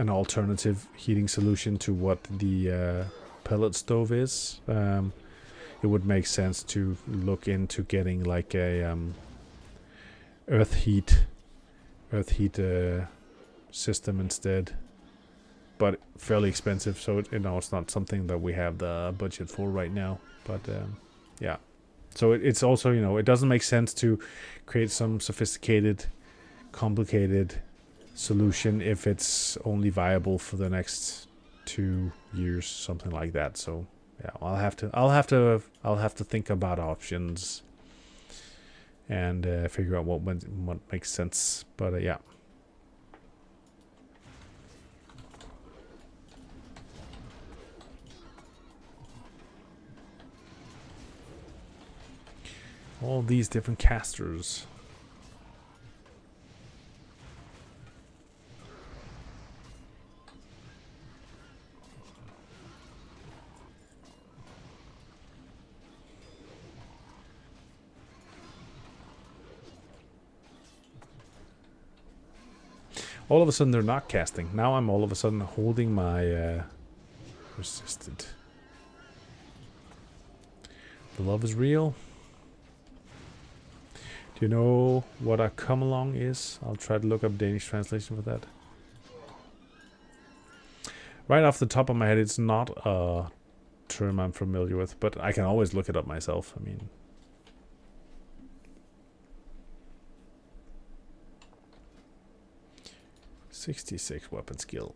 alternative heating solution to what the pellet stove is. It would make sense to look into getting like a earth heat system instead, but fairly expensive. So it's not something that we have the budget for right now. But yeah, so it's also it doesn't make sense to create some sophisticated, complicated solution if it's only viable for the next 2 years, something like that. So yeah, I'll have to think about options and figure out what makes sense. But yeah. All these different casters. All of a sudden they're not casting. Now I'm all of a sudden holding my resisted. The love is real. Do you know what a come along is? I'll try to look up Danish translation for that. Right off the top of my head, it's not a term I'm familiar with, but I can always look it up myself. I mean, '66 weapon skill.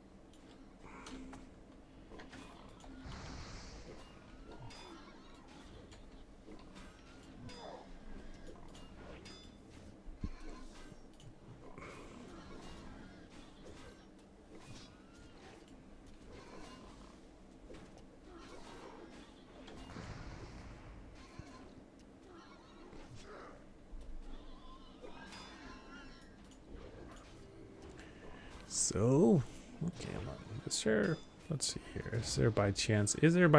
So, okay, is there, let's see here. Is there by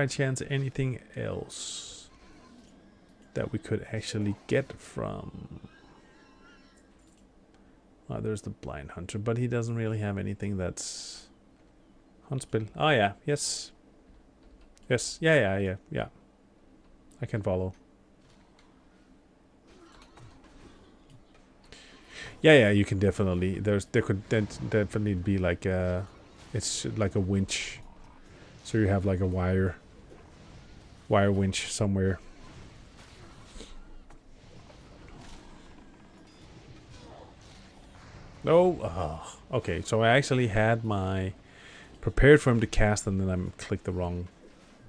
chance anything else that we could actually get from? Oh, there's the blind hunter, but he doesn't really have anything that's Huntsbill. Oh yeah, yes. Yes, yeah. I can follow. Yeah, you can definitely. There could definitely be like a, it's like a winch, so you have like a wire winch somewhere. Oh, okay. So I actually had my prepared for him to cast, and then I clicked the wrong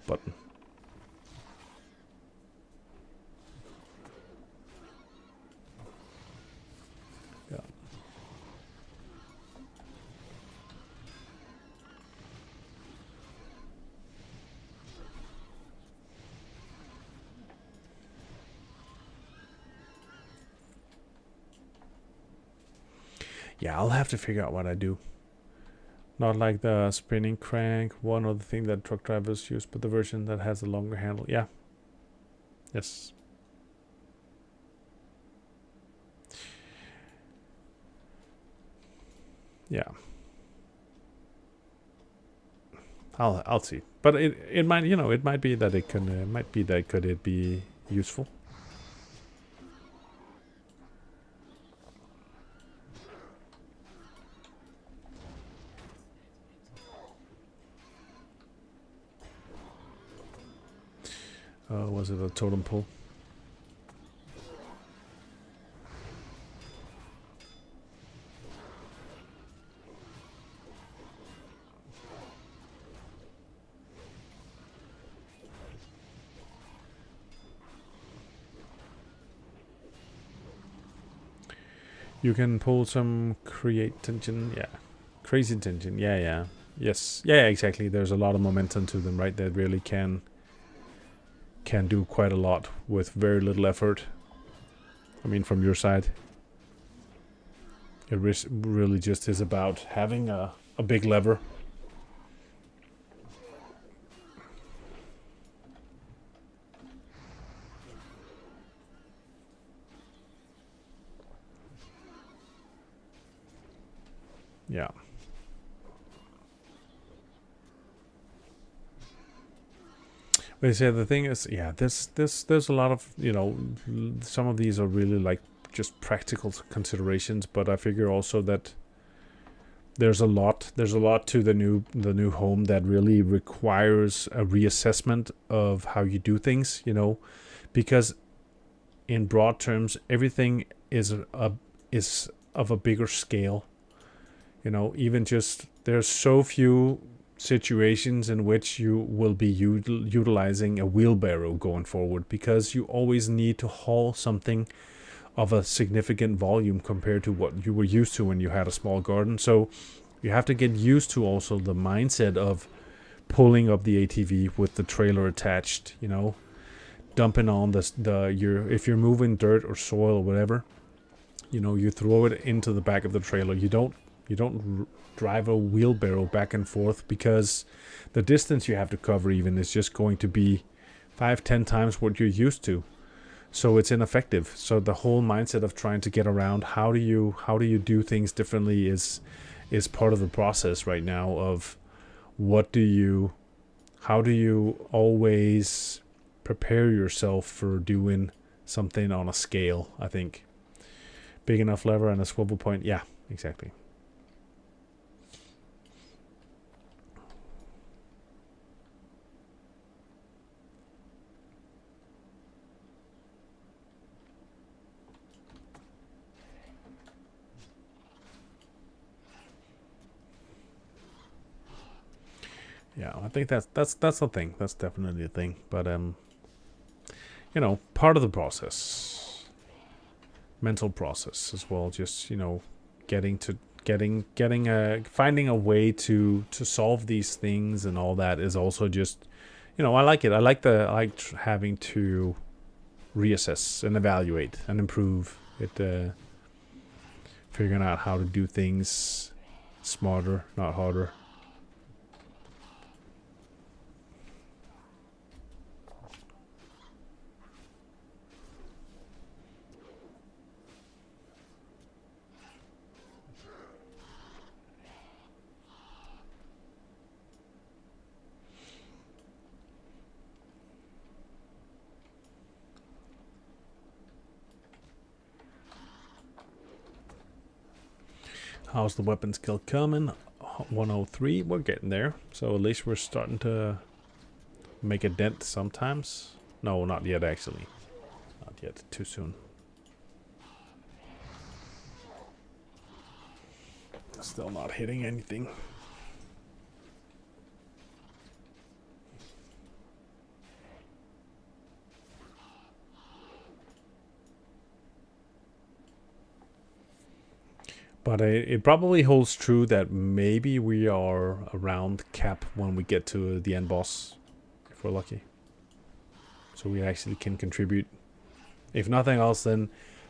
button. Yeah, I'll have to figure out what I do. Not like the spinning crank, one other thing that truck drivers use, but the version that has a longer handle. Yeah. Yes. Yeah. I'll see. But it might, you know, it might be that it can could it be useful. Was it a totem pole? You can pull some create tension, yeah. Crazy tension, yeah. Yes, yeah, exactly. There's a lot of momentum to them, right? That really can do quite a lot with very little effort. I mean, from your side. It really just is about having a big lever. Yeah. But I say the thing is, yeah, there's a lot of, you know, some of these are really like just practical considerations, but I figure also that there's a lot to the new home that really requires a reassessment of how you do things, you know, because in broad terms everything is of a bigger scale. You know, even just there's so few situations in which you will be utilizing a wheelbarrow going forward, because you always need to haul something of a significant volume compared to what you were used to when you had a small garden. So you have to get used to also the mindset of pulling up the ATV with the trailer attached, you know, dumping on if you're moving dirt or soil or whatever, you know, you throw it into the back of the trailer. You don't drive a wheelbarrow back and forth, because the distance you have to cover even is just going to be 5-10 times what you're used to. So it's ineffective. So the whole mindset of trying to get around how do you do things differently is part of the process right now of how do you always prepare yourself for doing something on a scale. I think big enough lever and a swivel point. Yeah, exactly. Yeah, I think that's the thing. That's definitely a thing. But you know, part of the process, mental process as well. Just, you know, finding a way to solve these things and all that is also just, you know, I like it. I like having to reassess and evaluate and improve it. Figuring out how to do things Smarter, not harder. How's the weapon skill coming? 103. We're getting there. So at least we're starting to make a dent sometimes. No, not yet actually. Not yet. Too soon. Still not hitting anything. But it probably holds true that maybe we are around cap when we get to the end boss, if we're lucky. So we actually can contribute. If nothing else, then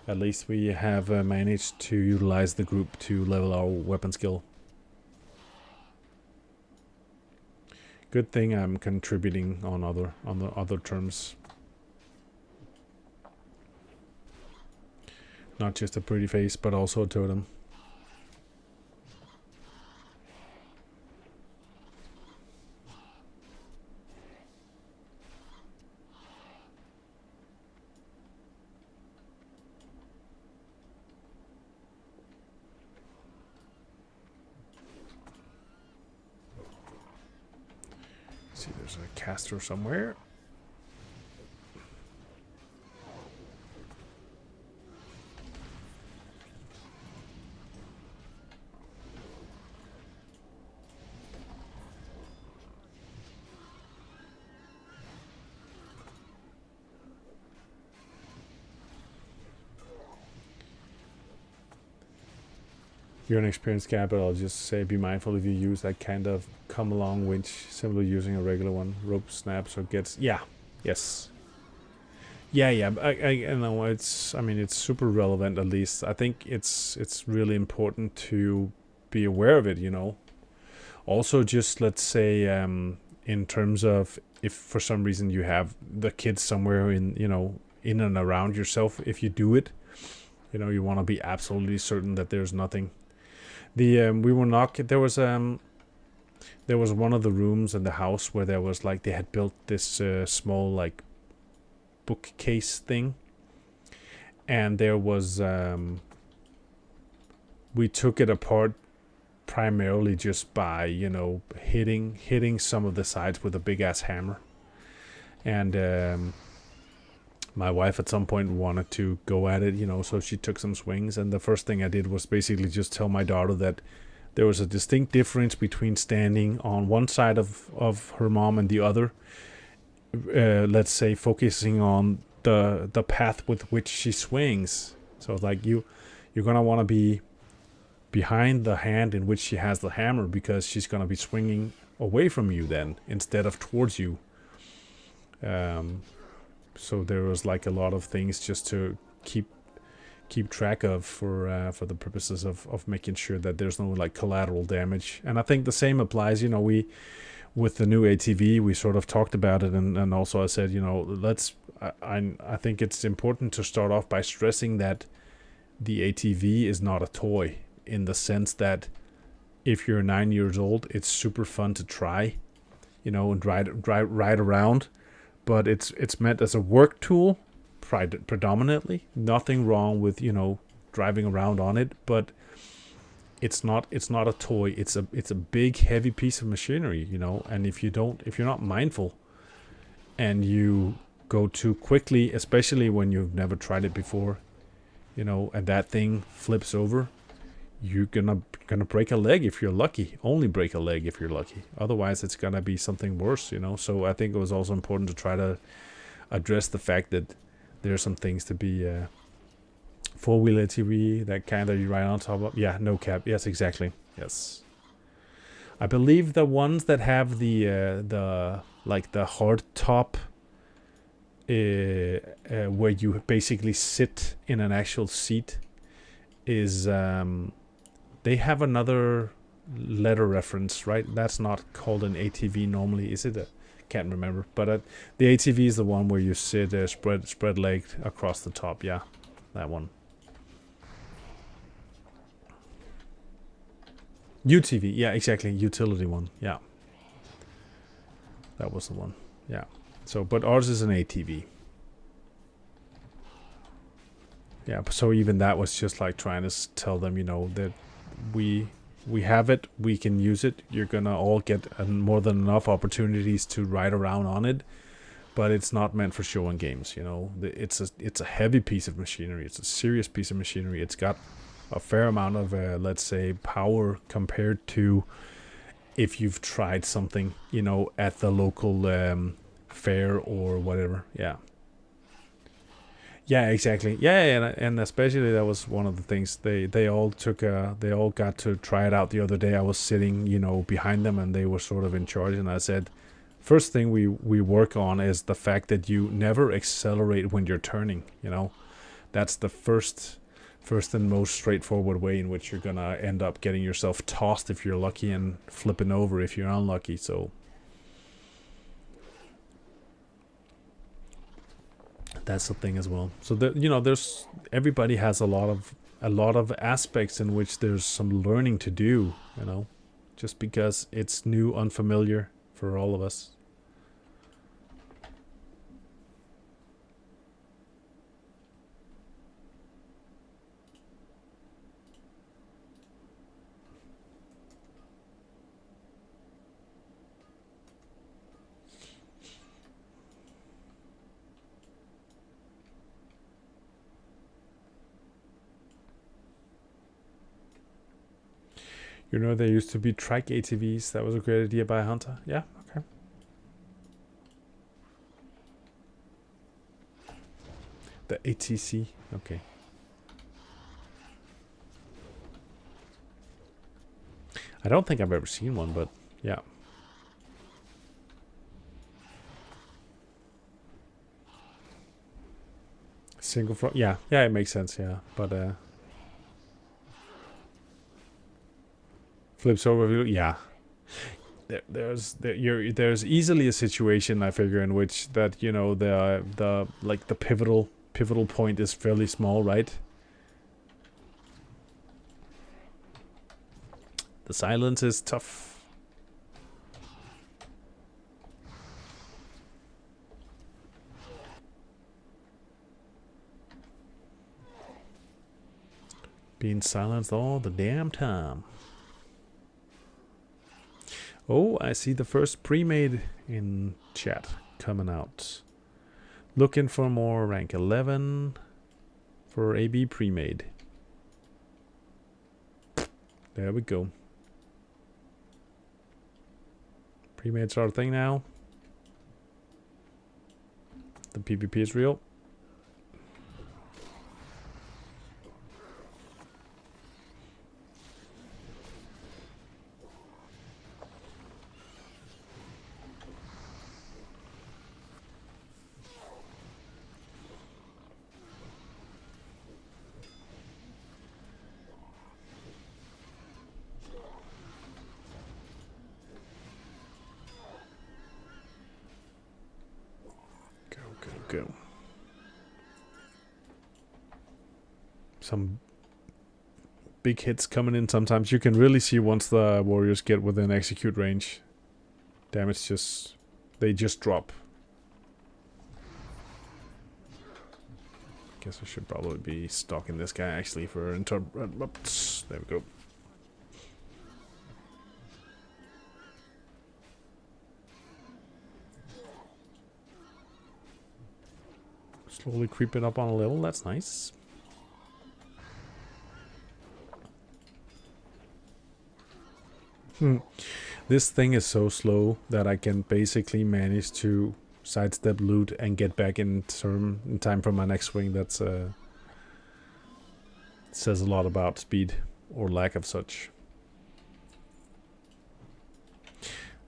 at least we have managed to utilize the group to level our weapon skill. Good thing I'm contributing on the other terms. Not just a pretty face, but also a totem. See, there's a caster somewhere. You're an experienced guy, but I'll just say be mindful if you use that kind of come along winch, simply using a regular one. Rope snaps or gets... Yeah. Yes. Yeah. I know it's... I mean, it's super relevant, at least. I think it's really important to be aware of it, you know. Also, just let's say, in terms of if for some reason you have the kids somewhere in, you know, in and around yourself, if you do it, you know, you want to be absolutely certain that there's nothing. The we were not. There was one of the rooms in the house where there was like they had built this small like bookcase thing, and there was we took it apart primarily just by, you know, hitting some of the sides with a big ass hammer, and my wife at some point wanted to go at it, you know, so she took some swings, and the first thing I did was basically just tell my daughter that there was a distinct difference between standing on one side of her mom and the other, let's say focusing on the path with which she swings. So like you're gonna want to be behind the hand in which she has the hammer, because she's gonna be swinging away from you then instead of towards you. So there was like a lot of things just to keep track of for the purposes of making sure that there's no like collateral damage. And I think the same applies, you know, with the new ATV, we sort of talked about it, and also I said, you know, I think it's important to start off by stressing that the ATV is not a toy, in the sense that if you're 9 years old, it's super fun to try, you know, and ride around. But it's meant as a work tool, predominantly. Nothing wrong with, you know, driving around on it, but it's not a toy. It's a big heavy piece of machinery, you know. And if you're not mindful, and you go too quickly, especially when you've never tried it before, you know, and that thing flips over, you're gonna break a leg if you're lucky. Only break a leg if you're lucky. Otherwise, it's gonna be something worse, you know. So I think it was also important to try to address the fact that there are some things to be four-wheel ATV, that kind that you ride on top of. Yeah, no cap. Yes, exactly. Yes. I believe the ones that have the like the hard top, where you basically sit in an actual seat, is they have another letter reference, right? That's not called an ATV normally, is it? Can't remember. But the ATV is the one where you sit spread legged across the top. Yeah, that one. UTV, yeah, exactly. Utility one. Yeah, that was the one. Yeah. So, but ours is an ATV. Yeah. So even that was just like trying to tell them, you know, that we have it, we can use it. You're gonna all get more than enough opportunities to ride around on it, but it's not meant for show and games. You know, it's a heavy piece of machinery. It's a serious piece of machinery. It's got a fair amount of let's say power compared to if you've tried something, you know, at the local fair or whatever. Yeah. Yeah, exactly. Yeah, and especially that was one of the things they all took. They all got to try it out the other day. I was sitting, you know, behind them, and they were sort of in charge. And I said, first thing we work on is the fact that you never accelerate when you're turning. You know, that's the first and most straightforward way in which you're gonna end up getting yourself tossed if you're lucky and flipping over if you're unlucky. So that's the thing as well. So you know, there's everybody has a lot of aspects in which there's some learning to do, you know, just because it's new, unfamiliar for all of us. You know, there used to be trike ATVs. That was a great idea by Hunter. Yeah, okay. The ATC. Okay. I don't think I've ever seen one, but yeah. Single front. Yeah, yeah, it makes sense. Yeah, but flips over. Yeah, there's easily a situation I figure in which that, you know, the like the pivotal point is fairly small, right? The silence is tough. Being silenced all the damn time. Oh, I see the first pre-made in chat coming out. Looking for more rank 11 for AB pre-made. There we go. Pre-made's our thing now. The PvP is real. Go. Some big hits coming in sometimes. You can really see once the warriors get within execute range. Damage they just drop. Guess I should probably be stalking this guy actually for there we go. Slowly creeping up on a level, that's nice. This thing is so slow that I can basically manage to sidestep loot and get back in time for my next swing. That's says a lot about speed or lack of such.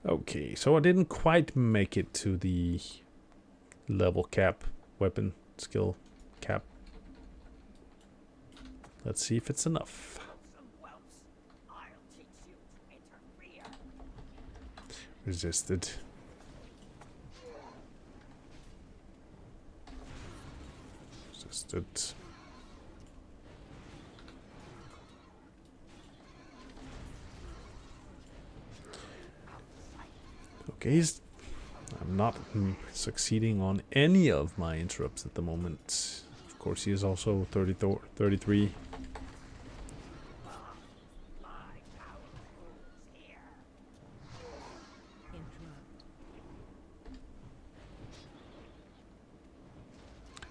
Okay, so I didn't quite make it to the level cap, weapon skill cap. Let's see if it's enough. Resisted. Resisted. Okay, I'm not succeeding on any of my interrupts at the moment. Of course, he is also 33.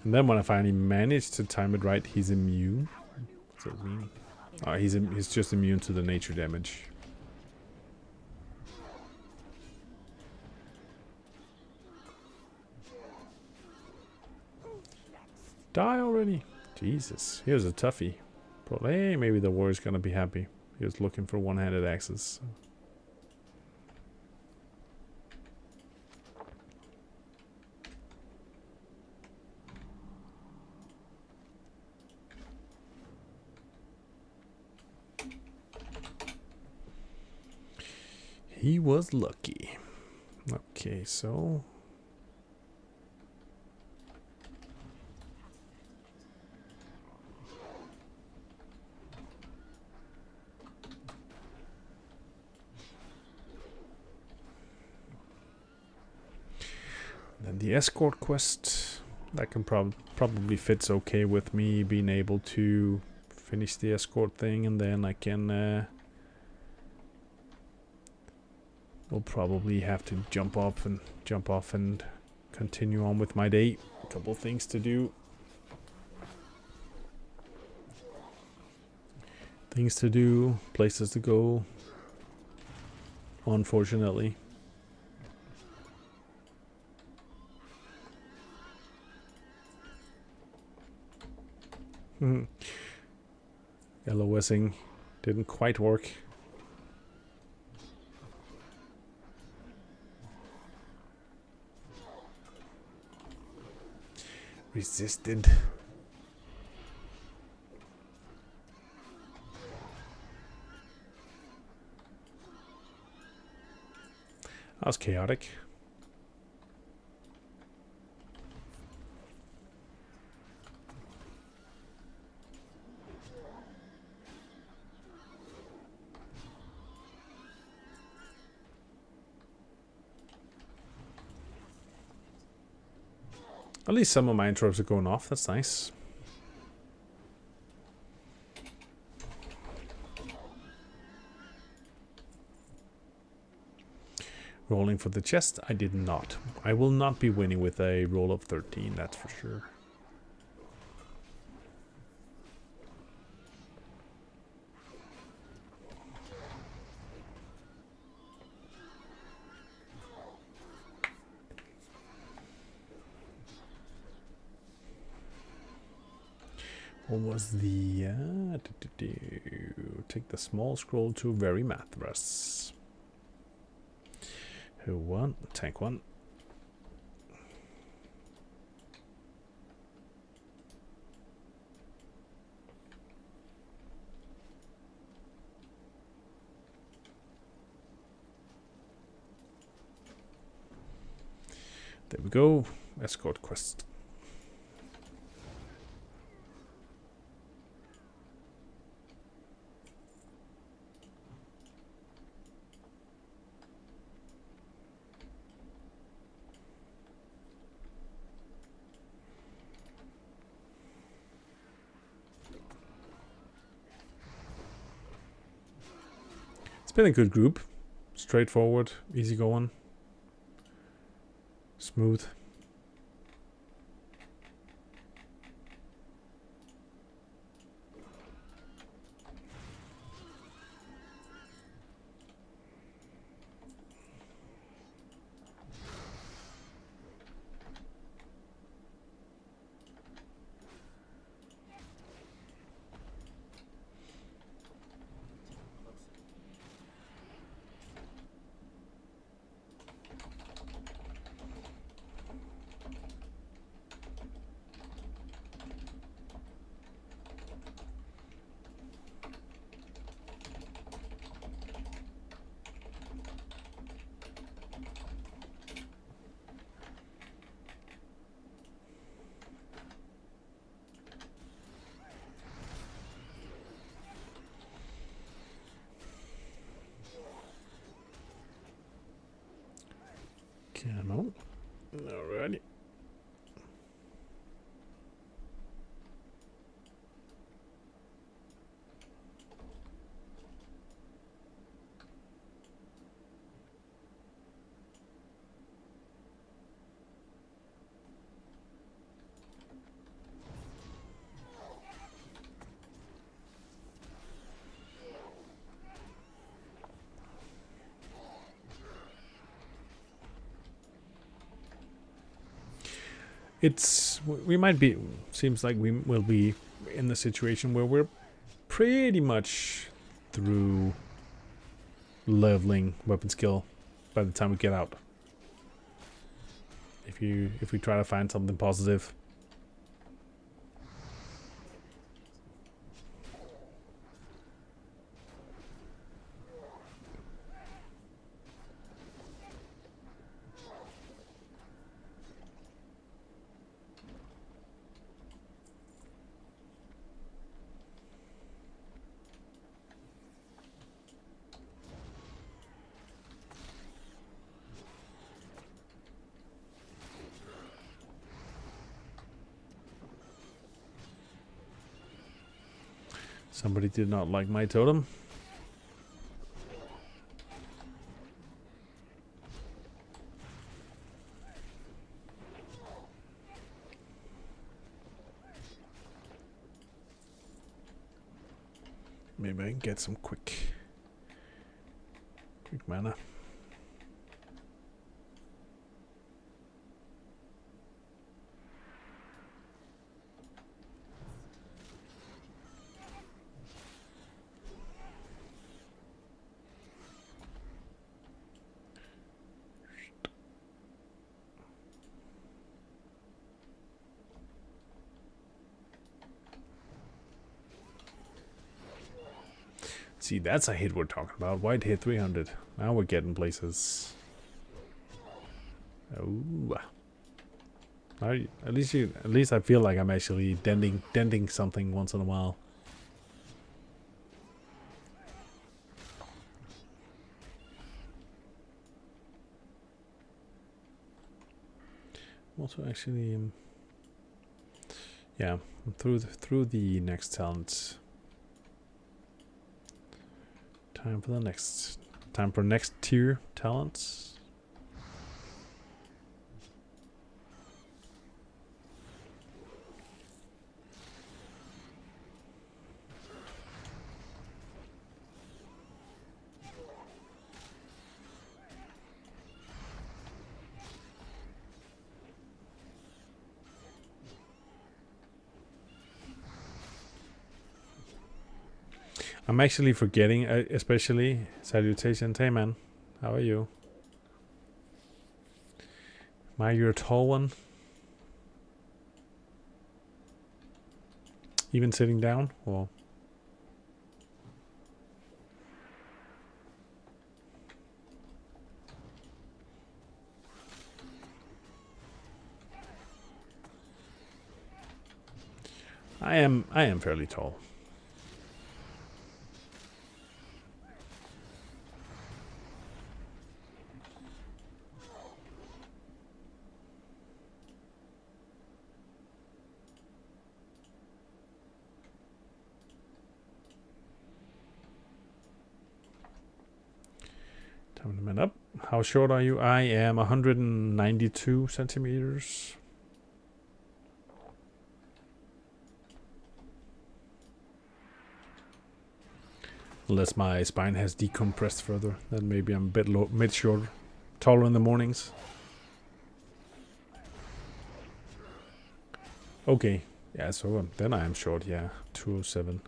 And then when I finally manage to time it right, he's immune. What does that mean? Oh, he's just immune to the nature damage. Die already! Jesus, here's a toughie. Probably, hey, maybe the warrior's gonna be happy. He was looking for one-handed axes. So. He was lucky. Okay, so... Then the escort quest, that can probably fits okay with me being able to finish the escort thing, and then I can we'll probably have to jump off and continue on with my day. A couple things to do. Things to do, places to go. Unfortunately. LOSing didn't quite work. Resisted. That was chaotic. At least some of my intros are going off. That's nice. Rolling for the chest, I did not. I will not be winning with a roll of 13, that's for sure. What was the... take the small scroll to very Mathras. Who won? Tank one. There we go. Escort quest. It's been a good group. Straightforward, easy going. Smooth. Come on. Alrighty. We might be, seems like we will be in the situation where we're pretty much through leveling weapon skill by the time we get out. If we try to find something positive. Somebody did not like my totem. Maybe I can get some quick mana. See, that's a hit we're talking about. White hit 300. Now we're getting places. Oh, at least I feel like I'm actually denting something once in a while. Also, actually, yeah, through the next talent. Time for next tier talents. I'm actually forgetting, especially salutations. Hey man, how are you? You're a tall one. Even sitting down? Well, I am fairly tall. Time to man up. How short are you? I am 192 centimeters. Unless my spine has decompressed further, then maybe I'm a bit mid-short, taller in the mornings. Okay, yeah, so then I am short. Yeah, 207.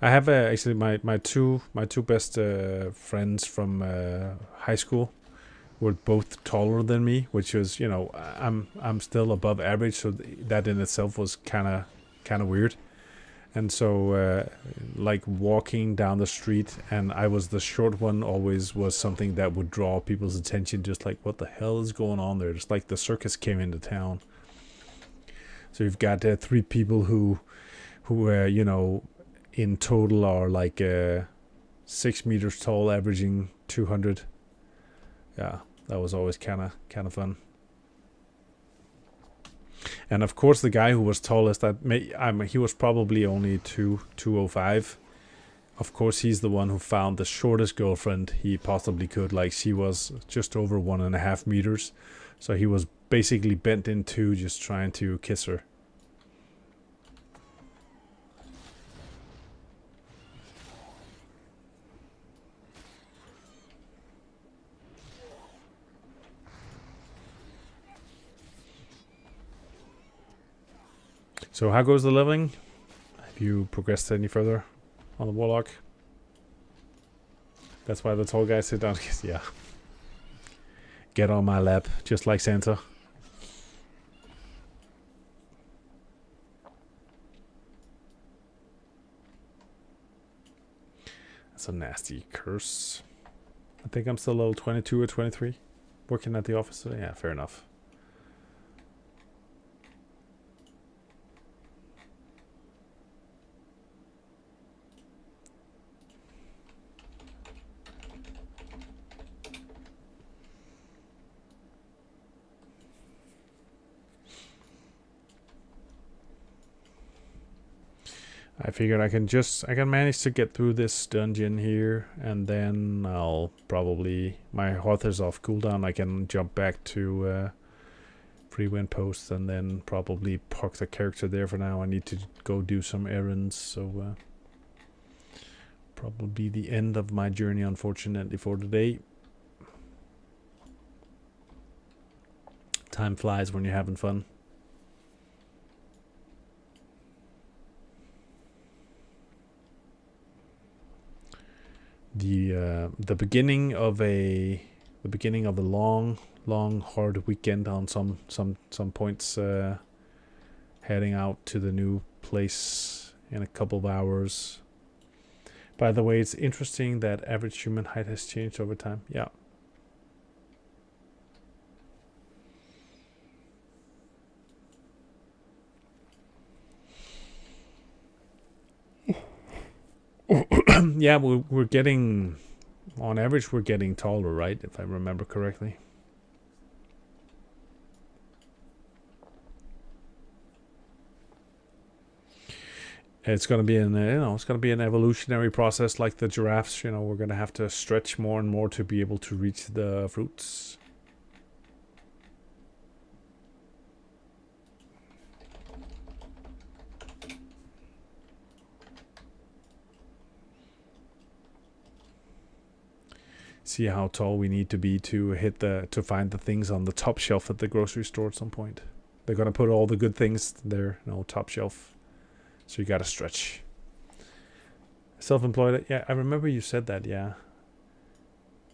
I have actually my two best friends from high school were both taller than me, which was, you know, I'm still above average, so that in itself was kind of weird. And so like walking down the street and I was the short one always was something that would draw people's attention, just like, what the hell is going on there? Just like the circus came into town. So you've got 3 people who you know, in total are like 6 meters tall, averaging 200. Yeah, That was always kind of fun. And of course, the guy who was tallest, he was probably only 205. Of course, he's the one who found the shortest girlfriend he possibly could. Like, she was just over 1.5 meters. So he was basically bent in two just trying to kiss her. So how goes the leveling? Have you progressed any further on the warlock? That's why the tall guys sit down. Yeah. Get on my lap, just like Santa. That's a nasty curse. I think I'm still level 22 or 23. Working at the office today. Yeah, fair enough. I figured I can manage to get through this dungeon here, and then I'll probably, my health is off cooldown, I can jump back to free wind post and then probably park the character there for now. I need to go do some errands, so probably the end of my journey, unfortunately, for today. Time flies when you're having fun. The beginning of a long hard weekend on some points, heading out to the new place in a couple of hours. By the way, it's interesting that average human height has changed over time. Yeah. Yeah, we're getting, on average, we're getting taller, right? If I remember correctly. It's going to be it's going to be an evolutionary process like the giraffes. We're going to have to stretch more and more to be able to reach the fruits. See how tall we need to be to find the things on the top shelf at the grocery store at some point. They're gonna put all the good things there, top shelf. So you gotta stretch. Self-employed, yeah, I remember you said that, yeah.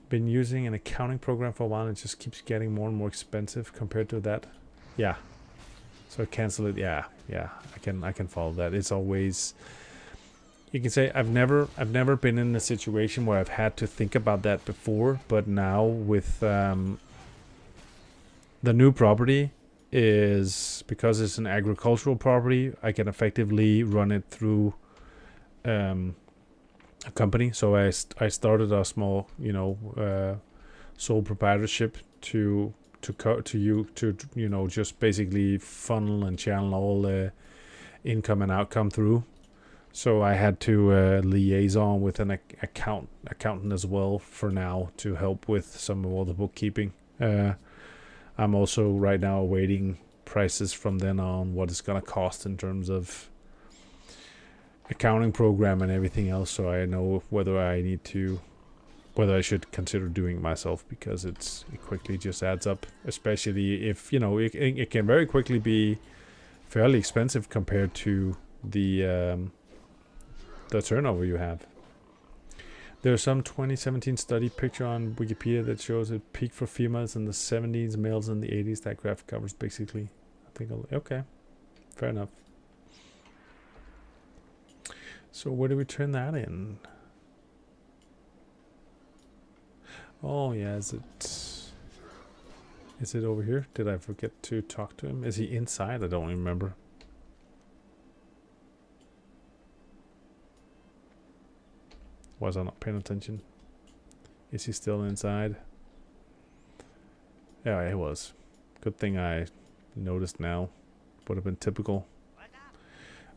Been using an accounting program for a while and it just keeps getting more and more expensive compared to that. Yeah. So cancel it, yeah. I can follow that. It's always, you can say I've never been in a situation where I've had to think about that before, but now with the new property is, because it's an agricultural property, I can effectively run it through a company. So I started a small sole proprietorship to just basically funnel and channel all the income and outcome through. So I had to liaison with an accountant as well for now to help with some of all the bookkeeping. I'm also right now awaiting prices from then on, what it's going to cost in terms of accounting program and everything else, so I know whether I should consider doing it myself, because it quickly just adds up, especially if, it can very quickly be fairly expensive compared to the turnover you have. There's some 2017 study picture on Wikipedia that shows it peaked for females in the 70s, males in the 80s. That graph covers basically. I think okay, fair enough. So where do we turn that in? Oh yeah, is it over here? Did I forget to talk to him? Is he inside? I don't remember. Was I not paying attention? Is he still inside? Yeah, it was. Good thing I noticed now. Would have been typical.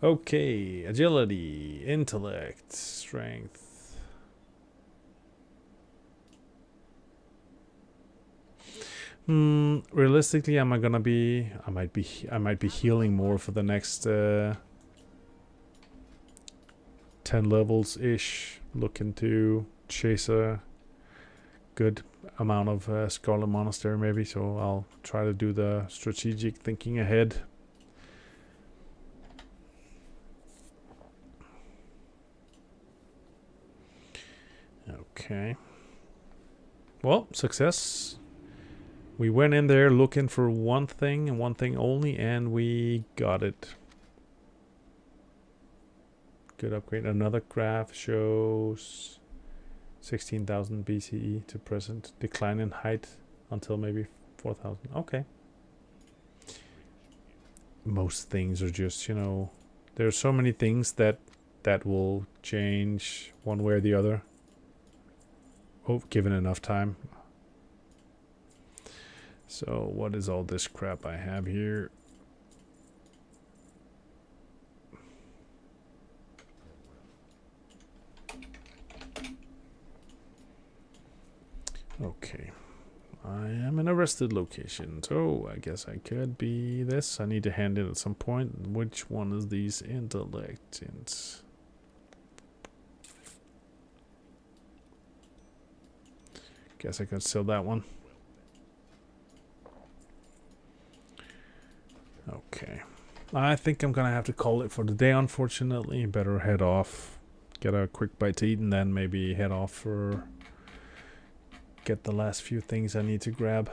Okay, agility, intellect, strength. Realistically, I might be healing more for the next 10 levels ish. Looking to chase a good amount of Scarlet Monastery maybe, so I'll try to do the strategic thinking ahead. Okay. Well, success. We went in there looking for one thing and one thing only, and we got it. Good upgrade. Another graph shows 16,000 BCE to present. Decline in height until maybe 4,000. Okay. Most things are just, you know, there's so many things that will change one way or the other. Oh, given enough time. So what is all this crap I have here? Okay. I am in a rested location, so I guess I could be this. I need to hand in at some point. Which one is these intellects? Guess I could sell that one. Okay. I think I'm gonna have to call it for the day, unfortunately. Better head off. Get a quick bite to eat and then maybe head off for... get the last few things I need to grab.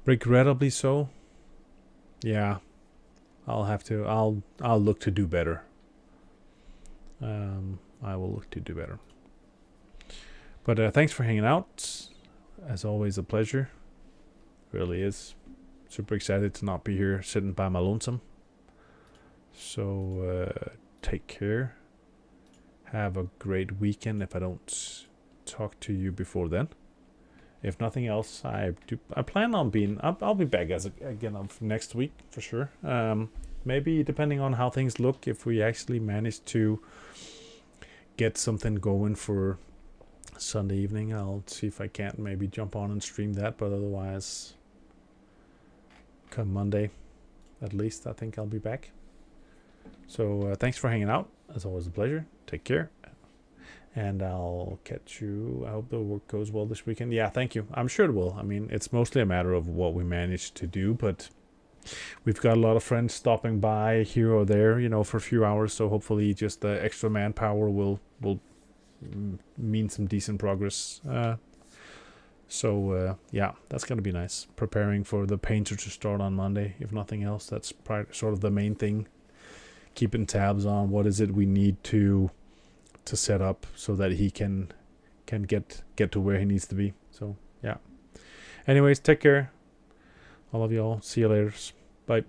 Regrettably so. Yeah. I'll look to do better. I will look to do better. But thanks for hanging out. As always, a pleasure. Really is. Super excited to not be here sitting by my lonesome. So take care. Have a great weekend if I don't talk to you before then. If nothing else, I plan on being... I'll be back again next week for sure. Maybe depending on how things look, if we actually manage to get something going for Sunday evening, I'll see if I can't maybe jump on and stream that. But otherwise, come Monday, at least, I think I'll be back. So thanks for hanging out. As always, a pleasure. Take care. And I'll catch you. I hope the work goes well this weekend. Yeah, thank you. I'm sure it will. I mean, it's mostly a matter of what we manage to do, but we've got a lot of friends stopping by here or there, you know, for a few hours. So hopefully just the extra manpower will mean some decent progress. So yeah, that's going to be nice. Preparing for the painter to start on Monday, if nothing else. That's sort of the main thing. Keeping tabs on what is it we need to set up so that he can get to where he needs to be. So yeah. Anyways, take care. I love you all. See you later. Bye.